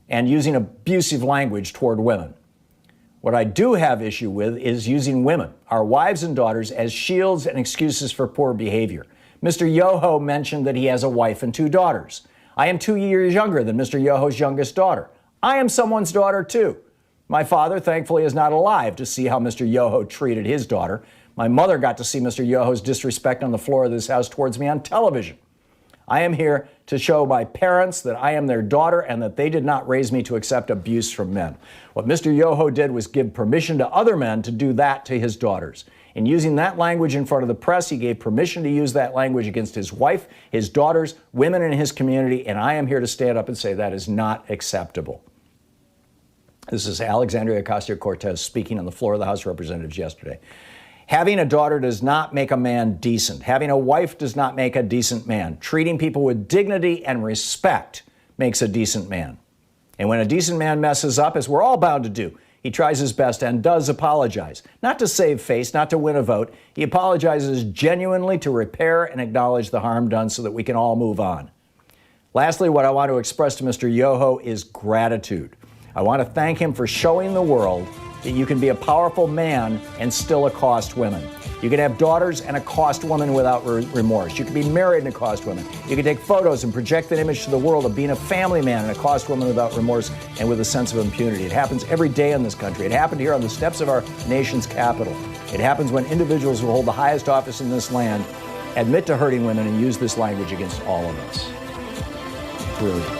and using abusive language toward women. What I do have issue with is using women, our wives and daughters, as shields and excuses for poor behavior. Mr. Yoho mentioned that he has a wife and 2 daughters. I am 2 years younger than Mr. Yoho's youngest daughter. I am someone's daughter, too. My father, thankfully, is not alive to see how Mr. Yoho treated his daughter. My mother got to see Mr. Yoho's disrespect on the floor of this house towards me on television. I am here to show my parents that I am their daughter and that they did not raise me to accept abuse from men. What Mr. Yoho did was give permission to other men to do that to his daughters. In using that language in front of the press, he gave permission to use that language against his wife, his daughters, women in his community, and I am here to stand up and say that is not acceptable. This is Alexandria Ocasio-Cortez speaking on the floor of the House of Representatives yesterday. Having a daughter does not make a man decent. Having a wife does not make a decent man. Treating people with dignity and respect makes a decent man. And when a decent man messes up, as we're all bound to do, he tries his best and does apologize. Not to save face, not to win a vote. He apologizes genuinely to repair and acknowledge the harm done so that we can all move on. Lastly, what I want to express to Mr. Yoho is gratitude. I want to thank him for showing the world that you can be a powerful man and still accost women. You can have daughters and accost women without remorse. You can be married and accost women. You can take photos and project an image to the world of being a family man and accost women without remorse and with a sense of impunity. It happens every day in this country. It happened here on the steps of our nation's capital. It happens when individuals who hold the highest office in this land admit to hurting women and use this language against all of us.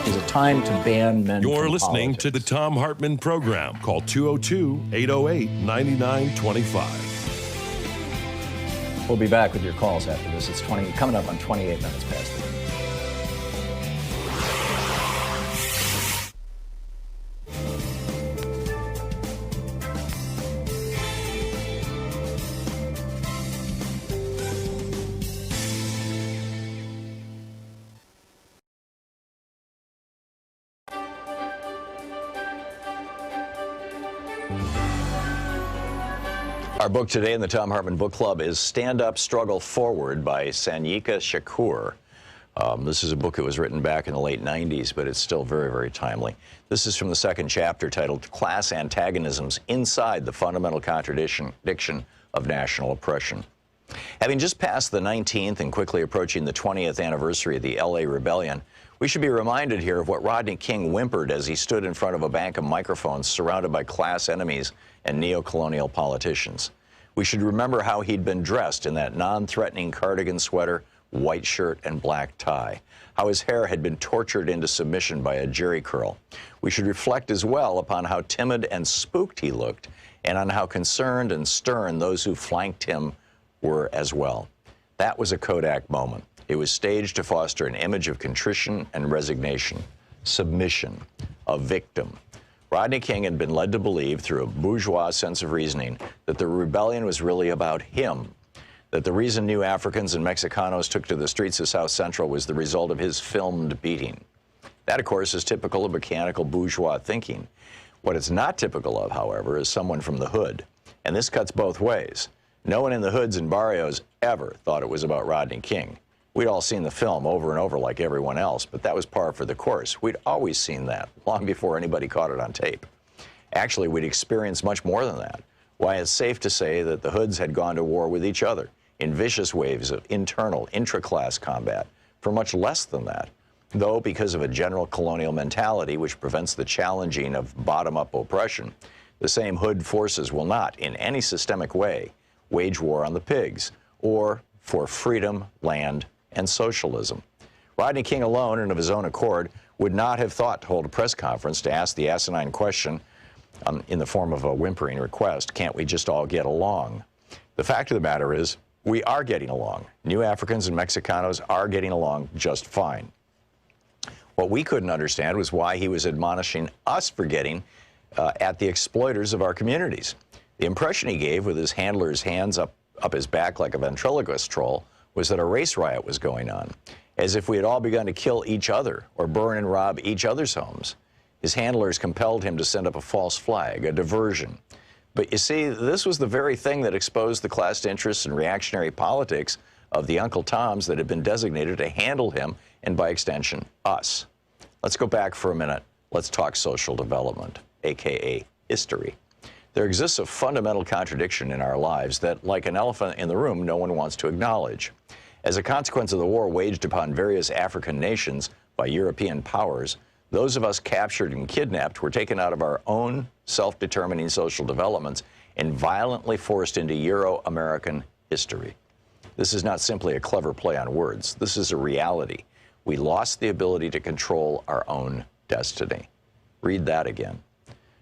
Is a time to ban men. You're listening politics. to the Thom Hartmann Program. Call 202-808-9925. We'll be back with your calls after this. It's coming up on 28 minutes past the Our book today in the Thom Hartmann Book Club is Stand Up, Struggle Forward by Sanyika Shakur. This is a book that was written back in the late 90s, but it's still very, very timely. This is from the second chapter titled Class Antagonisms Inside the Fundamental Contradiction of National Oppression. Having just passed the 19th and quickly approaching the 20th anniversary of the LA Rebellion, we should be reminded here of what Rodney King whimpered as he stood in front of a bank of microphones surrounded by class enemies and neo-colonial politicians. We should remember how he'd been dressed in that non-threatening cardigan sweater, white shirt, and black tie, how his hair had been tortured into submission by a jerry curl. We should reflect as well upon how timid and spooked he looked, and on how concerned and stern those who flanked him were as well. That was a Kodak moment. It was staged to foster an image of contrition and resignation, submission, a victim. Rodney King had been led to believe, through a bourgeois sense of reasoning, that the rebellion was really about him, that the reason new Africans and Mexicanos took to the streets of South Central was the result of his filmed beating. That, of course, is typical of mechanical bourgeois thinking. What it's not typical of, however, is someone from the hood. And this cuts both ways. No one in the hoods and barrios ever thought it was about Rodney King. We'd all seen the film over and over like everyone else, but that was par for the course. We'd always seen that, long before anybody caught it on tape. Actually, we'd experienced much more than that. Why, it's safe to say that the hoods had gone to war with each other in vicious waves of internal, intra-class combat for much less than that, though because of a general colonial mentality which prevents the challenging of bottom-up oppression, the same hood forces will not, in any systemic way, wage war on the pigs, or for freedom, land, and socialism. Rodney King alone, and of his own accord, would not have thought to hold a press conference to ask the asinine question in the form of a whimpering request, can't we just all get along? The fact of the matter is, we are getting along. New Africans and Mexicanos are getting along just fine. What we couldn't understand was why he was admonishing us for getting at the exploiters of our communities. The impression he gave, with his handler's hands up his back like a ventriloquist troll, was that a race riot was going on, as if we had all begun to kill each other or burn and rob each other's homes. His handlers compelled him to send up a false flag, a diversion. But you see, this was the very thing that exposed the class interests and reactionary politics of the Uncle Toms that had been designated to handle him, and by extension, us. Let's go back for a minute. Let's talk social development, aka history. There exists a fundamental contradiction in our lives that, like an elephant in the room, no one wants to acknowledge. As a consequence of the war waged upon various African nations by European powers, those of us captured and kidnapped were taken out of our own self-determining social developments and violently forced into Euro-American history. This is not simply a clever play on words. This is a reality. We lost the ability to control our own destiny. Read that again.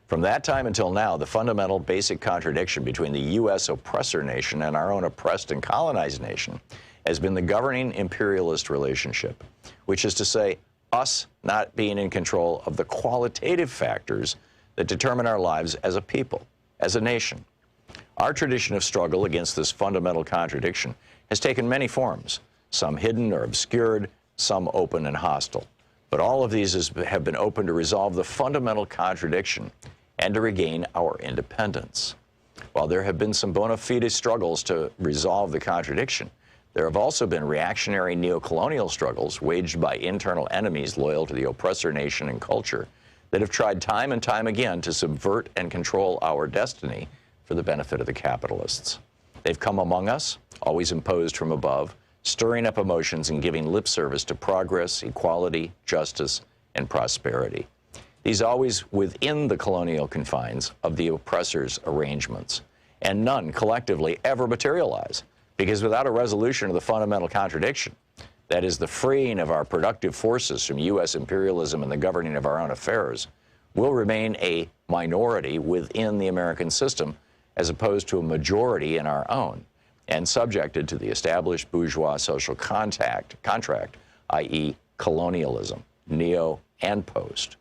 From that time until now, the fundamental basic contradiction between the U.S. oppressor nation and our own oppressed and colonized nation has been the governing imperialist relationship, which is to say, us not being in control of the qualitative factors that determine our lives as a people, as a nation. Our tradition of struggle against this fundamental contradiction has taken many forms, some hidden or obscured, some open and hostile. But all of these have been open to resolve the fundamental contradiction and to regain our independence. While there have been some bona fide struggles to resolve the contradiction, there have also been reactionary neocolonial struggles waged by internal enemies loyal to the oppressor nation and culture that have tried time and time again to subvert and control our destiny for the benefit of the capitalists. They've come among us, always imposed from above, stirring up emotions and giving lip service to progress, equality, justice, and prosperity. These always within the colonial confines of the oppressor's arrangements, and none collectively ever materialize, because without a resolution of the fundamental contradiction, that is the freeing of our productive forces from U.S. imperialism and the governing of our own affairs, we'll remain a minority within the American system as opposed to a majority in our own, and subjected to the established bourgeois social contract, i.e. colonialism, neo and post.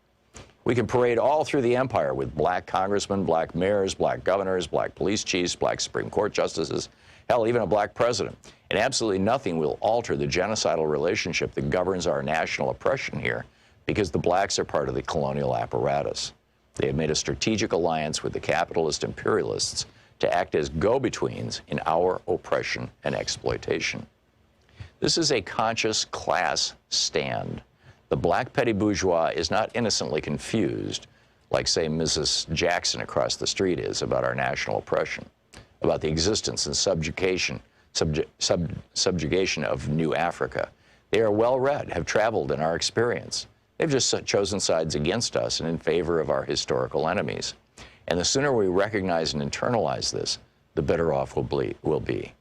We can parade all through the empire with black congressmen, black mayors, black governors, black police chiefs, black Supreme Court justices, hell, even a black president. And absolutely nothing will alter the genocidal relationship that governs our national oppression here, because the blacks are part of the colonial apparatus. They have made a strategic alliance with the capitalist imperialists to act as go-betweens in our oppression and exploitation. This is a conscious class stand. The black petty bourgeois is not innocently confused, like, say, Mrs. Jackson across the street is, about our national oppression, about the existence and subjugation of New Africa. They are well-read, have traveled in our experience. They've just chosen sides against us and in favor of our historical enemies. And the sooner we recognize and internalize this, the better off we'll be.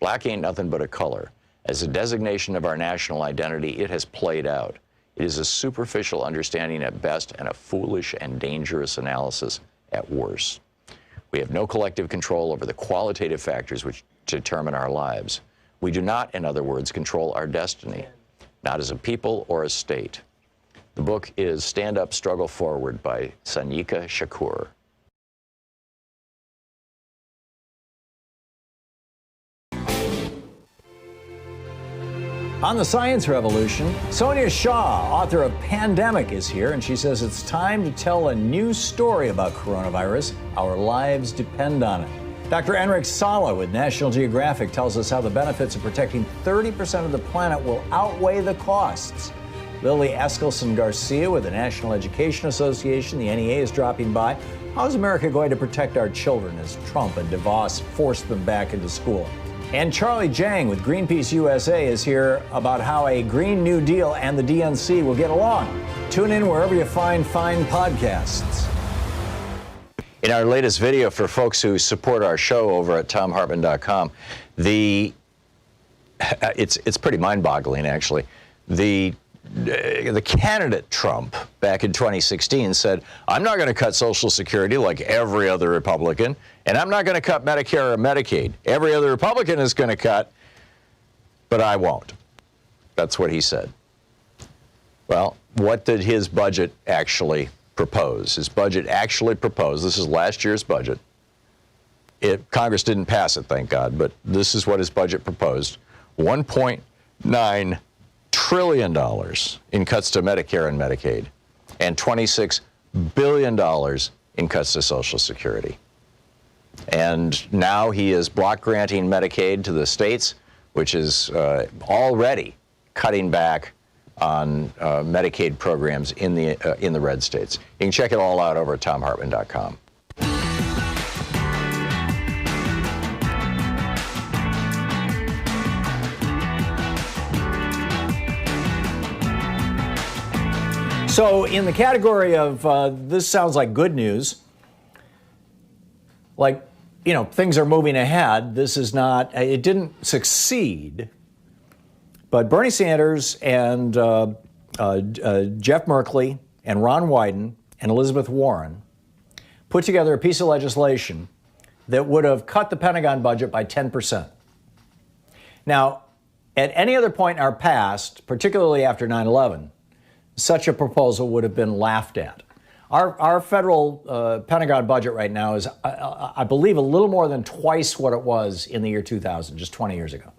Black ain't nothing but a color. As a designation of our national identity, it has played out. It is a superficial understanding at best and a foolish and dangerous analysis at worst. We have no collective control over the qualitative factors which determine our lives. We do not, in other words, control our destiny, not as a people or a state. The book is Stand Up, Struggle Forward by Sanyika Shakur. On the Science Revolution, Sonia Shaw, author of Pandemic, is here, and she says it's time to tell a new story about coronavirus. Our lives depend on it. Dr. Enric Sala with National Geographic tells us how the benefits of protecting 30% of the planet will outweigh the costs. Lily Eskelsen-Garcia with the National Education Association, the NEA, is dropping by. How is America going to protect our children as Trump and DeVos force them back into school? And Charlie Jang with Greenpeace USA is here about how a Green New Deal and the DNC will get along. Tune in wherever you find fine podcasts. In our latest video for folks who support our show over at thomhartmann.com, it's pretty mind-boggling, actually. The candidate Trump back in 2016 said, I'm not going to cut Social Security like every other Republican, and I'm not going to cut Medicare or Medicaid. Every other Republican is going to cut, but I won't. That's what he said. Well, what did his budget actually propose? His budget actually proposed, this is last year's budget. Congress didn't pass it, thank God, but this is what his budget proposed. $1.9 trillion in cuts to Medicare and Medicaid, and $26 billion in cuts to Social Security. And now he is block granting Medicaid to the states, which is already cutting back on Medicaid programs in the red states. You can check it all out over at thomhartmann.com. So in the category of this sounds like good news, like, things are moving ahead. This is not, it didn't succeed, but Bernie Sanders and Jeff Merkley and Ron Wyden and Elizabeth Warren put together a piece of legislation that would have cut the Pentagon budget by 10%. Now, at any other point in our past, particularly after 9/11, such a proposal would have been laughed at. Our federal Pentagon budget right now is, I believe, a little more than twice what it was in the year 2000, just 20 years ago,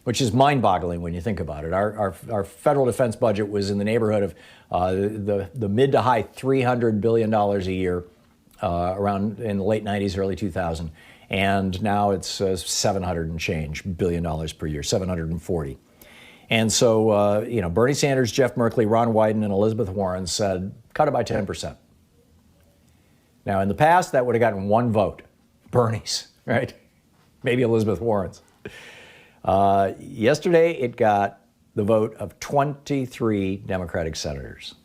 which is mind-boggling when you think about it. Our federal defense budget was in the neighborhood of the mid to high $300 billion a year around in the late 90s, early 2000. And now it's 700 and change billion dollars per year, 740. And so, Bernie Sanders, Jeff Merkley, Ron Wyden, and Elizabeth Warren said, cut it by 10%. Now, in the past, that would have gotten one vote, Bernie's, right? Maybe Elizabeth Warren's. Yesterday, it got the vote of 23 Democratic senators.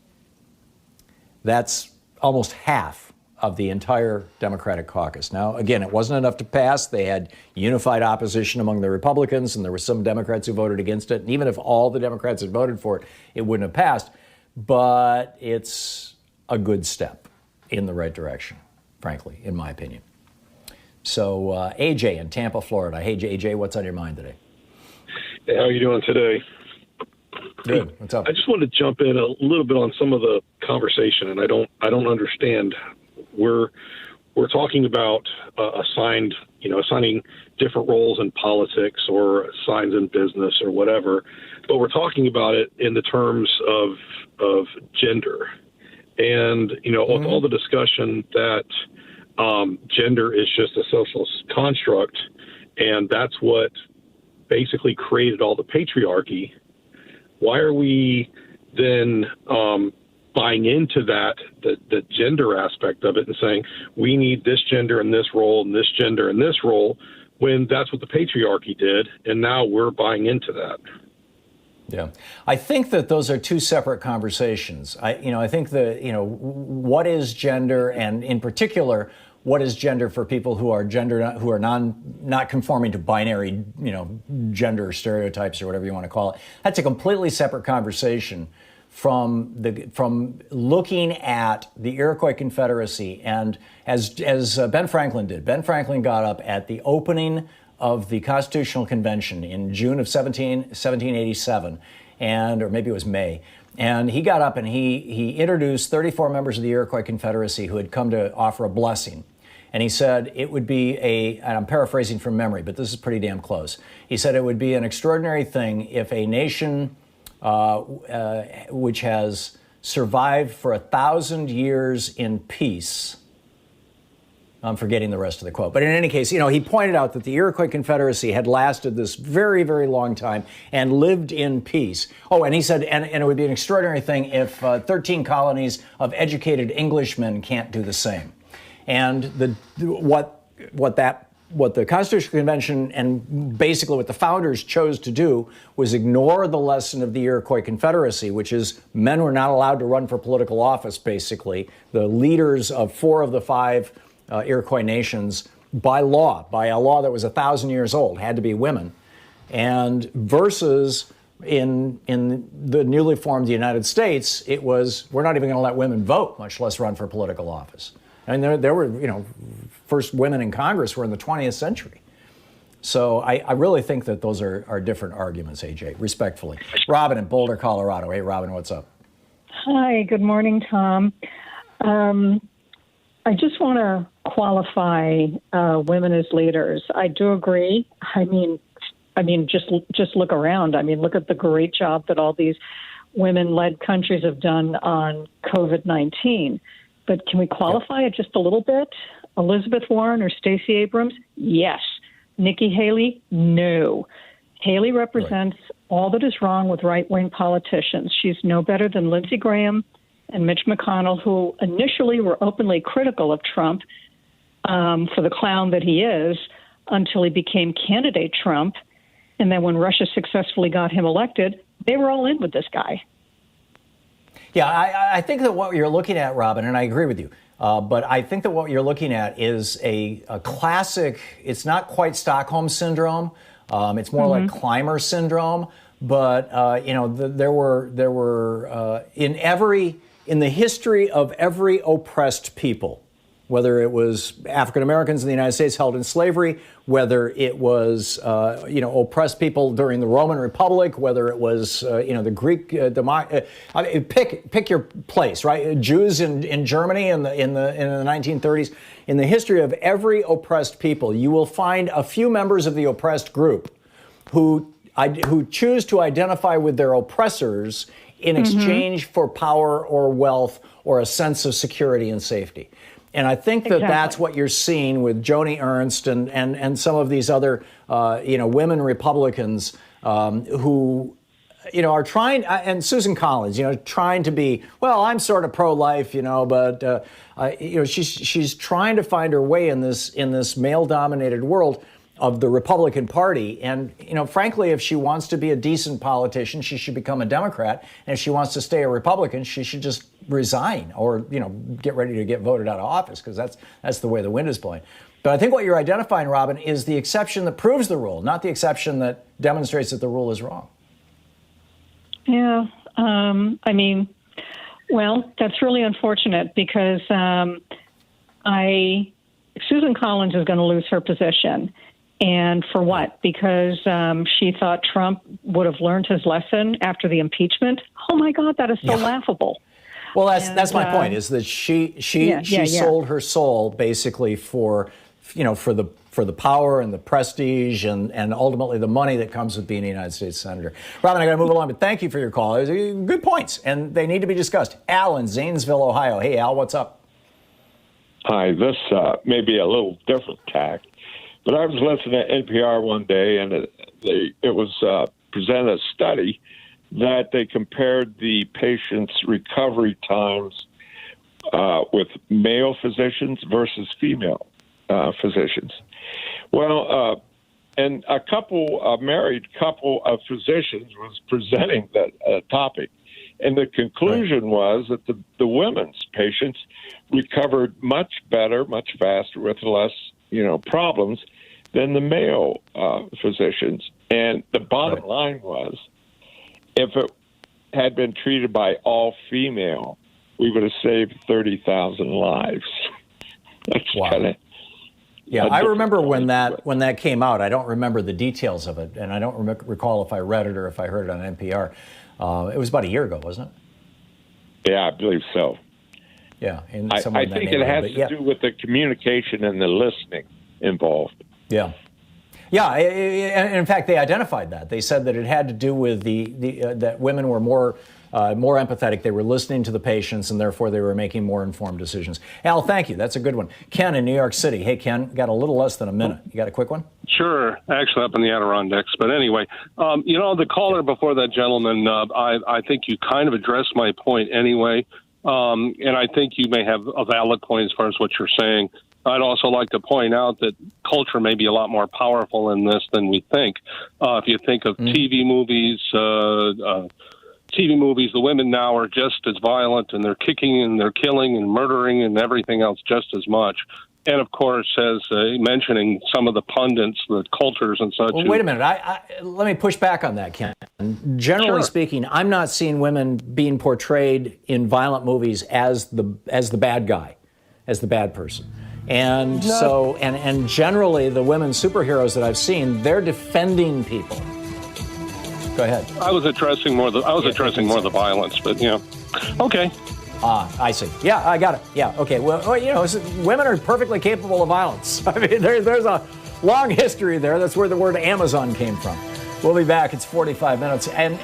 That's almost half of the entire Democratic caucus. Now, again, it wasn't enough to pass. They had unified opposition among the Republicans, and there were some Democrats who voted against it. And even if all the Democrats had voted for it, it wouldn't have passed. But it's a good step in the right direction, frankly, in my opinion. So, AJ in Tampa, Florida. Hey, AJ, what's on your mind today? Hey, how are you doing today? Good. What's up? I just wanted to jump in a little bit on some of the conversation, and I don't understand. We're talking about assigning different roles in politics or signs in business or whatever, but we're talking about it in the terms of gender. And, with all the discussion that gender is just a social construct, and that's what basically created all the patriarchy, why are we then buying into that, the gender aspect of it, and saying we need this gender in this role and this gender in this role, when that's what the patriarchy did, and now we're buying into that? Yeah, I think that those are two separate conversations. I think that, what is gender, and in particular, what is gender for people who are not conforming to binary, gender stereotypes or whatever you want to call it. That's a completely separate conversation from looking at the Iroquois Confederacy, and as Ben Franklin did. Ben Franklin got up at the opening of the Constitutional Convention in June of 1787, or maybe it was May. And he got up and he introduced 34 members of the Iroquois Confederacy who had come to offer a blessing. And he said it would be and I'm paraphrasing from memory, but this is pretty damn close. He said it would be an extraordinary thing if a nation which has survived for 1,000 years in peace. I'm forgetting the rest of the quote. But in any case, he pointed out that the Iroquois Confederacy had lasted this very, very long time and lived in peace. Oh, and he said, and it would be an extraordinary thing if 13 colonies of educated Englishmen can't do the same. And what the Constitutional Convention and basically what the founders chose to do was ignore the lesson of the Iroquois Confederacy, which is men were not allowed to run for political office, basically. The leaders of 4 of the 5 Iroquois nations, by a law that was 1,000 years old, had to be women. And versus in the newly formed United States, it was, we're not even going to let women vote, much less run for political office. And there were, first women in Congress were in the 20th century. So I really think that those are different arguments, AJ, respectfully. Robin in Boulder, Colorado. Hey, Robin, what's up? Hi, good morning, Tom. I just want to qualify women as leaders. I do agree. I mean, just look around. I mean, look at the great job that all these women-led countries have done on COVID-19. But can we qualify it just a little bit? Elizabeth Warren or Stacey Abrams? Yes. Nikki Haley? No. Haley represents all that is wrong with right-wing politicians. She's no better than Lindsey Graham and Mitch McConnell, who initially were openly critical of Trump for the clown that he is until he became candidate Trump. And then when Russia successfully got him elected, they were all in with this guy. Yeah, I think that what you're looking at, Robin, and I agree with you, but I think that what you're looking at is a classic, it's not quite Stockholm Syndrome, it's more like climber syndrome, but, there were in the history of every oppressed people, whether it was African Americans in the United States held in slavery, whether it was, oppressed people during the Roman Republic, whether it was, the Greek, pick your place, right? Jews in Germany in the 1930s. In the history of every oppressed people, you will find a few members of the oppressed group who choose to identify with their oppressors in exchange for power or wealth or a sense of security and safety. And I think that that's what you're seeing with Joni Ernst and some of these other, women Republicans who, are trying, and Susan Collins, trying to be, well, I'm sort of pro-life, but, she's trying to find her way in this male-dominated world of the Republican Party. And, frankly, if she wants to be a decent politician, she should become a Democrat. And if she wants to stay a Republican, she should just resign or, get ready to get voted out of office, because that's the way the wind is blowing. But I think what you're identifying, Robin, is the exception that proves the rule, not the exception that demonstrates that the rule is wrong. Yeah. That's really unfortunate because Susan Collins is going to lose her position. And for what? Because she thought Trump would have learned his lesson after the impeachment? Oh, my God, that is so laughable. Well, that's my point, is that she sold her soul basically for the for the power and the prestige and ultimately the money that comes with being a United States Senator. Robin, I got to move along, but thank you for your call. Good points, and they need to be discussed. Al in Zanesville, Ohio. Hey, Al, what's up? Hi, this may be a little different tack, but I was listening to NPR one day, and it was presented a study that they compared the patient's recovery times with male physicians versus female physicians. Well, and a married couple of physicians was presenting that topic, and the conclusion was that the women's patients recovered much better, much faster, with less, problems than the male physicians. And the bottom line was, if it had been treated by all female, we would have saved 30,000 lives. That's kind of. Yeah, I remember when that came out. I don't remember the details of it, and I don't recall if I read it or if I heard it on NPR. It was about a year ago, wasn't it? Yeah, I believe so. Yeah, I think it has to do with the communication and the listening involved. Yeah. Yeah, and in fact, they identified that. They said that it had to do with that women were more empathetic. They were listening to the patients, and therefore they were making more informed decisions. Al, thank you. That's a good one. Ken in New York City. Hey, Ken, got a little less than a minute. You got a quick one? Sure. Actually, up in the Adirondacks. But anyway, the caller before that gentleman, I think you kind of addressed my point anyway. And I think you may have a valid point as far as what you're saying. I'd also like to point out that culture may be a lot more powerful in this than we think. If you think of TV movies, the women now are just as violent, and they're kicking and they're killing and murdering and everything else just as much. And of course, as mentioning some of the pundits, the cultures and such. Well, wait a minute. Let me push back on that, Ken. Generally speaking, I'm not seeing women being portrayed in violent movies as the bad guy, as the bad person. And so, and generally, the women superheroes that I've seen, they're defending people. Go ahead. I was addressing more the violence, but okay. I see. Yeah, I got it. Yeah, okay. Well, women are perfectly capable of violence. I mean, there's a long history there. That's where the word Amazon came from. We'll be back. It's 45 minutes, and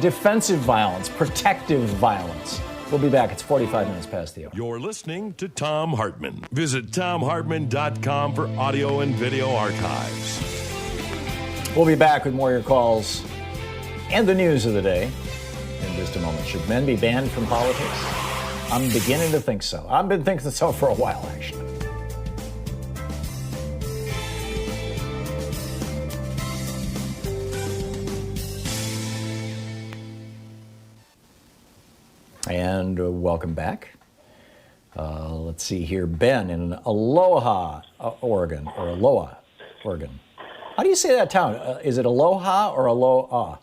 defensive violence, protective violence. We'll be back. It's 45 minutes past the hour. You're listening to Thom Hartmann. Visit ThomHartmann.com for audio and video archives. We'll be back with more of your calls and the news of the day in just a moment. Should men be banned from politics? I'm beginning to think so. I've been thinking so for a while, actually. And welcome back. Let's see here. Ben in Aloha, Oregon, or Aloha, Oregon. How do you say that town? Is it Aloha or Aloha?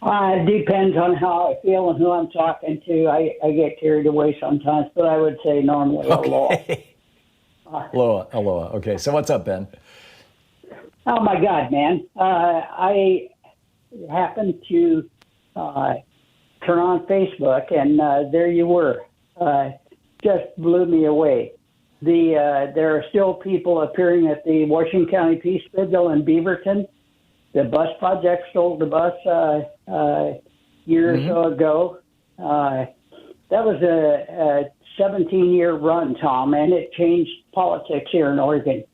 It depends on how I feel and who I'm talking to. I get carried away sometimes, but I would say normally Aloha. Aloha. Okay, so what's up, Ben? Oh, my God, man. I happened to turn on Facebook, and there you were. Just blew me away. There are still people appearing at the Washington County Peace Vigil in Beaverton. The bus project sold the bus a year or so ago. That was a 17-year run, Tom, and it changed politics here in Oregon.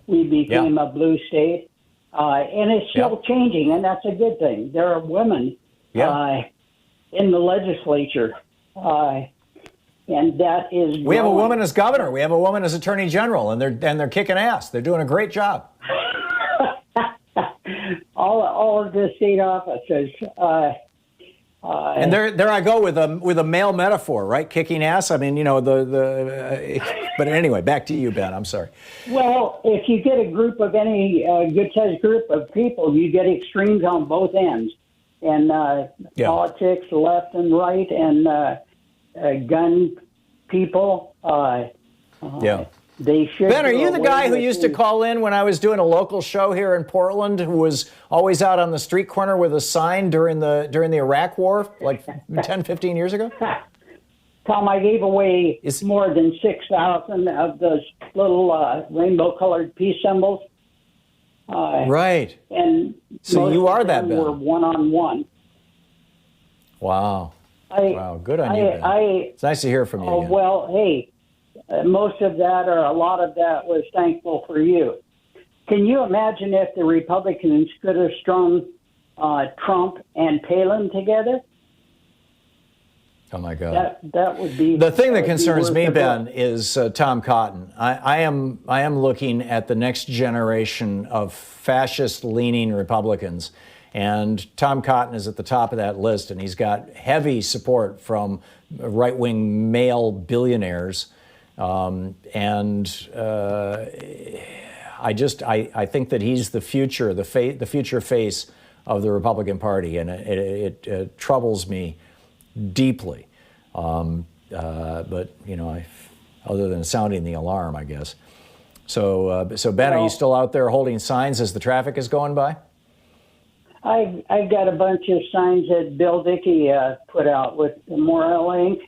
We became a blue state, and it's still changing, and that's a good thing. There are women in the legislature, and that is. We have a woman as governor. We have a woman as attorney general, and they're kicking ass. They're doing a great job. all of the state offices. And there I go with a male metaphor, right? Kicking ass. I mean, but anyway, back to you, Ben. I'm sorry. Well, if you get a group of any good-sized group of people, you get extremes on both ends. And politics, left and right, and gun people. They should. Ben, are you the guy who used to call in when I was doing a local show here in Portland, who was always out on the street corner with a sign during the Iraq War, like 10, 15 years ago? Tom, I gave away more than 6,000 of those little rainbow-colored peace symbols. Right. And so you are that, Ben. Ben. Were one-on-one. Wow. Wow. Good on you, Ben. It's nice to hear from you again. Well, hey, most of that or a lot of that was thankful for you. Can you imagine if the Republicans could have strung Trump and Palin together? Oh my God! That would be the thing that concerns me, Ben, is Tom Cotton. I am looking at the next generation of fascist-leaning Republicans, and Tom Cotton is at the top of that list, and he's got heavy support from right-wing male billionaires, I think that he's the future, the future face of the Republican Party, and it troubles me deeply. But other than sounding the alarm, I guess. So Ben, are you still out there holding signs as the traffic is going by? I've got a bunch of signs that Bill Dickey put out with Morale Inc.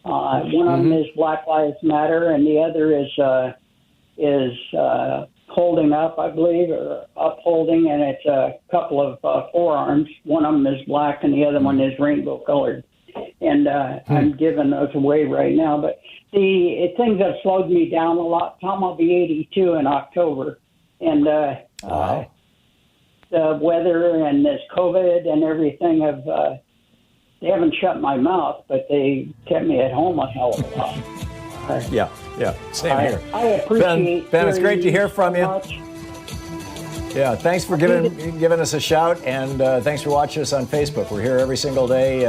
One of them is Black Lives Matter, and the other is holding up, I believe, or upholding, and it's a couple of forearms. One of them is black, and the other one is rainbow colored. And I'm giving those away right now. But the things have slowed me down a lot. Tom, I'll be 82 in October, and the weather and this COVID and everything have they haven't shut my mouth, but they kept me at home a hell of a lot. Yeah, same here. I appreciate Ben, it's great to hear from you. Much. Yeah, thanks for giving us a shout, and thanks for watching us on Facebook. We're here every single day,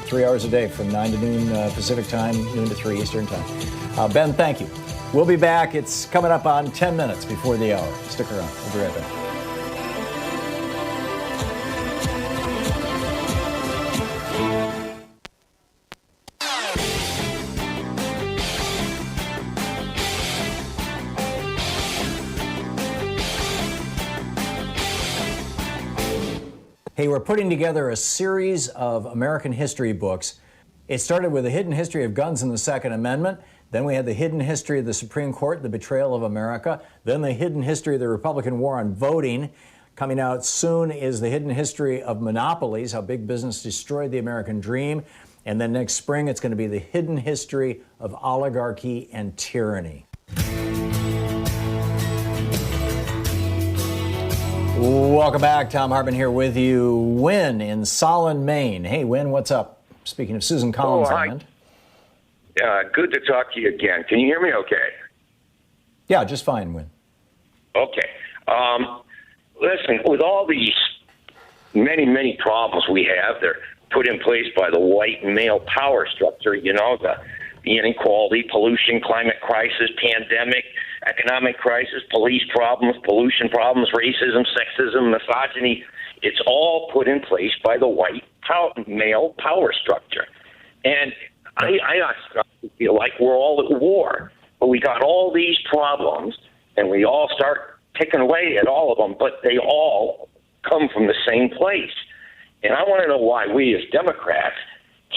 3 hours a day from 9 to noon Pacific time, noon to 3 Eastern time. Ben, thank you. We'll be back. It's coming up on 10 minutes before the hour. Stick around. We'll be right back. Hey, we're putting together a series of American history books. It started with the hidden history of guns and the Second Amendment. Then we had the hidden history of the Supreme Court, the betrayal of America. Then the hidden history of the Republican war on voting. Coming out soon is the hidden history of monopolies, how big business destroyed the American dream. And then next spring, it's going to be the hidden history of oligarchy and tyranny. Welcome back. Thom Hartmann here with you. Wynn in Solon, Maine. Hey, Wynn, what's up? Speaking of Susan Collins' land. Good to talk to you again. Can you hear me okay? Yeah, just fine, Wynn. Okay. Listen, with all these many, many problems we have, they're put in place by the white male power structure, the inequality, pollution, climate crisis, pandemic, economic crisis, police problems, pollution problems, racism, sexism, misogyny. It's all put in place by the white male power structure. And I feel like we're all at war. But we got all these problems, and we all start picking away at all of them, but they all come from the same place. And I want to know why we as Democrats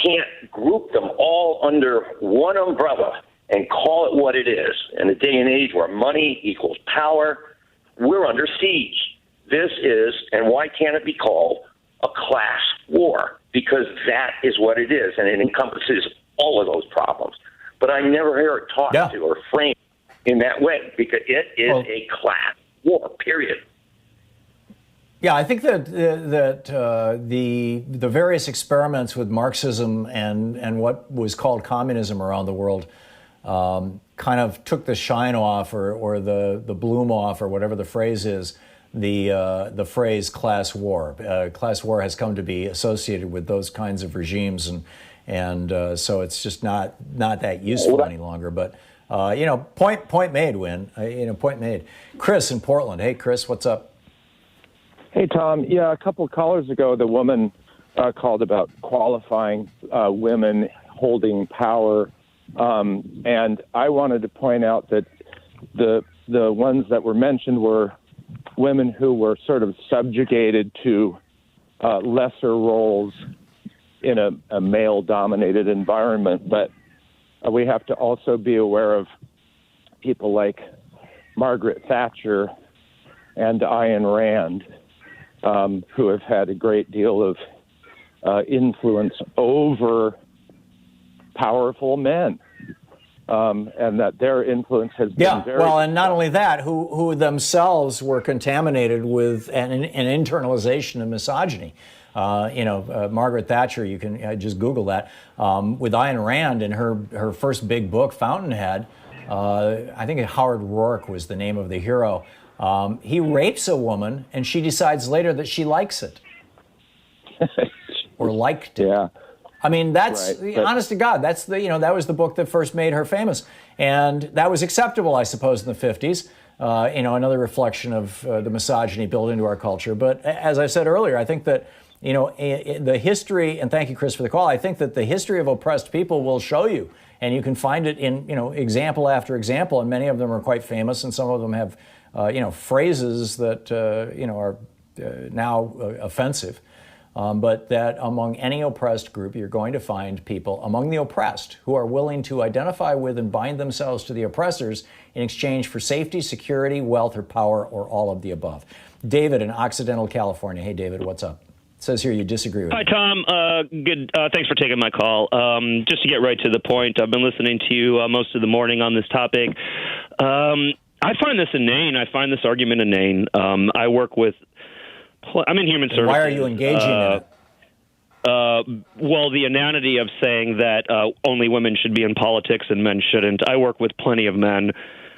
can't group them all under one umbrella and call it what it is. In a day and age where money equals power, we're under siege. This is, and why can't it be called, a class war? Because that is what it is, and it encompasses all of those problems. But I never hear it talked to or framed in that way, because it is a class war, period. Yeah, I think that the various experiments with Marxism and what was called communism around the world kind of took the shine off or the bloom off, or whatever the phrase is, the phrase class war. Class war has come to be associated with those kinds of regimes, and so it's just not that useful any longer. But point made, Wynn. Point made. Chris in Portland. Hey, Chris, what's up? Hey, Tom. Yeah, a couple of callers ago, the woman called about qualifying women holding power. And I wanted to point out that the ones that were mentioned were women who were sort of subjugated to lesser roles in a male-dominated environment. But we have to also be aware of people like Margaret Thatcher and Ayn Rand, who have had a great deal of influence over powerful men. And that their influence has been very... well, and not only that, who themselves were contaminated with an internalization of misogyny. Margaret Thatcher, you can just Google that, with Ayn Rand in her first big book, Fountainhead. I think Howard Rourke was the name of the hero. He rapes a woman, and she decides later that she likes it. Or liked it. Yeah. I mean, that's right, honest to God. That's that was the book that first made her famous, and that was acceptable, I suppose, in the 50s. Another reflection of the misogyny built into our culture. But as I said earlier, I think that the history, and thank you, Chris, for the call. I think that the history of oppressed people will show you, and you can find it in example after example, and many of them are quite famous, and some of them have phrases that are now offensive. But that among any oppressed group, you're going to find people among the oppressed who are willing to identify with and bind themselves to the oppressors in exchange for safety, security, wealth, or power, or all of the above. David in Occidental, California. Hey, David, what's up? It says here you disagree with me. Hi, Tom. Good. Thanks for taking my call. Just to get right to the point, I've been listening to you most of the morning on this topic. I find this inane. I find this argument inane. I work with... I'm in human services. Why are you engaging in it? Well, the inanity of saying that only women should be in politics and men shouldn't. I work with plenty of men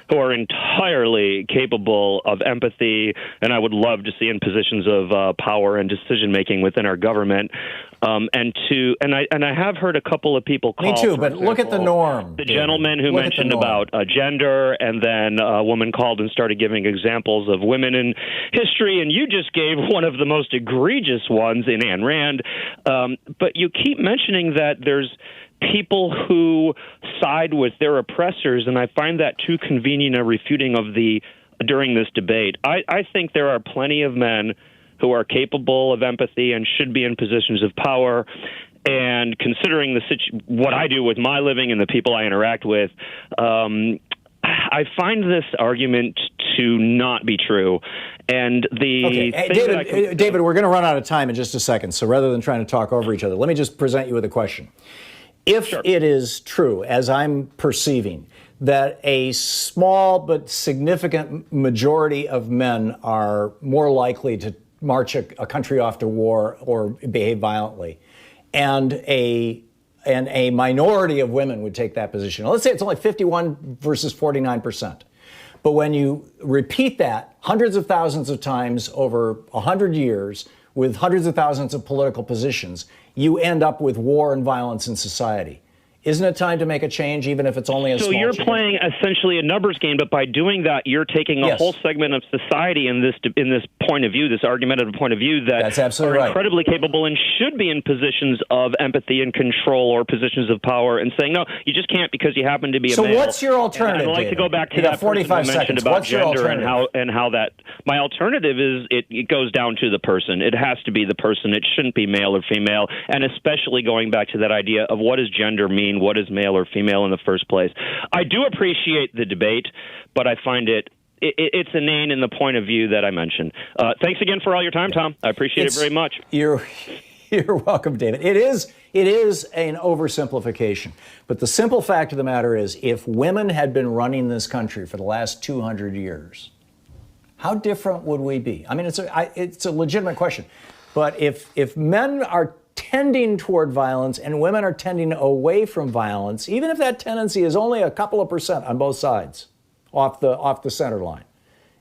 who are entirely capable of empathy, and I would love to see in positions of power and decision making within our government. And I have heard a couple of people call. Me too, but look at the norm. The gentleman who mentioned about gender, and then a woman called and started giving examples of women in history, and you just gave one of the most egregious ones in Ayn Rand. But you keep mentioning that there's people who side with their oppressors, and I find that too convenient a refuting of during this debate. I think there are plenty of men who are capable of empathy and should be in positions of power. And considering what I do with my living and the people I interact with, I find this argument to not be true. And David, we're going to run out of time in just a second. So rather than trying to talk over each other, let me just present you with a question. If it is true, as I'm perceiving, that a small but significant majority of men are more likely to march a country off to war or behave violently, and a minority of women would take that position. Now, let's say it's only 51 versus 49%. But when you repeat that hundreds of thousands of times over 100 years with hundreds of thousands of political positions, you end up with war and violence in society. Isn't it time to make a change, even if it's only a small change? So you're playing essentially a numbers game, but by doing that, you're taking a whole segment of society in this point of view, this argumentative point of view that's absolutely incredibly capable and should be in positions of empathy and control or positions of power, and saying, no, you just can't because you happen to be a male. So what's your alternative, I'd like David? to go back to that 45 person who mentioned about gender and how that. My alternative is it goes down to the person. It has to be the person. It shouldn't be male or female, and especially going back to that idea of what does gender mean? What is male or female in the first place? I do appreciate the debate, but I find it's inane in the point of view that I mentioned. Thanks again for all your time, Tom. I appreciate it very much. You're welcome, David. It is an oversimplification, but the simple fact of the matter is, if women had been running this country for the last 200 years, how different would we be? I mean, it's a legitimate question, but if men are tending toward violence and women are tending away from violence, even if that tendency is only a couple of percent on both sides, off the center line,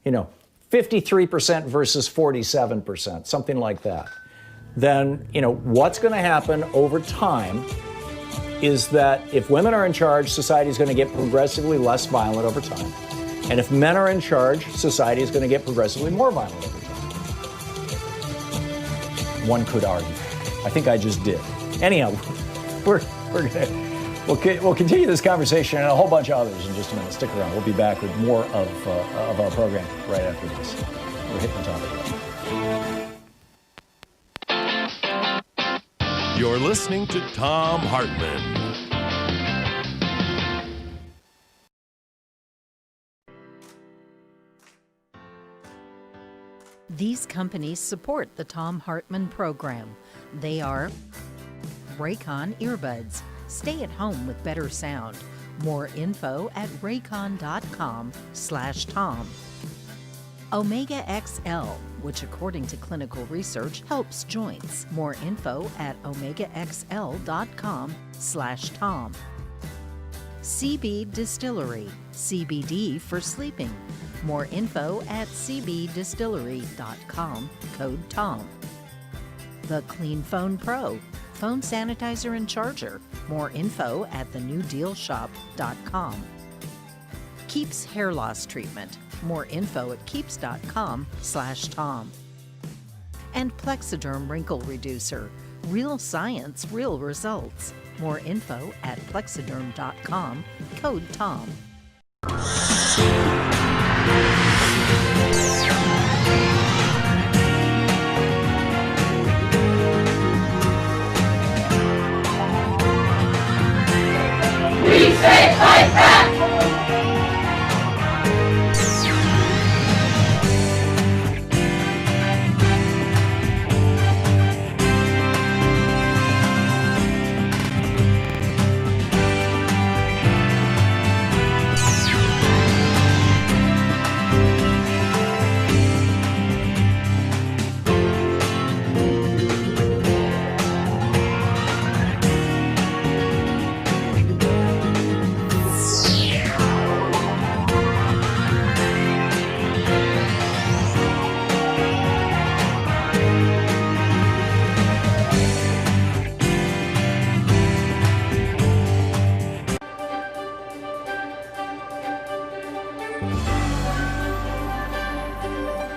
53% versus 47%, something like that, then what's going to happen over time is that if women are in charge, society is going to get progressively less violent over time, and if men are in charge, society is going to get progressively more violent over time. One could argue. I think I just did. Anyhow, we'll continue this conversation and a whole bunch of others in just a minute. Stick around. We'll be back with more of our program right after this. We're hitting the topic. You're listening to Thom Hartmann. These companies support the Thom Hartmann Program. They are Raycon Earbuds. Stay at home with better sound. More info at raycon.com/Tom. Omega XL, which according to clinical research helps joints. More info at omegaxl.com/Tom. CB Distillery, CBD for sleeping. More info at cbdistillery.com, code Tom. The Clean Phone Pro, phone sanitizer and charger. More info at thenewdealshop.com. Keeps hair loss treatment. More info at keeps.com/Tom. And Plexiderm Wrinkle Reducer. Real science, real results. More info at plexiderm.com, code Tom. We say fight back!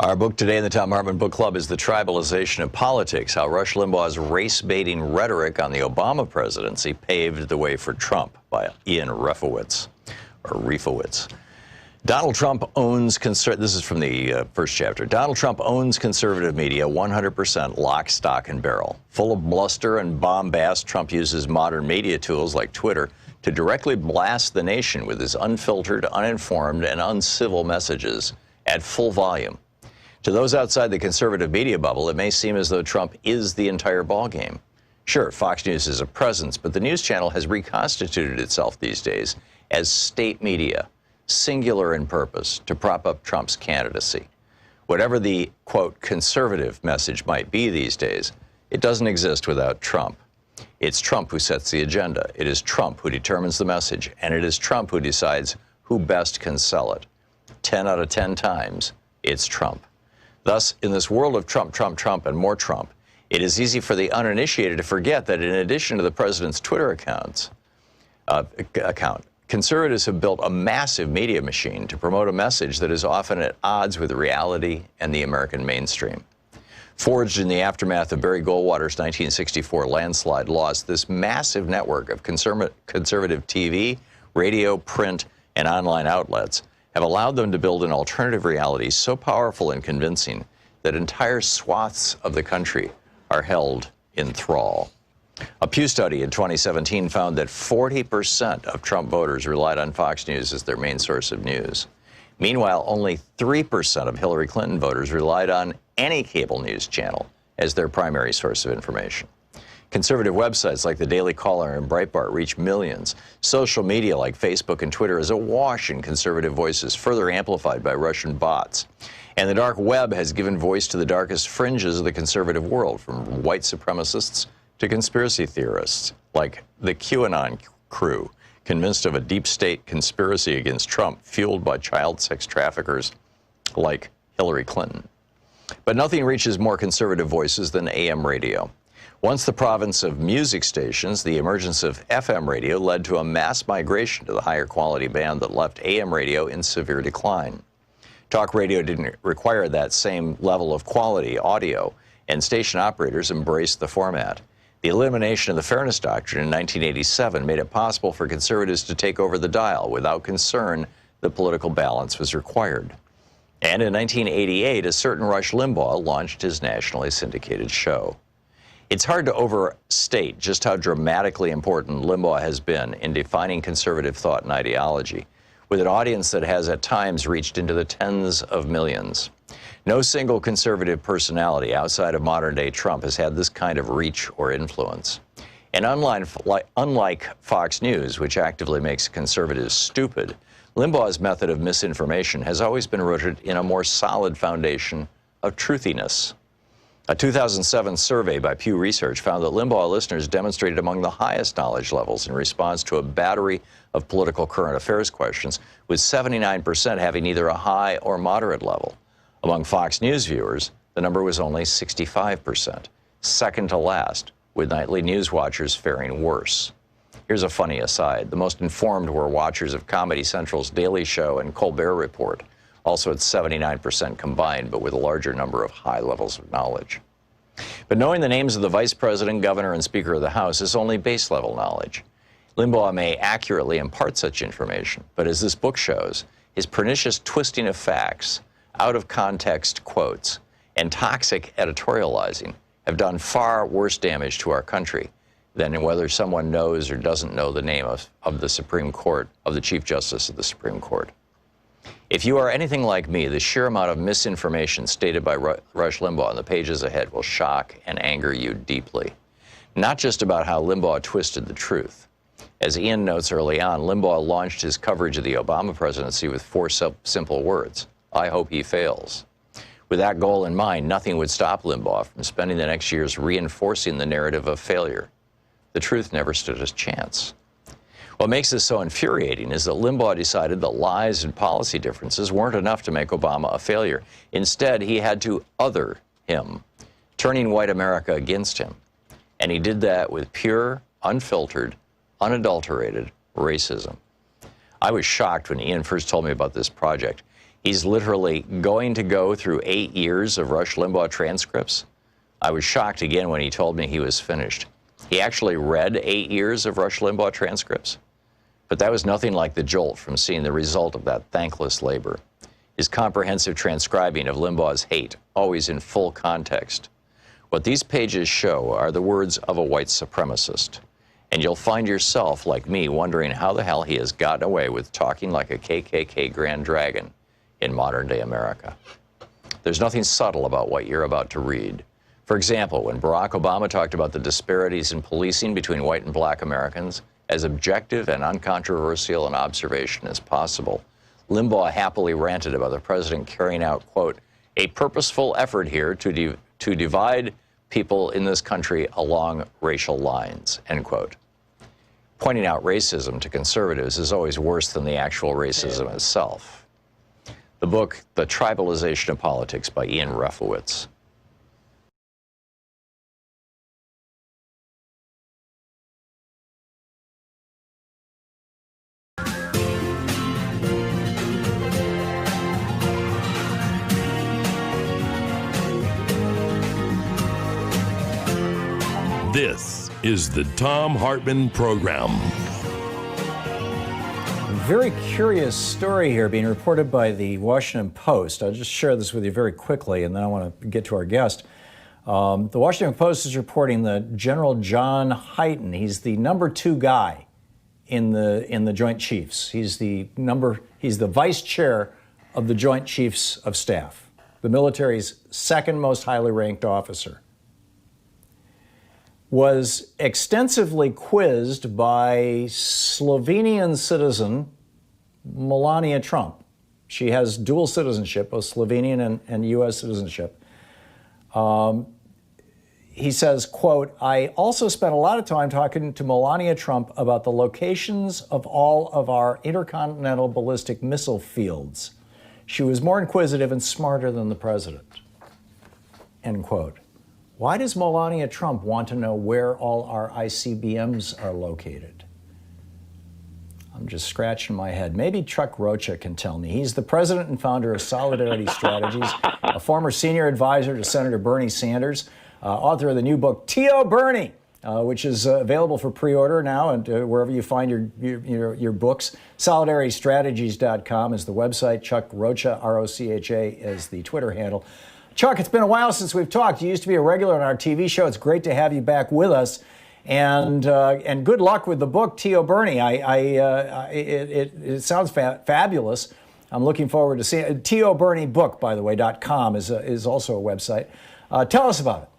Our book today in the Thom Hartmann Book Club is The Tribalization of Politics, How Rush Limbaugh's Race-Baiting Rhetoric on the Obama Presidency Paved the Way for Trump, by Ian Refowitz. Donald Trump owns, this is from the first chapter, Donald Trump owns conservative media 100% lock, stock, and barrel. Full of bluster and bombast, Trump uses modern media tools like Twitter to directly blast the nation with his unfiltered, uninformed, and uncivil messages at full volume. To those outside the conservative media bubble, it may seem as though Trump is the entire ballgame. Sure, Fox News is a presence, but the news channel has reconstituted itself these days as state media, singular in purpose, to prop up Trump's candidacy. Whatever the, quote, conservative message might be these days, it doesn't exist without Trump. It's Trump who sets the agenda. It is Trump who determines the message, and it is Trump who decides who best can sell it. 10 out of 10 times, it's Trump. Thus, in this world of Trump, Trump, Trump, and more Trump, it is easy for the uninitiated to forget that in addition to the president's Twitter account, conservatives have built a massive media machine to promote a message that is often at odds with reality and the American mainstream. Forged in the aftermath of Barry Goldwater's 1964 landslide loss, this massive network of conservative TV, radio, print, and online outlets have allowed them to build an alternative reality so powerful and convincing that entire swaths of the country are held in thrall. A Pew study in 2017 found that 40% of Trump voters relied on Fox News as their main source of news. Meanwhile, only 3% of Hillary Clinton voters relied on any cable news channel as their primary source of information. Conservative websites like the Daily Caller and Breitbart reach millions. Social media like Facebook and Twitter is awash in conservative voices, further amplified by Russian bots. And the dark web has given voice to the darkest fringes of the conservative world, from white supremacists to conspiracy theorists like the QAnon crew, convinced of a deep state conspiracy against Trump, fueled by child sex traffickers like Hillary Clinton. But nothing reaches more conservative voices than AM radio. Once the province of music stations, the emergence of FM radio led to a mass migration to the higher quality band that left AM radio in severe decline. Talk radio didn't require that same level of quality audio, and station operators embraced the format. The elimination of the Fairness Doctrine in 1987 made it possible for conservatives to take over the dial without concern that political balance was required. And in 1988, a certain Rush Limbaugh launched his nationally syndicated show. It's hard to overstate just how dramatically important Limbaugh has been in defining conservative thought and ideology. with an audience that has at times reached into the tens of millions. No single conservative personality outside of modern-day Trump has had this kind of reach or influence. And unlike Fox News, which actively makes conservatives stupid, Limbaugh's method of misinformation has always been rooted in a more solid foundation of truthiness. A 2007 survey by Pew Research found that Limbaugh listeners demonstrated among the highest knowledge levels in response to a battery of political current affairs questions, with 79% having either a high or moderate level. Among Fox News viewers, the number was only 65%, second to last, with nightly news watchers faring worse. Here's a funny aside. The most informed were watchers of Comedy Central's Daily Show and Colbert Report, also at 79% combined, but with a larger number of high levels of knowledge. But knowing the names of the vice president, governor, and speaker of the House is only base level knowledge. Limbaugh may accurately impart such information, but as this book shows, his pernicious twisting of facts, out of context quotes, and toxic editorializing have done far worse damage to our country than whether someone knows or doesn't know the name of the Supreme Court, of the Chief Justice of the Supreme Court. If you are anything like me, the sheer amount of misinformation stated by Rush Limbaugh in the pages ahead will shock and anger you deeply. Not just about how Limbaugh twisted the truth. As Ian notes early on, Limbaugh launched his coverage of the Obama presidency with four simple words: I hope he fails. With that goal in mind, nothing would stop Limbaugh from spending the next years reinforcing the narrative of failure. The truth never stood a chance. What makes this so infuriating is that Limbaugh decided that lies and policy differences weren't enough to make Obama a failure. Instead, he had to other him, turning white America against him. And he did that with pure, unfiltered, unadulterated racism. I was shocked when Ian first told me about this project. He's literally going to go through 8 years of Rush Limbaugh transcripts. I was shocked again when he told me he was finished. He actually read 8 years of Rush Limbaugh transcripts. But that was nothing like the jolt from seeing the result of that thankless labor. His comprehensive transcribing of Limbaugh's hate, always in full context. What these pages show are the words of a white supremacist. And you'll find yourself, like me, wondering how the hell he has gotten away with talking like a KKK Grand Dragon in modern-day America. There's nothing subtle about what you're about to read. For example, when Barack Obama talked about the disparities in policing between white and black Americans, as objective and uncontroversial an observation as possible, Limbaugh happily ranted about the president carrying out, quote, a purposeful effort here to divide people in this country along racial lines, end quote. Pointing out racism to conservatives is always worse than the actual racism itself. The book, The Tribalization of Politics by Ian Refowitz. This is the Thom Hartmann Program. Very curious story here being reported by the Washington Post. I'll just share this with you very quickly, and then I want to get to our guest. The Washington Post is reporting that General John Hyten, he's the number 2 guy in the Joint Chiefs. He's the vice chair of the Joint Chiefs of Staff, the military's second most highly ranked officer, was extensively quizzed by Slovenian citizen Melania Trump. She has dual citizenship, both Slovenian and U.S. citizenship. He says, quote, I also spent a lot of time talking to Melania Trump about the locations of all of our intercontinental ballistic missile fields. She was more inquisitive and smarter than the president, end quote. Why does Melania Trump want to know where all our ICBMs are located? I'm just scratching my head. Maybe Chuck Rocha can tell me. He's the president and founder of Solidarity Strategies, a former senior advisor to Senator Bernie Sanders, author of the new book, T.O. Bernie, which is available for pre-order now and wherever you find your books. SolidarityStrategies.com is the website. Chuck Rocha, R-O-C-H-A, is the Twitter handle. Chuck, it's been a while since we've talked. You used to be a regular on our TV show. It's great to have you back with us. And good luck with the book, T.O. Bernie. It sounds fabulous. I'm looking forward to seeing it. TOBerniebook, by the way, .com is also a website. Tell us about it.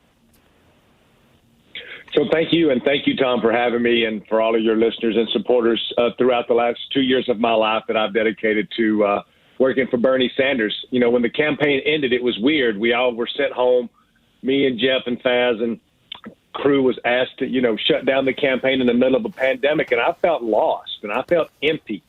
So thank you, and thank you, Tom, for having me, and for all of your listeners and supporters throughout the last 2 years of my life that I've dedicated to working for Bernie Sanders. You know, when the campaign ended, it was weird. We all were sent home. Me and Jeff and Faz and crew was asked to, shut down the campaign in the middle of a pandemic, and I felt lost, and I felt empty,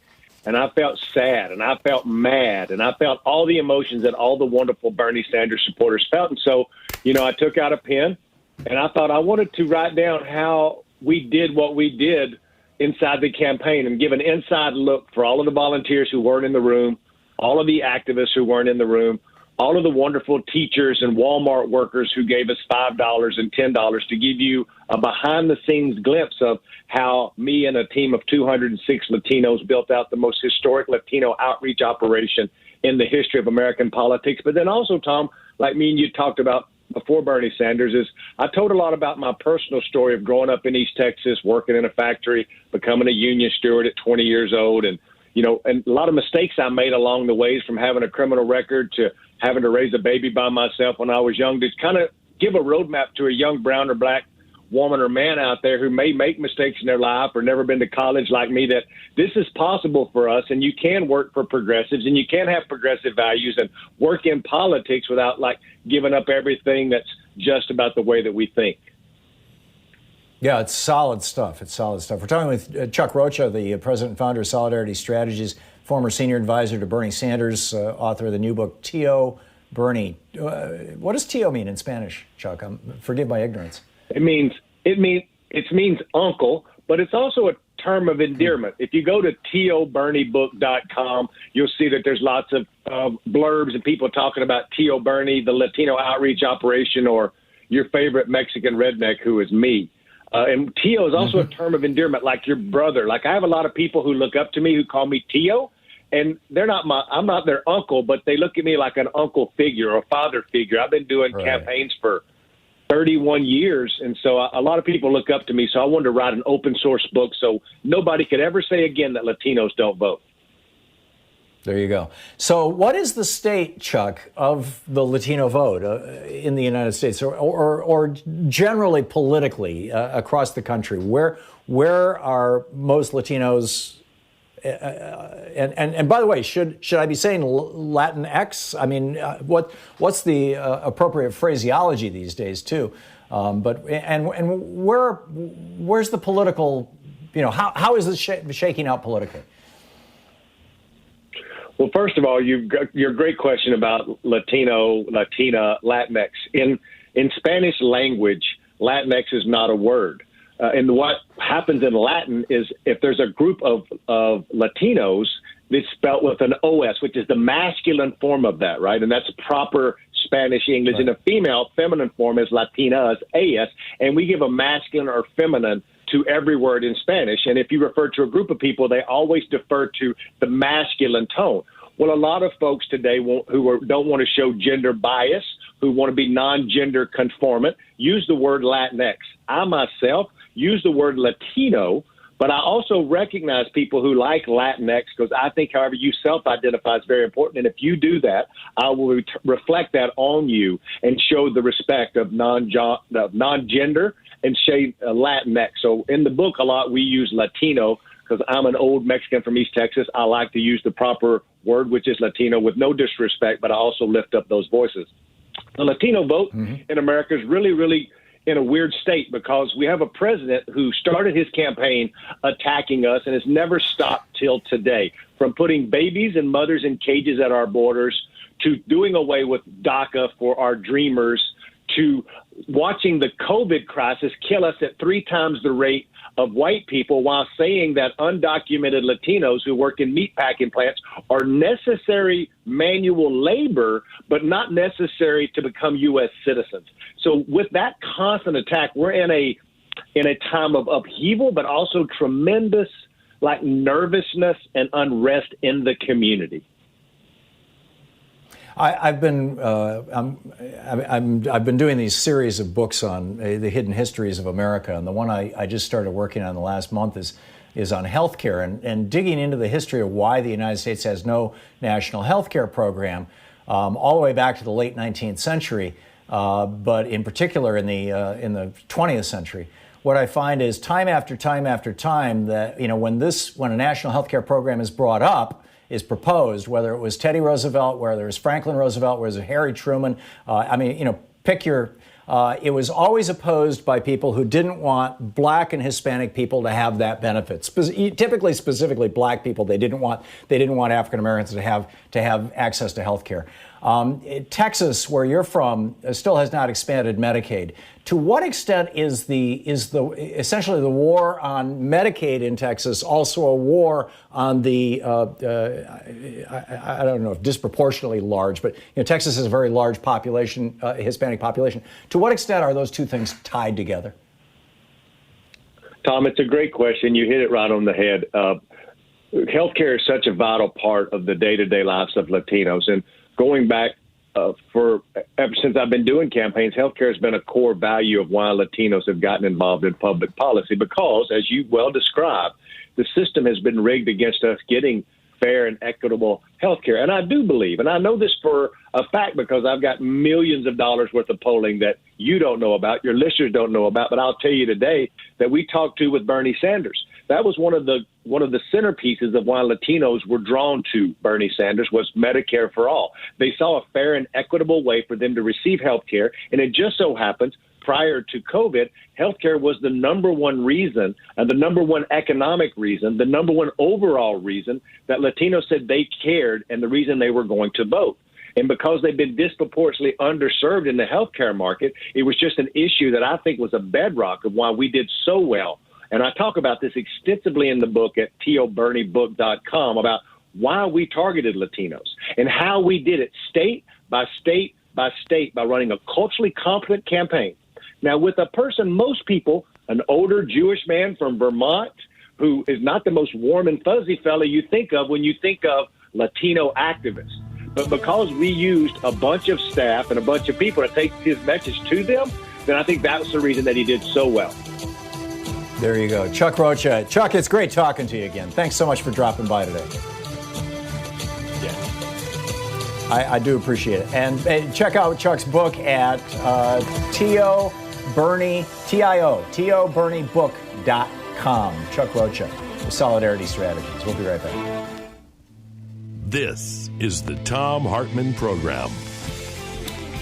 and I felt sad, and I felt mad, and I felt all the emotions that all the wonderful Bernie Sanders supporters felt. And so, I took out a pen, and I thought I wanted to write down how we did what we did inside the campaign and give an inside look for all of the volunteers who weren't in the room, all of the activists who weren't in the room, all of the wonderful teachers and Walmart workers who gave us $5 and $10 to give you a behind-the-scenes glimpse of how me and a team of 206 Latinos built out the most historic Latino outreach operation in the history of American politics. But then also, Tom, like me and you talked about before Bernie Sanders, is I told a lot about my personal story of growing up in East Texas, working in a factory, becoming a union steward at 20 years old, and a lot of mistakes I made along the ways, from having a criminal record to having to raise a baby by myself when I was young, to kind of give a roadmap to a young brown or black woman or man out there who may make mistakes in their life or never been to college like me, that this is possible for us, and you can work for progressives, and you can have progressive values and work in politics without giving up everything that's just about the way that we think. Yeah, it's solid stuff. We're talking with Chuck Rocha, the president and founder of Solidarity Strategies, former senior advisor to Bernie Sanders, author of the new book, T.O. Bernie. What does T.O. mean in Spanish, Chuck? Forgive my ignorance. It means uncle, but it's also a term of endearment. If you go to TOBerniebook.com, you'll see that there's lots of blurbs and people talking about T.O. Bernie, the Latino outreach operation, or your favorite Mexican redneck, who is me. And T.O. is also a term of endearment, like your brother. Like, I have a lot of people who look up to me who call me T.O., and I'm not their uncle, but they look at me like an uncle figure or a father figure. I've been doing campaigns for 31 years, and so a lot of people look up to me. So I wanted to write an open source book so nobody could ever say again that Latinos don't vote. There you go. So what is the state, Chuck, of the Latino vote in the United States, or generally politically across the country? Where are most Latinos? And by the way, should I be saying Latinx? I mean, what's the appropriate phraseology these days too? But where's the political? How is this shaking out politically? Well, first of all, your great question about Latino, Latina, Latinx. In Spanish language, Latinx is not a word. And what happens in Latin is, if there's a group of Latinos, it's spelled with an OS, which is the masculine form of that, right? And that's proper Spanish English. Right. And the feminine form is Latina, is AS. And we give a masculine or feminine to every word in Spanish. And if you refer to a group of people, they always defer to the masculine tone. Well, a lot of folks today who don't want to show gender bias, who want to be non-gender conformant, use the word Latinx. I myself use the word Latino, but I also recognize people who like Latinx, because I think however you self-identify is very important. And if you do that, I will reflect that on you and show the respect of non-gender and say Latinx. So in the book, a lot we use Latino, because I'm an old Mexican from East Texas. I like to use the proper word, which is Latino, with no disrespect, but I also lift up those voices. The Latino vote in America is really, really in a weird state, because we have a president who started his campaign attacking us and has never stopped till today, from putting babies and mothers in cages at our borders, to doing away with DACA for our dreamers, to watching the COVID crisis kill us at 3 times the rate of white people, while saying that undocumented Latinos who work in meatpacking plants are necessary manual labor, but not necessary to become U.S. citizens. So with that constant attack, we're in a time of upheaval, but also tremendous nervousness and unrest in the community. I've been doing these series of books on the hidden histories of America, and the one I just started working on the last month is on healthcare and digging into the history of why the United States has no national healthcare program, all the way back to the late 19th century, but in particular in the 20th century. What I find is time after time after time that when a national healthcare program is brought up, is proposed, whether it was Teddy Roosevelt, whether it was Franklin Roosevelt, whether it was Harry Truman, pick your. It was always opposed by people who didn't want Black and Hispanic people to have that benefit. Typically, specifically Black people, they didn't want African Americans to have access to health care. Texas, where you're from, still has not expanded Medicaid. To what extent is essentially the war on Medicaid in Texas also a war on the I don't know if disproportionately large, but Texas has a very large population, Hispanic population. To what extent are those two things tied together? Tom, it's a great question. You hit it right on the head. Healthcare is such a vital part of the day-to-day lives of Latinos, and going back ever since I've been doing campaigns, healthcare has been a core value of why Latinos have gotten involved in public policy because, as you well described, the system has been rigged against us getting fair and equitable healthcare. And I do believe, and I know this for a fact because I've got millions of dollars worth of polling that you don't know about, your listeners don't know about, but I'll tell you today that we talked to with Bernie Sanders. That was one of the centerpieces of why Latinos were drawn to Bernie Sanders was Medicare for all. They saw a fair and equitable way for them to receive health care, and it just so happens prior to COVID, healthcare was the number one reason, and the number one economic reason, the number one overall reason that Latinos said they cared and the reason they were going to vote. And because they've been disproportionately underserved in the healthcare market, it was just an issue that I think was a bedrock of why we did so well. And I talk about this extensively in the book at toberniebook.com about why we targeted Latinos and how we did it state by state by state by running a culturally competent campaign. Now, with a person, most people, an older Jewish man from Vermont, who is not the most warm and fuzzy fella you think of when you think of Latino activists. But because we used a bunch of staff and a bunch of people to take his message to them, then I think that was the reason that he did so well. There you go. Chuck Rocha. Chuck, it's great talking to you again. Thanks so much for dropping by today. I do appreciate it. And check out Chuck's book at toberniebook.com. Chuck Rocha, the Solidarity Strategies. We'll be right back. This is the Thom Hartmann Program.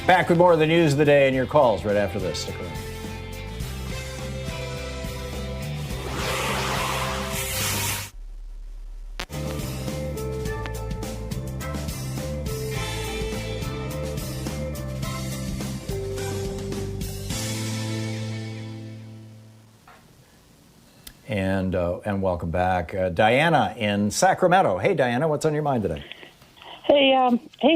Back with more of the news of the day and your calls right after this. Stick around. And welcome back. Diana in Sacramento. Hey, Diana, what's on your mind today? Hey,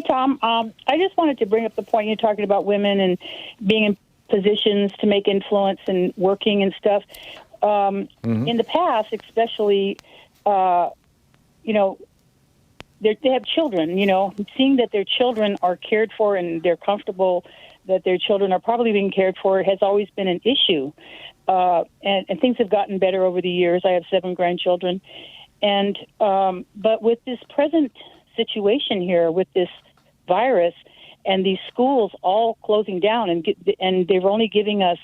Tom. I just wanted to bring up the point you're talking about women and being in positions to make influence and working and stuff. In the past, especially, they have children, seeing that their children are cared for and they're comfortable that their children are probably being cared for has always been an issue. And things have gotten better over the years. I have 7 grandchildren. And but with this present situation here, with this virus and these schools all closing down and they're only giving us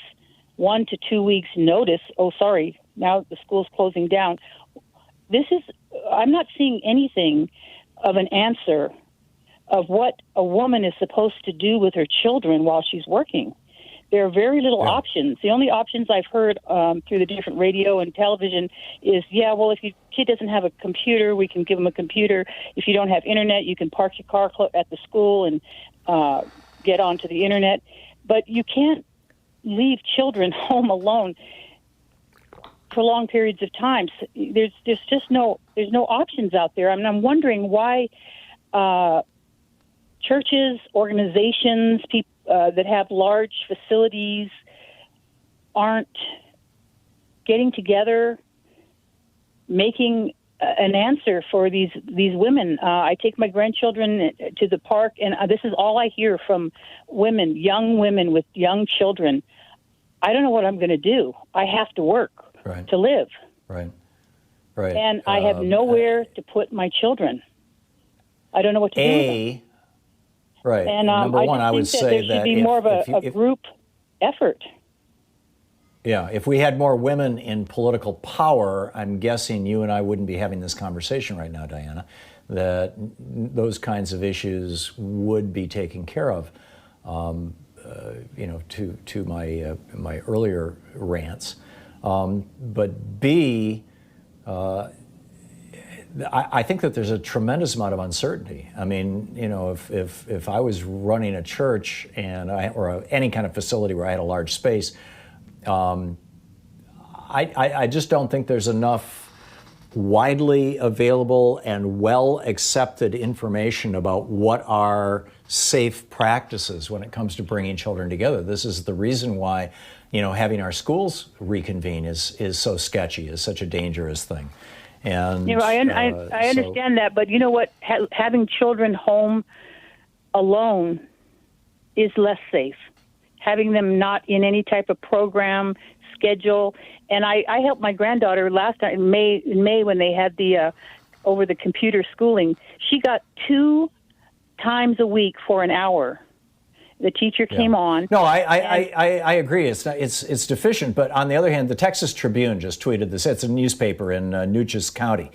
1 to 2 weeks notice. Oh, sorry, now the school's closing down. I'm not seeing anything of an answer of what a woman is supposed to do with her children while she's working. There are very little options. The only options I've heard through the different radio and television is, if your kid doesn't have a computer, we can give them a computer. If you don't have internet, you can park your car at the school and get onto the internet. But you can't leave children home alone for long periods of time. There's no options out there. I mean, I'm wondering why churches, organizations, people that have large facilities aren't getting together, making an answer for these women. I take my grandchildren to the park, and this is all I hear from women, young women with young children. I don't know what I'm going to do. I have to work to live. Right. And I have nowhere to put my children. I don't know what to do with them. Right. And Number one, I would say there should be more of a group effort. Yeah, if we had more women in political power, I'm guessing you and I wouldn't be having this conversation right now, Diana, that those kinds of issues would be taken care of. To my earlier rants. But B, I think that there's a tremendous amount of uncertainty. I mean, if I was running a church or any kind of facility where I had a large space, I just don't think there's enough widely available and well accepted information about what are safe practices when it comes to bringing children together. This is the reason why, having our schools reconvene is so sketchy, is such a dangerous thing. And I understand that, but you know what? Having children home alone is less safe. Having them not in any type of program, schedule. And I helped my granddaughter last time in May when they had the over the computer schooling. She got 2 times a week for an hour. The teacher came on. No, I agree. It's deficient. But on the other hand, the Texas Tribune just tweeted this. It's a newspaper in Nueces County.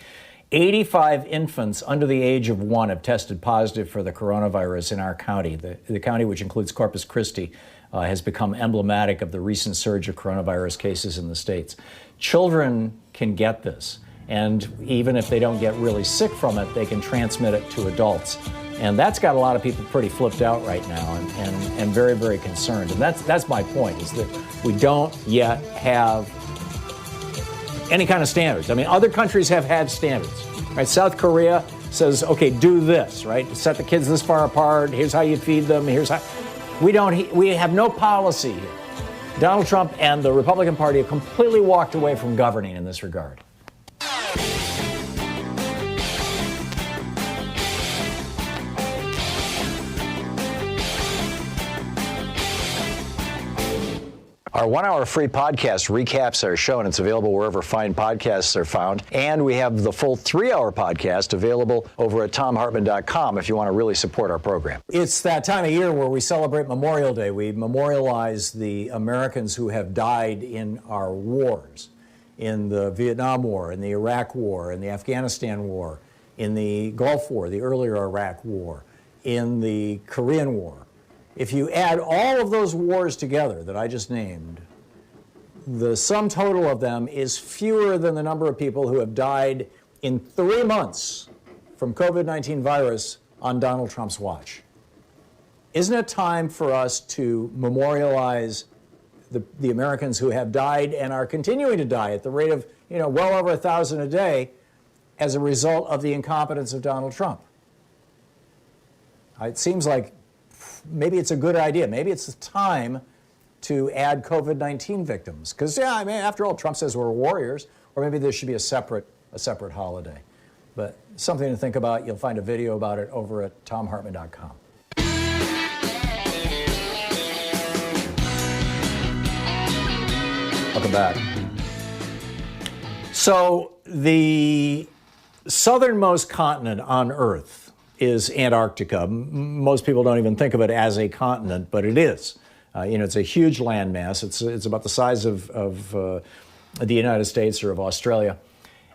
85 infants under the age of 1 have tested positive for the coronavirus in our county. The county, which includes Corpus Christi, has become emblematic of the recent surge of coronavirus cases in the states. Children can get this, and even if they don't get really sick from it, they can transmit it to adults. And that's got a lot of people pretty flipped out right now and very, very concerned. And that's my point, is that we don't yet have any kind of standards. I mean, other countries have had standards, right? South Korea says, okay, do this, right? Set the kids this far apart. Here's how you feed them. Here's how. We have no policy here. Donald Trump and the Republican Party have completely walked away from governing in this regard. Our 1-hour free podcast recaps our show, and it's available wherever fine podcasts are found. And we have the full 3-hour podcast available over at thomhartmann.com if you want to really support our program. It's that time of year where we celebrate Memorial Day. We memorialize the Americans who have died in our wars, in the Vietnam War, in the Iraq War, in the Afghanistan War, in the Gulf War, the earlier Iraq War, in the Korean War. If you add all of those wars together that I just named, the sum total of them is fewer than the number of people who have died in 3 months from COVID-19 virus on Donald Trump's watch. Isn't it time for us to memorialize the Americans who have died and are continuing to die at the rate of, well over 1,000 a day as a result of the incompetence of Donald Trump? It seems like maybe it's a good idea. Maybe it's the time to add COVID-19 victims. Because, after all, Trump says we're warriors, or maybe there should be a separate holiday. But something to think about. You'll find a video about it over at thomhartmann.com. Welcome back. So the southernmost continent on Earth is Antarctica. Most people don't even think of it as a continent, but it is. It's a huge landmass. It's about the size of the United States or of Australia,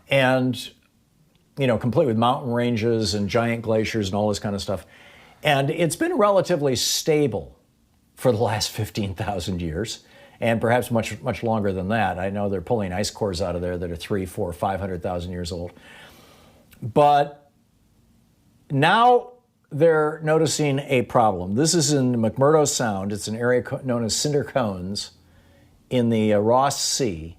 and complete with mountain ranges and giant glaciers and all this kind of stuff. And it's been relatively stable for the last 15,000 years, and perhaps much longer than that. I know they're pulling ice cores out of there that are 300,000, 400,000, 500,000 years old, but now they're noticing a problem. This is in McMurdo Sound. It's an area known as cinder cones in the Ross Sea.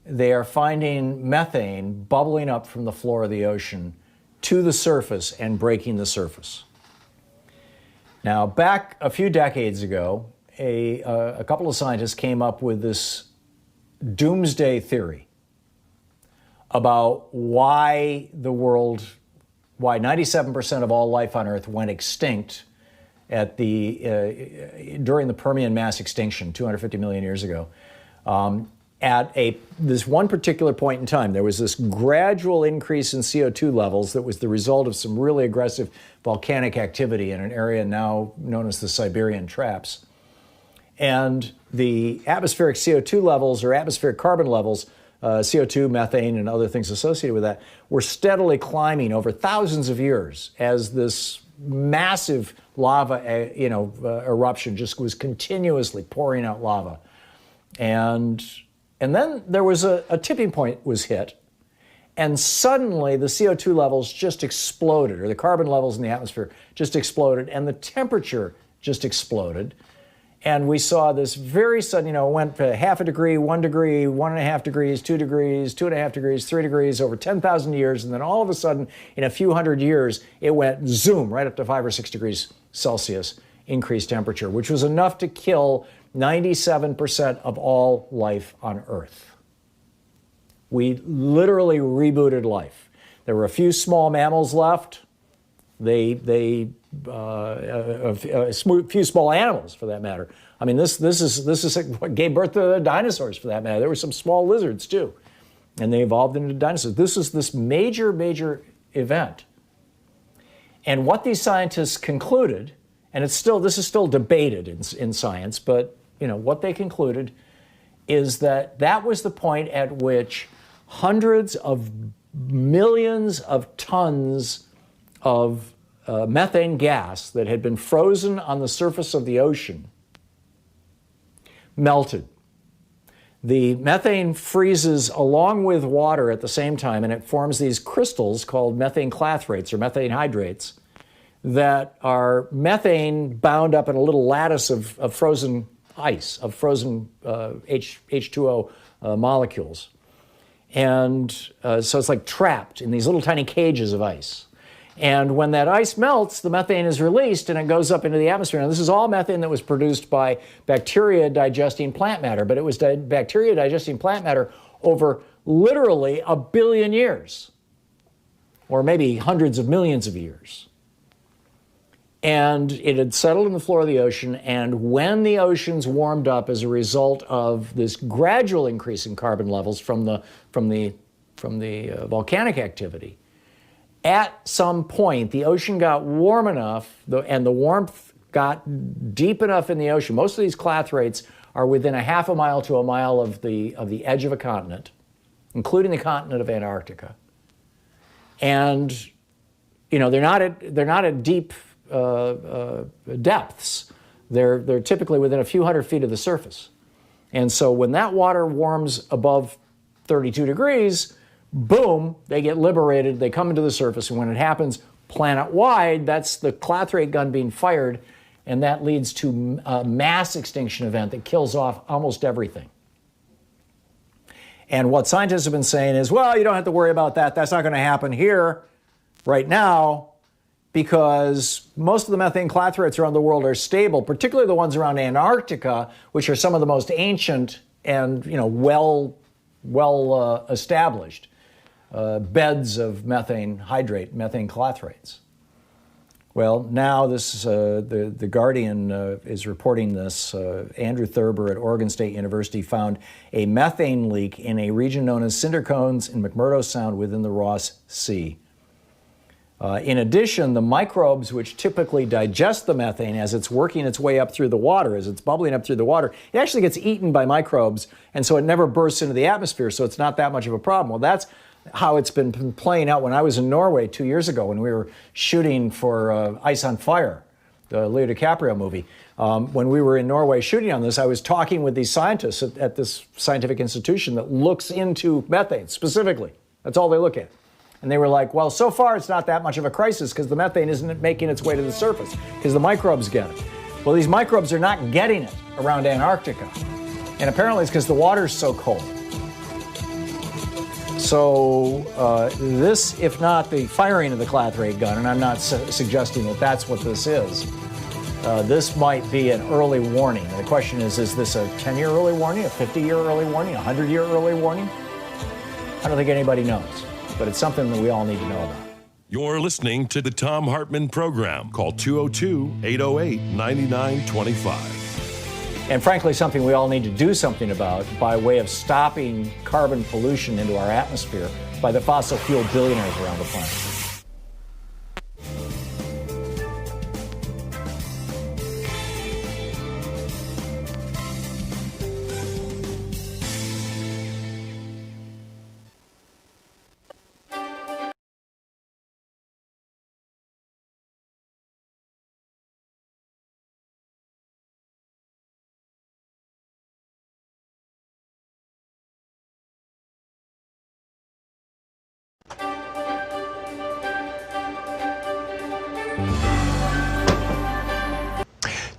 They are finding methane bubbling up from the floor of the ocean to the surface and breaking the surface. Now, back a few decades ago, a couple of scientists came up with this doomsday theory about why 97% of all life on Earth went extinct at during the Permian mass extinction 250 million years ago. At this one particular point in time, there was this gradual increase in CO2 levels that was the result of some really aggressive volcanic activity in an area now known as the Siberian Traps. And the atmospheric CO2 levels, or atmospheric carbon levels, CO2, methane, and other things associated with that, were steadily climbing over thousands of years as this massive lava, eruption just was continuously pouring out lava. And then there was a tipping point was hit, and suddenly the CO2 levels just exploded, or the carbon levels in the atmosphere just exploded, and the temperature just exploded. And we saw this very sudden, it went to half a degree, 1 degree, 1.5 degrees, 2 degrees, 2.5 degrees, 3 degrees over 10,000 years. And then all of a sudden, in a few hundred years, it went zoom right up to 5 or 6 degrees Celsius increased temperature, which was enough to kill 97% of all life on Earth. We literally rebooted life. There were a few small mammals left. A few small animals, for that matter. I mean, this is what gave birth to the dinosaurs, for that matter. There were some small lizards too, and they evolved into dinosaurs. This is this major event, and what these scientists concluded, and this is still debated in science, but what they concluded is that was the point at which hundreds of millions of tons of methane gas that had been frozen on the surface of the ocean melted. The methane freezes along with water at the same time, and it forms these crystals called methane clathrates or methane hydrates that are methane bound up in a little lattice of frozen ice, of frozen H2O molecules. And so it's like trapped in these little tiny cages of ice. And when that ice melts, the methane is released and it goes up into the atmosphere. Now, this is all methane that was produced by bacteria digesting plant matter, but it was bacteria digesting plant matter over literally 1 billion years, or maybe hundreds of millions of years. And it had settled in the floor of the ocean, and when the oceans warmed up as a result of this gradual increase in carbon levels from the volcanic activity, at some point, the ocean got warm enough, and the warmth got deep enough in the ocean. Most of these clathrates are within a half a mile to a mile of the edge of a continent, including the continent of Antarctica. And they're not at deep depths. They're typically within a few hundred feet of the surface. And so when that water warms above 32 degrees, boom, they get liberated, they come into the surface, and when it happens planet-wide, that's the clathrate gun being fired, and that leads to a mass extinction event that kills off almost everything. And what scientists have been saying is, well, you don't have to worry about that. That's not going to happen here right now, because most of the methane clathrates around the world are stable, particularly the ones around Antarctica, which are some of the most ancient and well established beds of methane hydrate, methane clathrates. Well, now this the Guardian is reporting this. Andrew Thurber at Oregon State University found a methane leak in a region known as cinder cones in McMurdo Sound within the Ross Sea. In addition, the microbes which typically digest the methane as it's working its way up through the water, as it's bubbling up through the water, it actually gets eaten by microbes, and so it never bursts into the atmosphere, so it's not that much of a problem. Well, that's how it's been playing out. When I was in Norway 2 years ago, when we were shooting for Ice on Fire, the Leo DiCaprio movie, when we were in Norway shooting on this, I was talking with these scientists at this scientific institution that looks into methane specifically. That's all they look at. And they were like, well, so far it's not that much of a crisis because the methane isn't making its way to the surface because the microbes get it. Well, these microbes are not getting it around Antarctica. And apparently it's because the water's so cold. So this, if not the firing of the clathrate gun, and I'm not suggesting that that's what this is, this might be an early warning. And the question is this a 10-year early warning, a 50-year early warning, a 100-year early warning? I don't think anybody knows, but it's something that we all need to know about. You're listening to the Thom Hartmann Program. Call 202-808-9925. And frankly, something we all need to do something about by way of stopping carbon pollution into our atmosphere by the fossil fuel billionaires around the planet.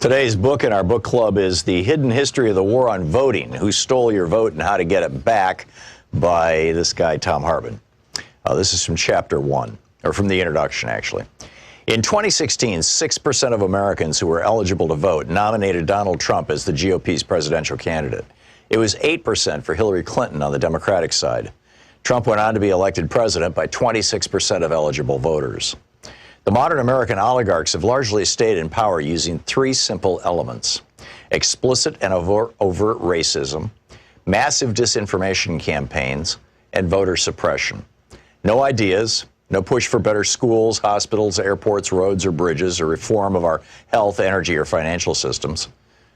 Today's book in our book club is The Hidden History of the War on Voting, Who Stole Your Vote and How to Get It Back, by this guy, Thom Hartmann. This is from chapter 1, or from the introduction, actually. In 2016, 6% of Americans who were eligible to vote nominated Donald Trump as the GOP's presidential candidate. It was 8% for Hillary Clinton on the Democratic side. Trump went on to be elected president by 26% of eligible voters. The modern American oligarchs have largely stayed in power using three simple elements: explicit and overt racism, massive disinformation campaigns, and voter suppression. No ideas, no push for better schools, hospitals, airports, roads, or bridges, or reform of our health, energy, or financial systems.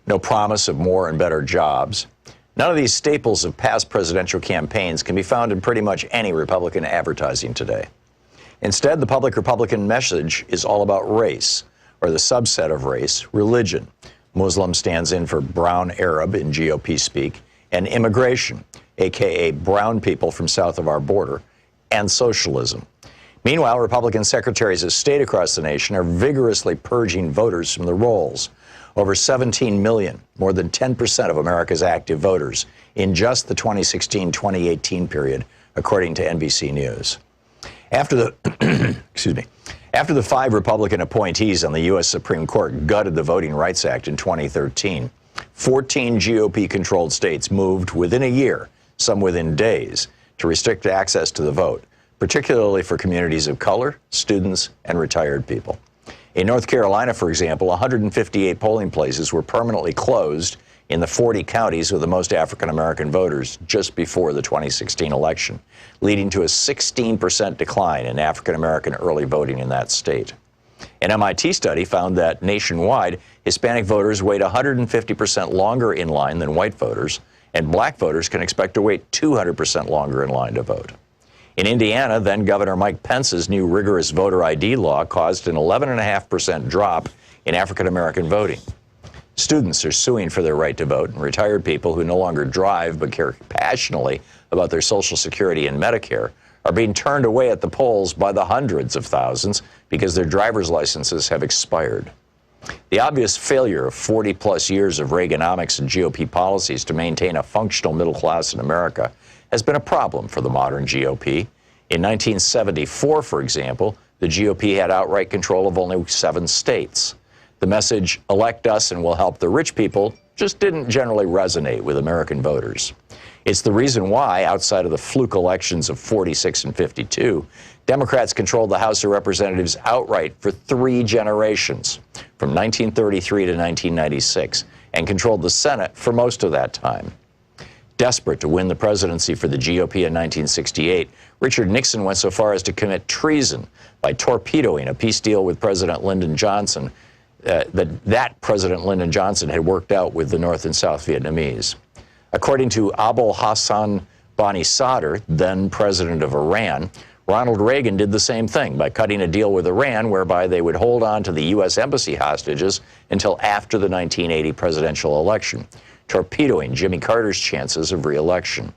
No promise of more and better jobs. None of these staples of past presidential campaigns can be found in pretty much any Republican advertising today. Instead, the public Republican message is all about race, or the subset of race, religion. Muslim stands in for brown Arab in GOP speak, and immigration, aka brown people from south of our border, and socialism. Meanwhile, Republican secretaries of state across the nation are vigorously purging voters from the rolls. Over 17 million, more than 10% of America's active voters, in just the 2016-2018 period, according to NBC News. After the After the 5 Republican appointees on the U.S. Supreme Court gutted the Voting Rights Act in 2013, 14 GOP-controlled states moved within a year, some within days, to restrict access to the vote, particularly for communities of color, students, and retired people. In North Carolina, for example, 158 polling places were permanently closed in the 40 counties with the most African-American voters just before the 2016 election, leading to a 16% decline in African-American early voting in that state. An MIT study found that nationwide, Hispanic voters wait 150% longer in line than white voters, and black voters can expect to wait 200% longer in line to vote. In Indiana, then Governor Mike Pence's new rigorous voter ID law caused an 11.5% drop in African-American voting. Students are suing for their right to vote, and retired people who no longer drive but care passionately about their Social Security and Medicare are being turned away at the polls by the hundreds of thousands because their driver's licenses have expired. The obvious failure of 40-plus years of Reaganomics and GOP policies to maintain a functional middle class in America has been a problem for the modern GOP. In 1974, for example, the GOP had outright control of only 7 states. The message, elect us and we'll help the rich people, just didn't generally resonate with American voters. It's the reason why, outside of the fluke elections of 46 and 52, Democrats controlled the House of Representatives outright for 3 generations, from 1933 to 1996, and controlled the Senate for most of that time. Desperate to win the presidency for the GOP in 1968, Richard Nixon went so far as to commit treason by torpedoing a peace deal with President Lyndon Johnson that President Lyndon Johnson had worked out with the North and South Vietnamese. According to Abul Hassan Bani Sadr, then president of Iran, Ronald Reagan did the same thing by cutting a deal with Iran whereby they would hold on to the U.S. embassy hostages until after the 1980 presidential election, torpedoing Jimmy Carter's chances of re-election.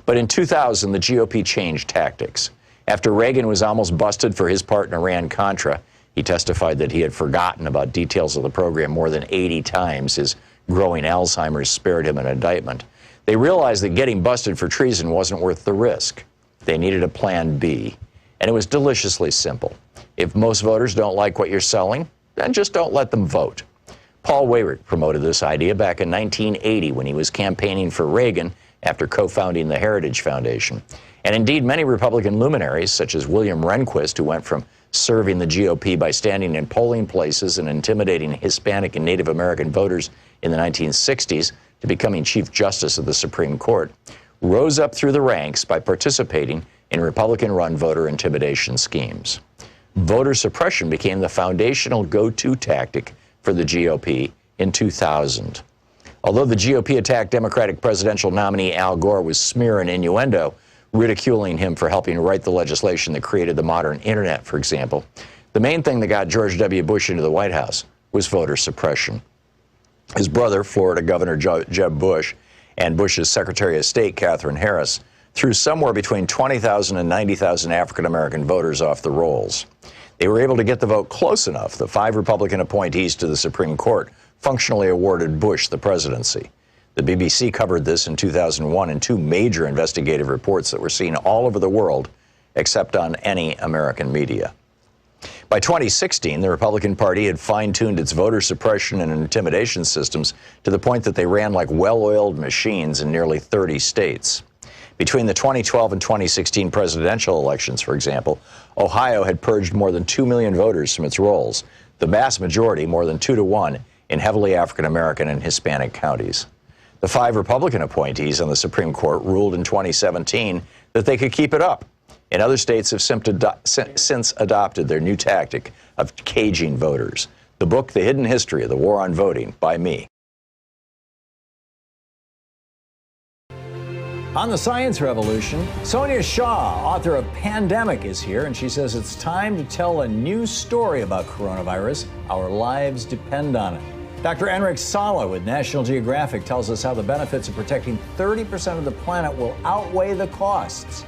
But in 2000, the GOP changed tactics. After Reagan was almost busted for his part in Iran-Contra, he testified that he had forgotten about details of the program more than 80 times. His growing Alzheimer's spared him an indictment. They realized that getting busted for treason wasn't worth the risk. They needed a plan B, and it was deliciously simple. If most voters don't like what you're selling, then just don't let them vote. Paul Weyrich promoted this idea back in 1980 when he was campaigning for Reagan after co-founding the Heritage Foundation. And indeed, many Republican luminaries, such as William Rehnquist, who went from serving the GOP by standing in polling places and intimidating Hispanic and Native American voters in the 1960s, to becoming Chief Justice of the Supreme Court, rose up through the ranks by participating in Republican-run voter intimidation schemes. Voter suppression became the foundational go-to tactic for the GOP in 2000. Although the GOP attacked Democratic presidential nominee Al Gore with smear and innuendo, ridiculing him for helping write the legislation that created the modern internet, for example, the main thing that got George W. Bush into the White House was voter suppression. His brother, Florida Governor Jeb Bush, and Bush's Secretary of State, Katherine Harris, threw somewhere between 20,000 and 90,000 African-American voters off the rolls. They were able to get the vote close enough. The 5 Republican appointees to the Supreme Court functionally awarded Bush the presidency. The BBC covered this in 2001 in 2 major investigative reports that were seen all over the world, except on any American media. By 2016, the Republican Party had fine-tuned its voter suppression and intimidation systems to the point that they ran like well-oiled machines in nearly 30 states. Between the 2012 and 2016 presidential elections, for example, Ohio had purged more than 2 million voters from its rolls, the vast majority, more than 2 to 1, in heavily African-American and Hispanic counties. The 5 Republican appointees on the Supreme Court ruled in 2017 that they could keep it up. And other states have since adopted their new tactic of caging voters. The book, The Hidden History of the War on Voting, by me. On the Science Revolution, Sonia Shaw, author of Pandemic, is here, and she says it's time to tell a new story about coronavirus. Our lives depend on it. Dr. Enric Sala with National Geographic tells us how the benefits of protecting 30% of the planet will outweigh the costs.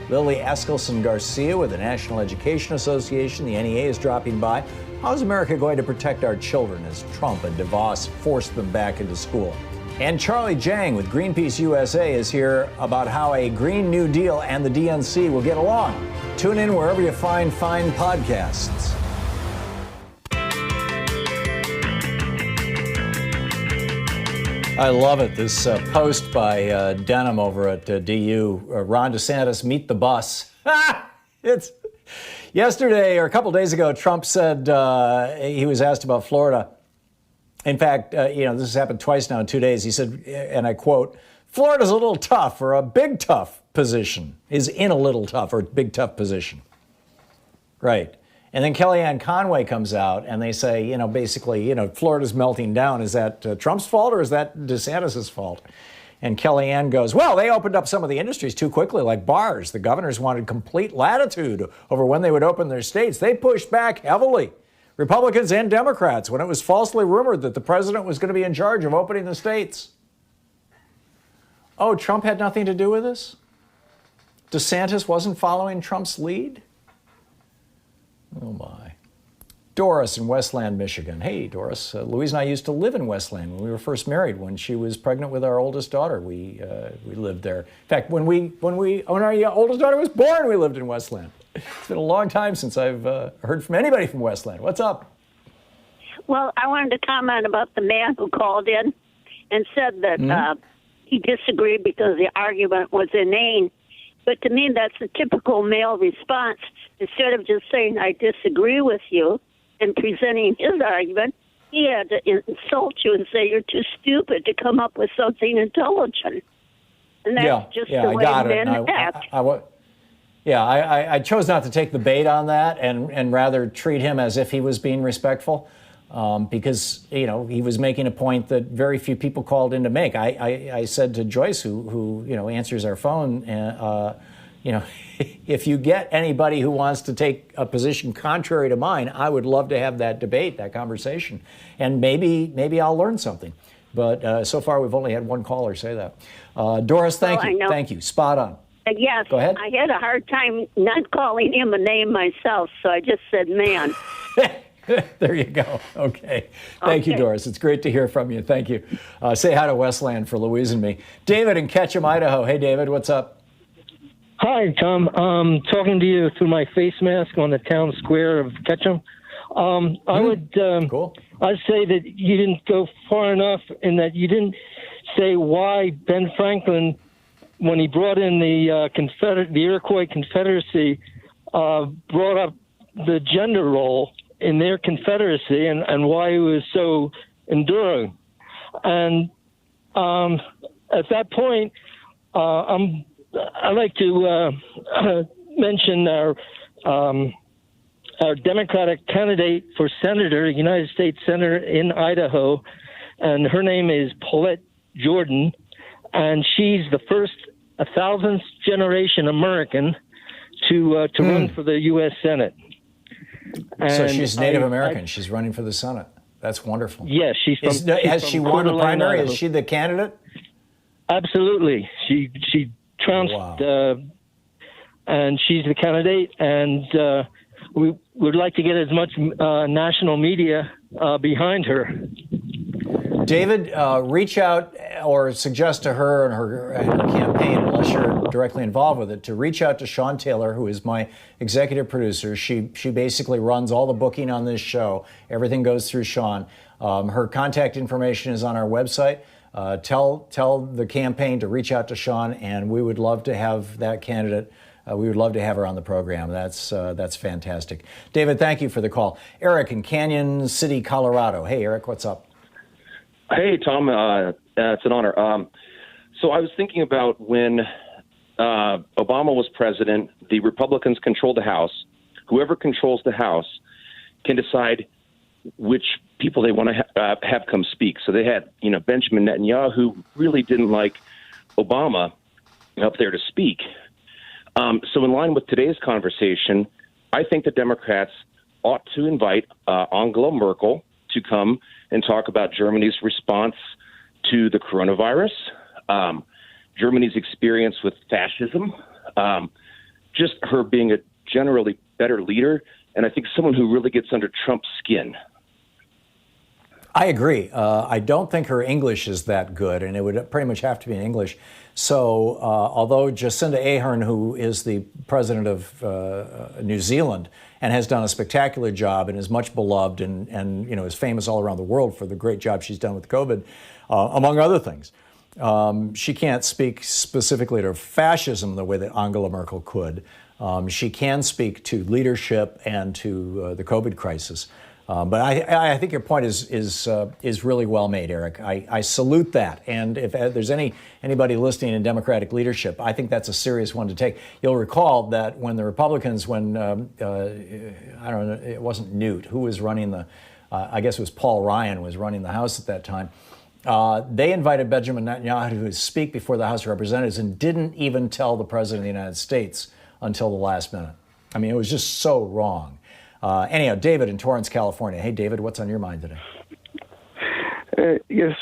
Lily Eskelsen-Garcia with the National Education Association, the NEA, is dropping by. How is America going to protect our children as Trump and DeVos force them back into school? And Charlie Jang with Greenpeace USA is here about how a Green New Deal and the DNC will get along. Tune in wherever you find fine podcasts. I love it. This post by Denham over at DU, Ron DeSantis, meet the bus. It's yesterday or a couple days ago, Trump said he was asked about Florida. In fact, this has happened twice now in 2 days. He said, and I quote, Florida's a little tough or a big tough position, is in a little tough or big tough position. Right. And then Kellyanne Conway comes out and they say, basically, Florida's melting down. Is that Trump's fault or is that DeSantis' fault? And Kellyanne goes, well, they opened up some of the industries too quickly, like bars. The governors wanted complete latitude over when they would open their states. They pushed back heavily, Republicans and Democrats, when it was falsely rumored that the president was going to be in charge of opening the states. Oh, Trump had nothing to do with this? DeSantis wasn't following Trump's lead? Oh, my. Doris in Westland, Michigan. Hey, Doris. Louise and I used to live in Westland when we were first married. When she was pregnant with our oldest daughter, we lived there. In fact, when our oldest daughter was born, we lived in Westland. It's been a long time since I've heard from anybody from Westland. What's up? Well, I wanted to comment about the man who called in and said that he disagreed because the argument was inane. But to me, that's a typical male response. Instead of just saying, I disagree with you, and presenting his argument, he had to insult you and say you're too stupid to come up with something intelligent. And that's just the way men act. I chose not to take the bait on that and rather treat him as if he was being respectful. Because, he was making a point that very few people called in to make. I said to Joyce, who answers our phone, if you get anybody who wants to take a position contrary to mine, I would love to have that debate, that conversation. And maybe I'll learn something. But so far, we've only had one caller say that. Doris, thank you. Thank you. Spot on. Yes, go ahead. I had a hard time not calling him a name myself, so I just said man. There you go. Okay. Thank you, Doris. It's great to hear from you. Thank you. Say hi to Westland for Louise and me. David in Ketchum, Idaho. Hey, David, what's up? Hi, Tom. Talking to you through my face mask on the town square of Ketchum. I would I'd say that you didn't go far enough in that you didn't say why Ben Franklin when he brought in the Iroquois Confederacy, brought up the gender role in their confederacy and why it was so enduring. And at that point, I'd like to mention our Democratic candidate for senator, United States Senator in Idaho, and her name is Paulette Jordan, and she's the first 1,000th generation American to run for the U.S. Senate. So she's Native American. She's running for the Senate. That's wonderful. Yes, has she won the primary? Is she the candidate? Absolutely. She trounced, and she's the candidate, and we would like to get as much national media behind her. David, reach out or suggest to her and her campaign, unless you're directly involved with it, to reach out to Sean Taylor, who is my executive producer. She basically runs all the booking on this show. Everything goes through Sean. Her contact information is on our website. Tell the campaign to reach out to Sean, and we would love to have that candidate. We would love to have her on the program. That's fantastic. David, thank you for the call. Eric in Canyon City, Colorado. Hey, Eric, what's up? Hey, Tom. It's an honor. So I was thinking about when Obama was president, the Republicans controlled the House. Whoever controls the House can decide which people they want to have come speak. So they had, Benjamin Netanyahu, who really didn't like Obama up there to speak. So in line with today's conversation, I think the Democrats ought to invite Angela Merkel to come and talk about Germany's response to the coronavirus, Germany's experience with fascism, just her being a generally better leader, and I think someone who really gets under Trump's skin. I agree. I don't think her English is that good, and it would pretty much have to be in English. So although Jacinda Ardern, who is the president of New Zealand and has done a spectacular job and is much beloved and is famous all around the world for the great job she's done with COVID, among other things, she can't speak specifically to fascism the way that Angela Merkel could. She can speak to leadership and to the COVID crisis. But I think your point is really well made, Eric. I salute that. And if there's anybody listening in Democratic leadership, I think that's a serious one to take. You'll recall that when the Republicans, I don't know, it wasn't Newt, who was running I guess it was Paul Ryan was running the House at that time. They invited Benjamin Netanyahu to speak before the House of Representatives and didn't even tell the President of the United States until the last minute. I mean, it was just so wrong. Anyhow, David in Torrance, California. Hey, David, what's on your mind today? Yes,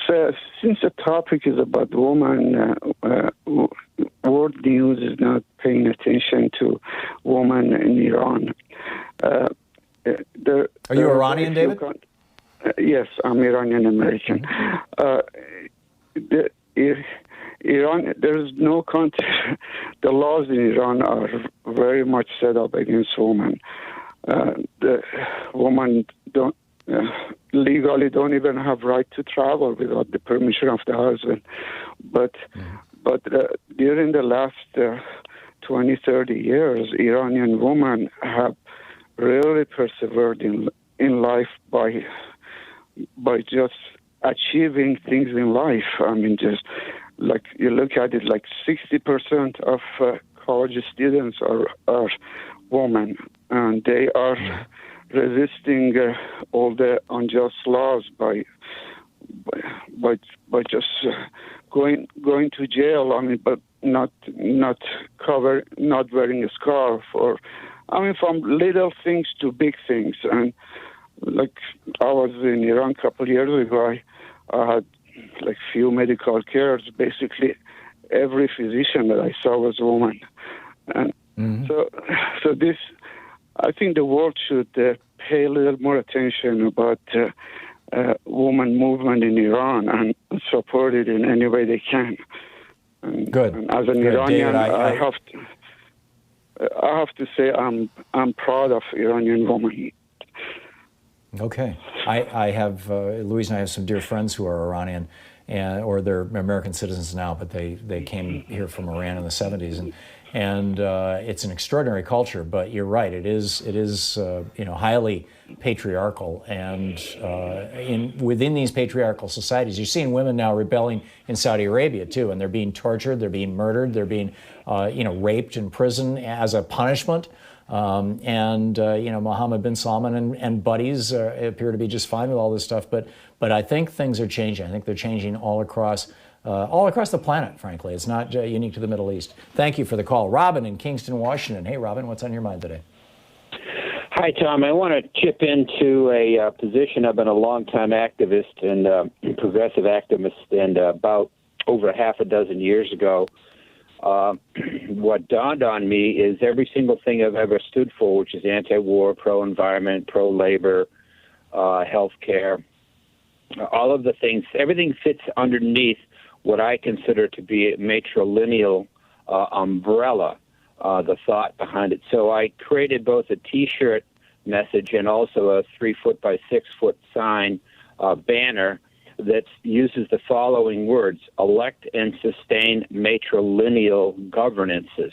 since the topic is about women, world news is not paying attention to women in Iran. Are you Iranian, David? Yes, I'm Iranian American. Iran, there's no country. The laws in Iran are very much set up against women. The women legally don't even have right to travel without the permission of the husband. But during the last 20, 30 years, Iranian women have really persevered in life by just achieving things in life. I mean, just like you look at it, like 60% of college students are women, and they are resisting all the unjust laws by just going to jail. I mean, but not wearing a scarf, or I mean, from little things to big things. And like I was in Iran a couple of years ago, I had like few medical cares. Basically, every physician that I saw was a woman, and so this, I think the world should pay a little more attention about woman movement in Iran and support it in any way they can. And, Good. And as an Good. Iranian, David, I have to say I'm proud of Iranian women. Okay. I have, Louise and I have some dear friends who are Iranian, or they're American citizens now, but they came here from Iran in the 70s, and it's an extraordinary culture. But you're right, it is highly patriarchal, and within these patriarchal societies, you're seeing women now rebelling in Saudi Arabia too, and they're being tortured, they're being murdered, they're being raped in prison as a punishment. Mohammed bin Salman and buddies appear to be just fine with all this stuff, but I think things are changing. I think they're changing all across the planet, frankly. It's not unique to the Middle East. Thank you for the call. Robin in Kingston, Washington. Hey, Robin, what's on your mind today? Hi, Tom. I want to chip into a position. I've been a longtime activist and progressive activist, and about over half a dozen years ago, what dawned on me is every single thing I've ever stood for, which is anti-war, pro-environment, pro-labor, healthcare, all of the things, everything fits underneath what I consider to be a matrilineal umbrella, the thought behind it. So I created both a T-shirt message and also a 3-foot by 6-foot sign banner that uses the following words: elect and sustain matrilineal governances.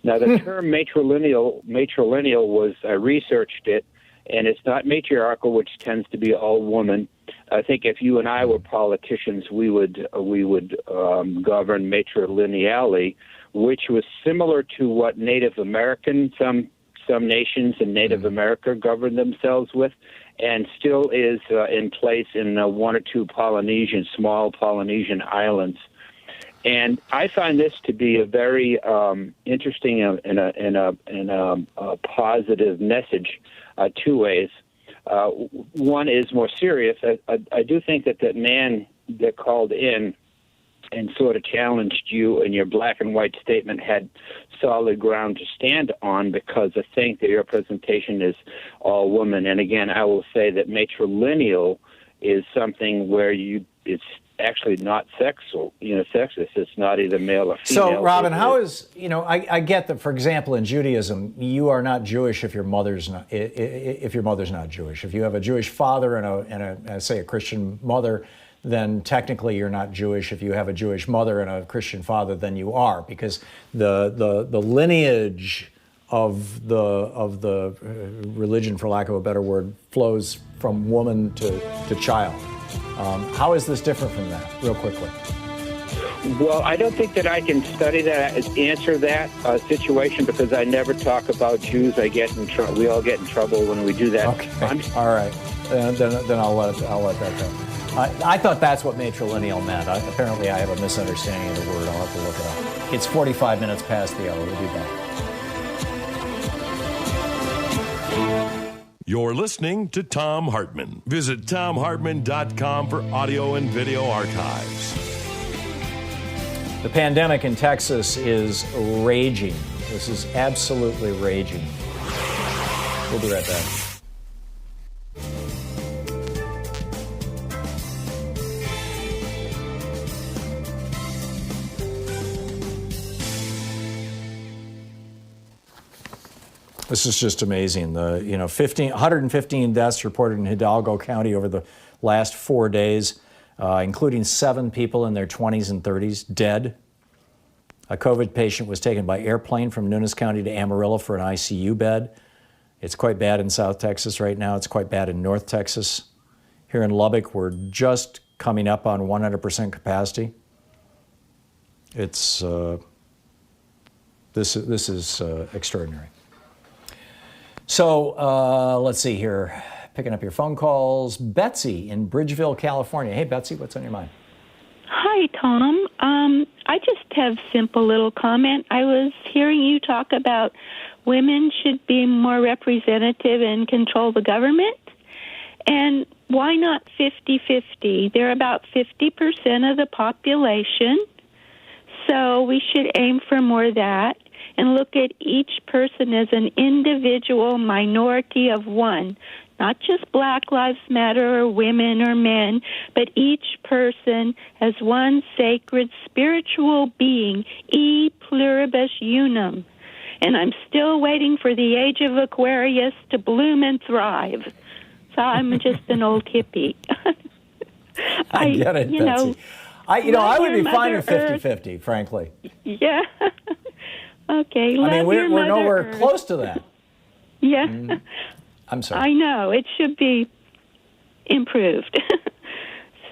Now, the term matrilineal was, I researched it, and it's not matriarchal, which tends to be all woman. I think if you and I were politicians, we would govern matrilineally, which was similar to what Native American, some nations in Native America govern themselves with, and still is in place in one or two small Polynesian islands. And I find this to be a very interesting and a positive message, two ways. One is more serious. I do think that man that called in and sort of challenged you in your black and white statement had solid ground to stand on, because I think that your presentation is all woman. And again, I will say that matrilineal is something where it's actually not sexist. It's not either male or female. So, Robin, how is, I get that, for example, in Judaism, you are not Jewish if your mother's not Jewish. If you have a Jewish father and a Christian mother, then technically you're not Jewish. If you have a Jewish mother and a Christian father, then you are, because the lineage of the religion, for lack of a better word, flows from woman to child. How is this different from that, real quickly? Well, I don't think that I can answer that situation, because I never talk about Jews. We all get in trouble when we do that. Okay. All right. Then I'll let that go. I thought that's what matrilineal meant. Apparently, I have a misunderstanding of the word. I'll have to look it up. It's 45 minutes past the hour. We'll be back. You're listening to Thom Hartmann. Visit thomhartmann.com for audio and video archives. The pandemic in Texas is raging. This is absolutely raging. We'll be right back. This is just amazing. 115 deaths reported in Hidalgo County over the last 4 days, including 7 people in their 20s and 30s dead. A COVID patient was taken by airplane from Nunes County to Amarillo for an ICU bed. It's quite bad in South Texas right now. It's quite bad in North Texas. Here in Lubbock, we're just coming up on 100% capacity. It's this is extraordinary. So let's see here. Picking up your phone calls. Betsy in Bridgeville, California. Hey, Betsy, what's on your mind? Hi, Tom. I just have simple little comment. I was hearing you talk about women should be more representative and control the government. And why not 50-50? They're about 50% of the population. So we should aim for more of that and look at each person as an individual minority of one, not just Black Lives Matter or women or men, but each person as one sacred spiritual being, e pluribus unum. And I'm still waiting for the age of Aquarius to bloom and thrive. So I'm just an old hippie. I get it, Betsy. I would be fine with 50-50, frankly. Yeah. Okay. I mean, we're nowhere Earth. close to that. Yeah. I'm sorry. I know. It should be improved.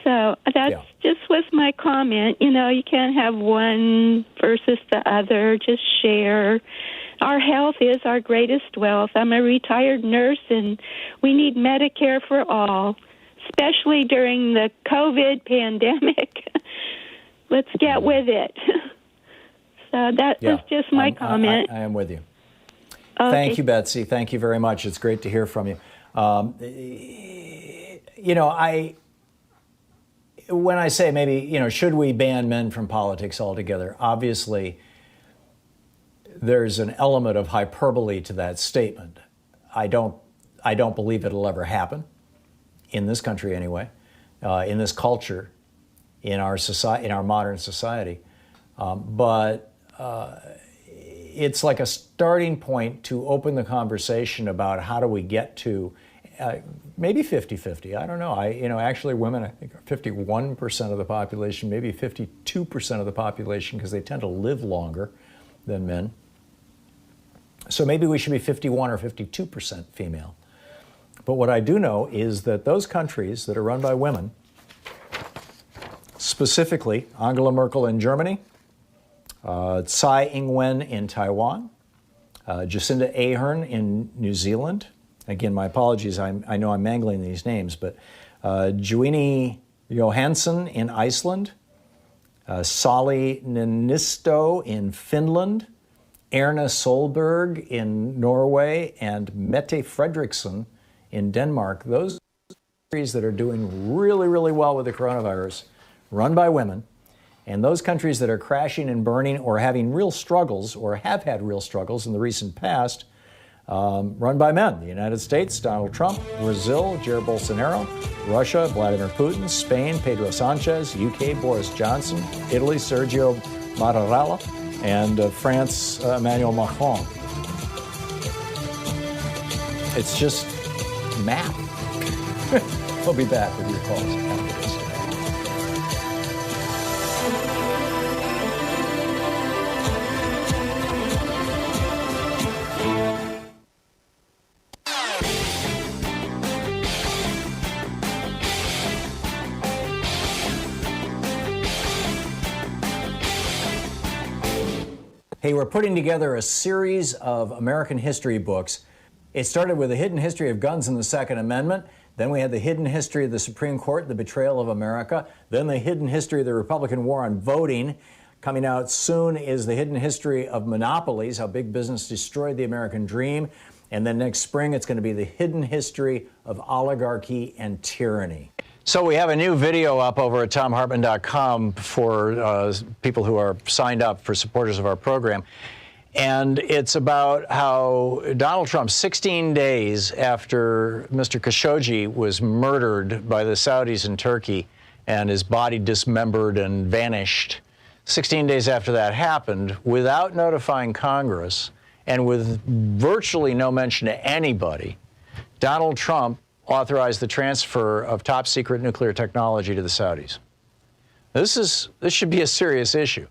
So that's just was my comment. You can't have one versus the other. Just share. Our health is our greatest wealth. I'm a retired nurse, and we need Medicare for all, especially during the COVID pandemic. Let's get with it. So that was just my comment. I am with you. Okay. Thank you, Betsy. Thank you very much. It's great to hear from you. When I say maybe, should we ban men from politics altogether? Obviously, there's an element of hyperbole to that statement. I don't believe it'll ever happen in this country anyway, in this culture, in our society, in our modern society. But it's like a starting point to open the conversation about how do we get to maybe 50-50. I don't know. Actually women, I think, are 51% of the population, maybe 52% of the population, because they tend to live longer than men. So maybe we should be 51 or 52% female. But what I do know is that those countries that are run by women, specifically Angela Merkel in Germany, Tsai Ing-wen in Taiwan, Jacinda Ardern in New Zealand. Again, my apologies, I know I'm mangling these names, but Juini Johansson in Iceland, Sauli Niinisto in Finland, Erna Solberg in Norway, and Mette Frederiksen in Denmark. Those countries that are doing really, really well with the coronavirus, run by women. And those countries that are crashing and burning or having real struggles or have had real struggles in the recent past, run by men. The United States, Donald Trump; Brazil, Jair Bolsonaro; Russia, Vladimir Putin; Spain, Pedro Sanchez; UK, Boris Johnson; Italy, Sergio Mattarella; and France, Emmanuel Macron. It's just math. We'll be back with your calls after this. Hey, we're putting together a series of American history books. It started with the hidden history of guns and the Second Amendment. Then we had the hidden history of the Supreme Court, the betrayal of America. Then the hidden history of the Republican war on voting. Coming out soon is the hidden history of monopolies, how big business destroyed the American dream. And then next spring, it's going to be the hidden history of oligarchy and tyranny. So we have a new video up over at thomhartmann.com for people who are signed up, for supporters of our program. And it's about how Donald Trump, 16 days after Mr. Khashoggi was murdered by the Saudis in Turkey and his body dismembered and vanished, 16 days after that happened, without notifying Congress and with virtually no mention to anybody, Donald Trump authorized the transfer of top secret nuclear technology to the Saudis. This should be a serious issue.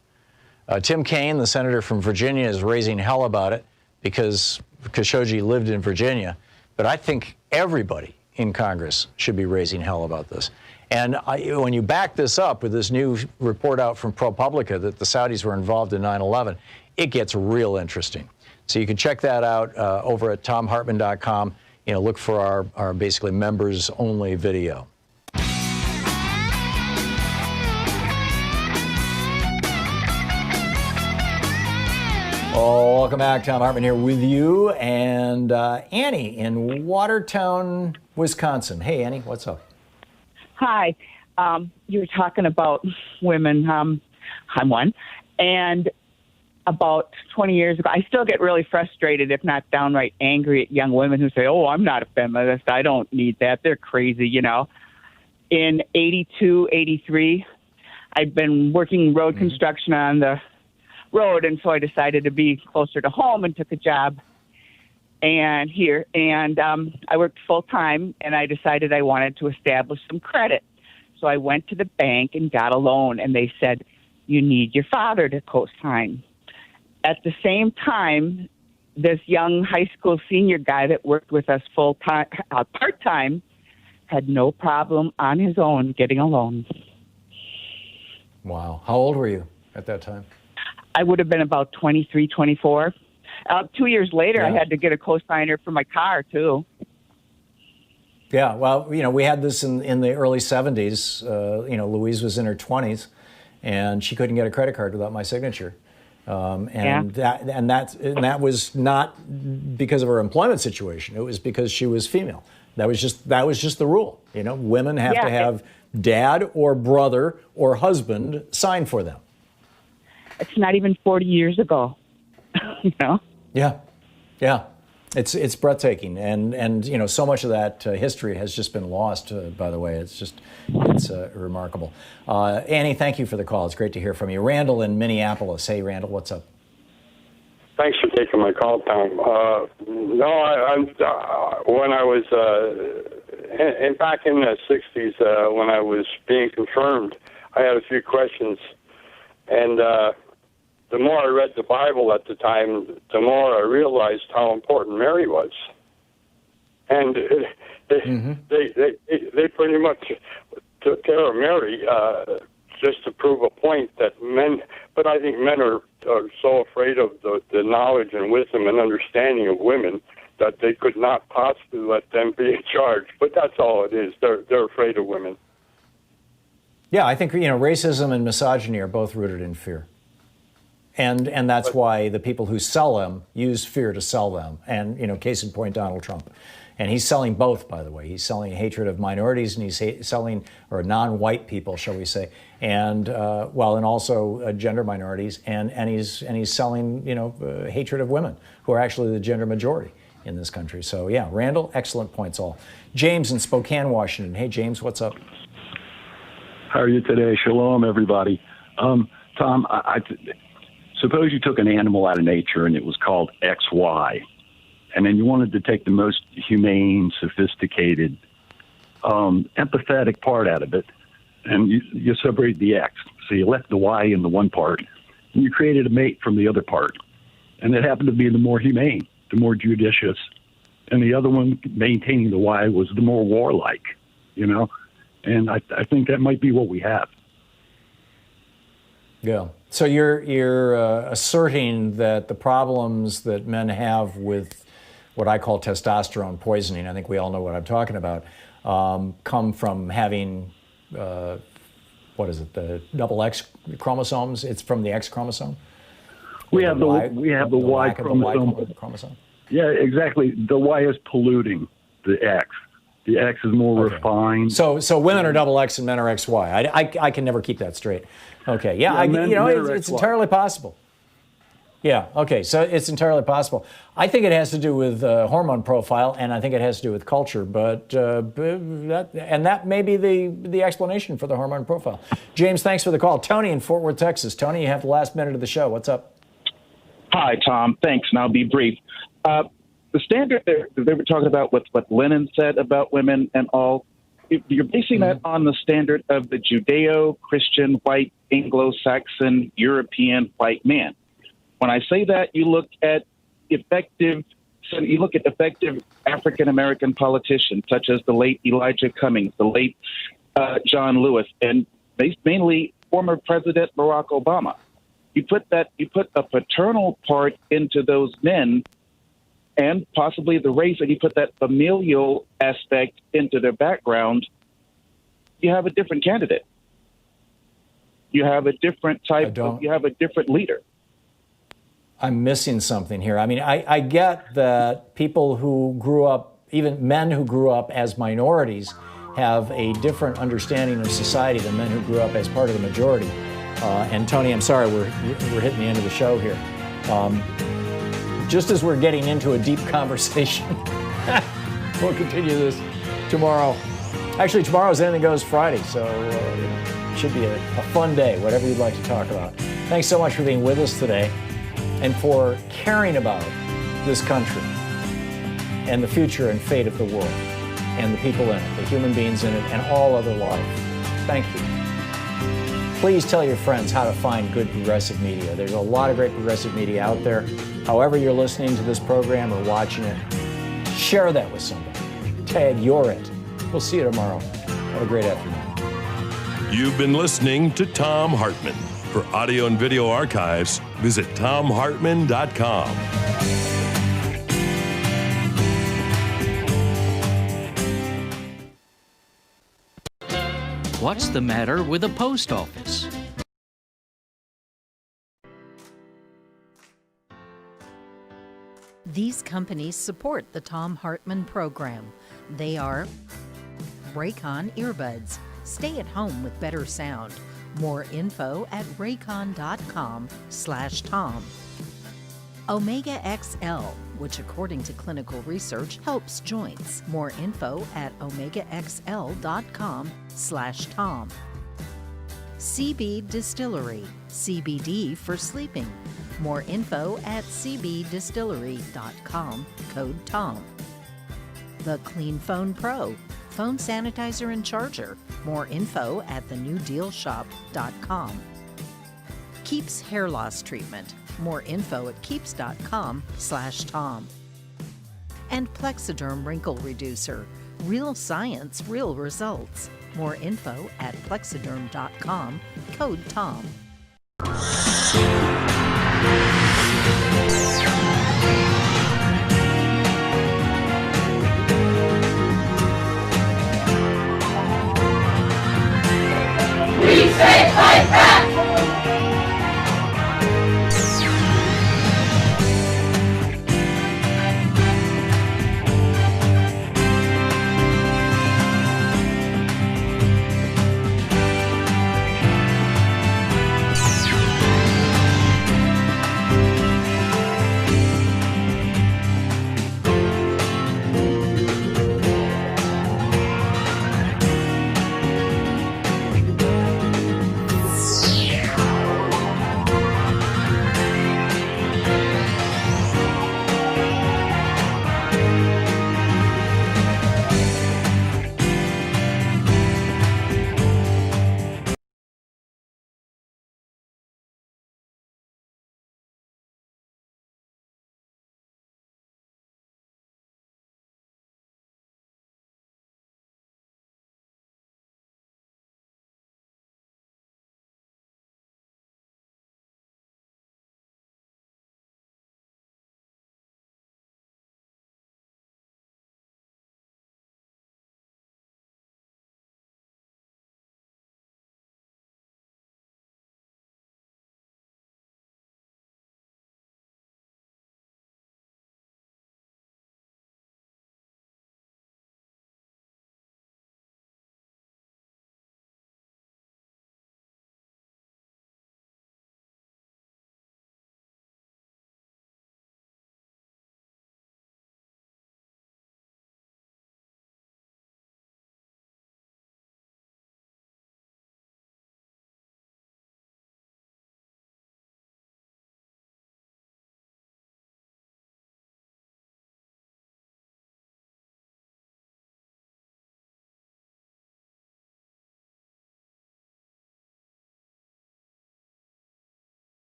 Tim Kaine, the senator from Virginia, is raising hell about it because Khashoggi lived in Virginia. But I think everybody in Congress should be raising hell about this. And when you back this up with this new report out from ProPublica that the Saudis were involved in 9/11, it gets real interesting. So you can check that out over at thomhartmann.com. Look for our basically members-only video. Oh, welcome back. Thom Hartmann here with you. And Annie in Watertown, Wisconsin. Hey, Annie, what's up? Hi. You were talking about women. I'm one. And about 20 years ago, I still get really frustrated, if not downright angry, at young women who say, oh, I'm not a feminist. I don't need that. They're crazy, In 82, 83, I'd been working road construction on the road, and so I decided to be closer to home and took a job I worked full-time, and I decided I wanted to establish some credit. So I went to the bank and got a loan, and they said, you need your father to co-sign. At the same time, this young high school senior guy that worked with us full-time, part-time, had no problem on his own getting a loan. Wow. How old were you at that time? I would have been about 23, 24. 2 years later, I had to get a co-signer for my car, too. Yeah, well, we had this in the early 70s. Louise was in her 20s, and she couldn't get a credit card without my signature. That was not because of her employment situation. It was because she was female. That was just the rule. Women have to have dad or brother or husband sign for them. It's not even 40 years ago. Yeah. It's breathtaking, and so much of that history has just been lost. By the way, it's remarkable. Annie, thank you for the call. It's great to hear from you. Randall in Minneapolis. Hey, Randall, what's up? Thanks for taking my call, Tom. When I was back in the '60s, when I was being confirmed, I had a few questions, and the more I read the Bible at the time, the more I realized how important Mary was. And they pretty much took care of Mary just to prove a point that men, but I think men are so afraid of the knowledge and wisdom and understanding of women that they could not possibly let them be in charge. But that's all it is. They're afraid of women. Yeah, I think racism and misogyny are both rooted in fear. And that's why the people who sell them use fear to sell them. And, case in point, Donald Trump. And he's selling both, by the way. He's selling hatred of minorities, and he's selling, or non-white people, shall we say, and also gender minorities. And he's selling, hatred of women, who are actually the gender majority in this country. So, yeah, Randall, excellent points all. James in Spokane, Washington. Hey, James, what's up? How are you today? Shalom, everybody. Tom, suppose you took an animal out of nature and it was called XY, and then you wanted to take the most humane, sophisticated, empathetic part out of it, and you separated the X. So you left the Y in the one part, and you created a mate from the other part. And it happened to be the more humane, the more judicious. And the other one, maintaining the Y, was the more warlike, And I think that might be what we have. Yeah. So you're asserting that the problems that men have with what I call testosterone poisoning, I think we all know what I'm talking about, come from having, the double X chromosomes? It's from the X chromosome? We have the Y chromosome. Yeah, exactly. The Y is polluting the X. The X is more refined. So women are double X and men are XY. I can never keep that straight. Okay, it's entirely possible. Yeah, okay, so it's entirely possible. I think it has to do with hormone profile, and I think it has to do with culture, but that may be the explanation for the hormone profile. James, thanks for the call. Tony in Fort Worth, Texas. Tony, you have the last minute of the show. What's up? Hi, Tom. Thanks, and I'll be brief. The standard they were talking about what Lenin said about women and all, you're basing that on the standard of the Judeo-Christian white Anglo-Saxon European white man. When I say that, you look at effective African-American politicians, such as the late Elijah Cummings, the late John Lewis, and mainly former President Barack Obama. You put a paternal part into those men, and possibly the race, and you put that familial aspect into their background, you have a different candidate. You have a different you have a different leader. I'm missing something here. I mean, I get that people who grew up, even men who grew up as minorities, have a different understanding of society than men who grew up as part of the majority. And Tony, I'm sorry, we're hitting the end of the show here. Just as we're getting into a deep conversation, we'll continue this tomorrow. Actually, tomorrow's Anything Goes Friday, so it should be a fun day, whatever you'd like to talk about. Thanks so much for being with us today and for caring about this country and the future and fate of the world and the people in it, the human beings in it, and all other life. Thank you. Please tell your friends how to find good progressive media. There's a lot of great progressive media out there. However you're listening to this program or watching it, share that with somebody. Tag You're It. We'll see you tomorrow. Have a great afternoon. You've been listening to Thom Hartmann. For audio and video archives, visit thomhartmann.com. What's the matter with the post office? These companies support the Thom Hartmann Program. They are Raycon Earbuds. Stay at home with better sound. More info at raycon.com/Tom. Omega XL, which according to clinical research helps joints. More info at omegaxl.com/Tom. CB Distillery, CBD for sleeping. More info at cbdistillery.com, code Tom. The Clean Phone Pro, phone sanitizer and charger. More info at thenewdealshop.com. Keeps hair loss treatment. More info at keeps.com/Tom. And Plexiderm Wrinkle Reducer. Real science, real results. More info at plexiderm.com, code Tom.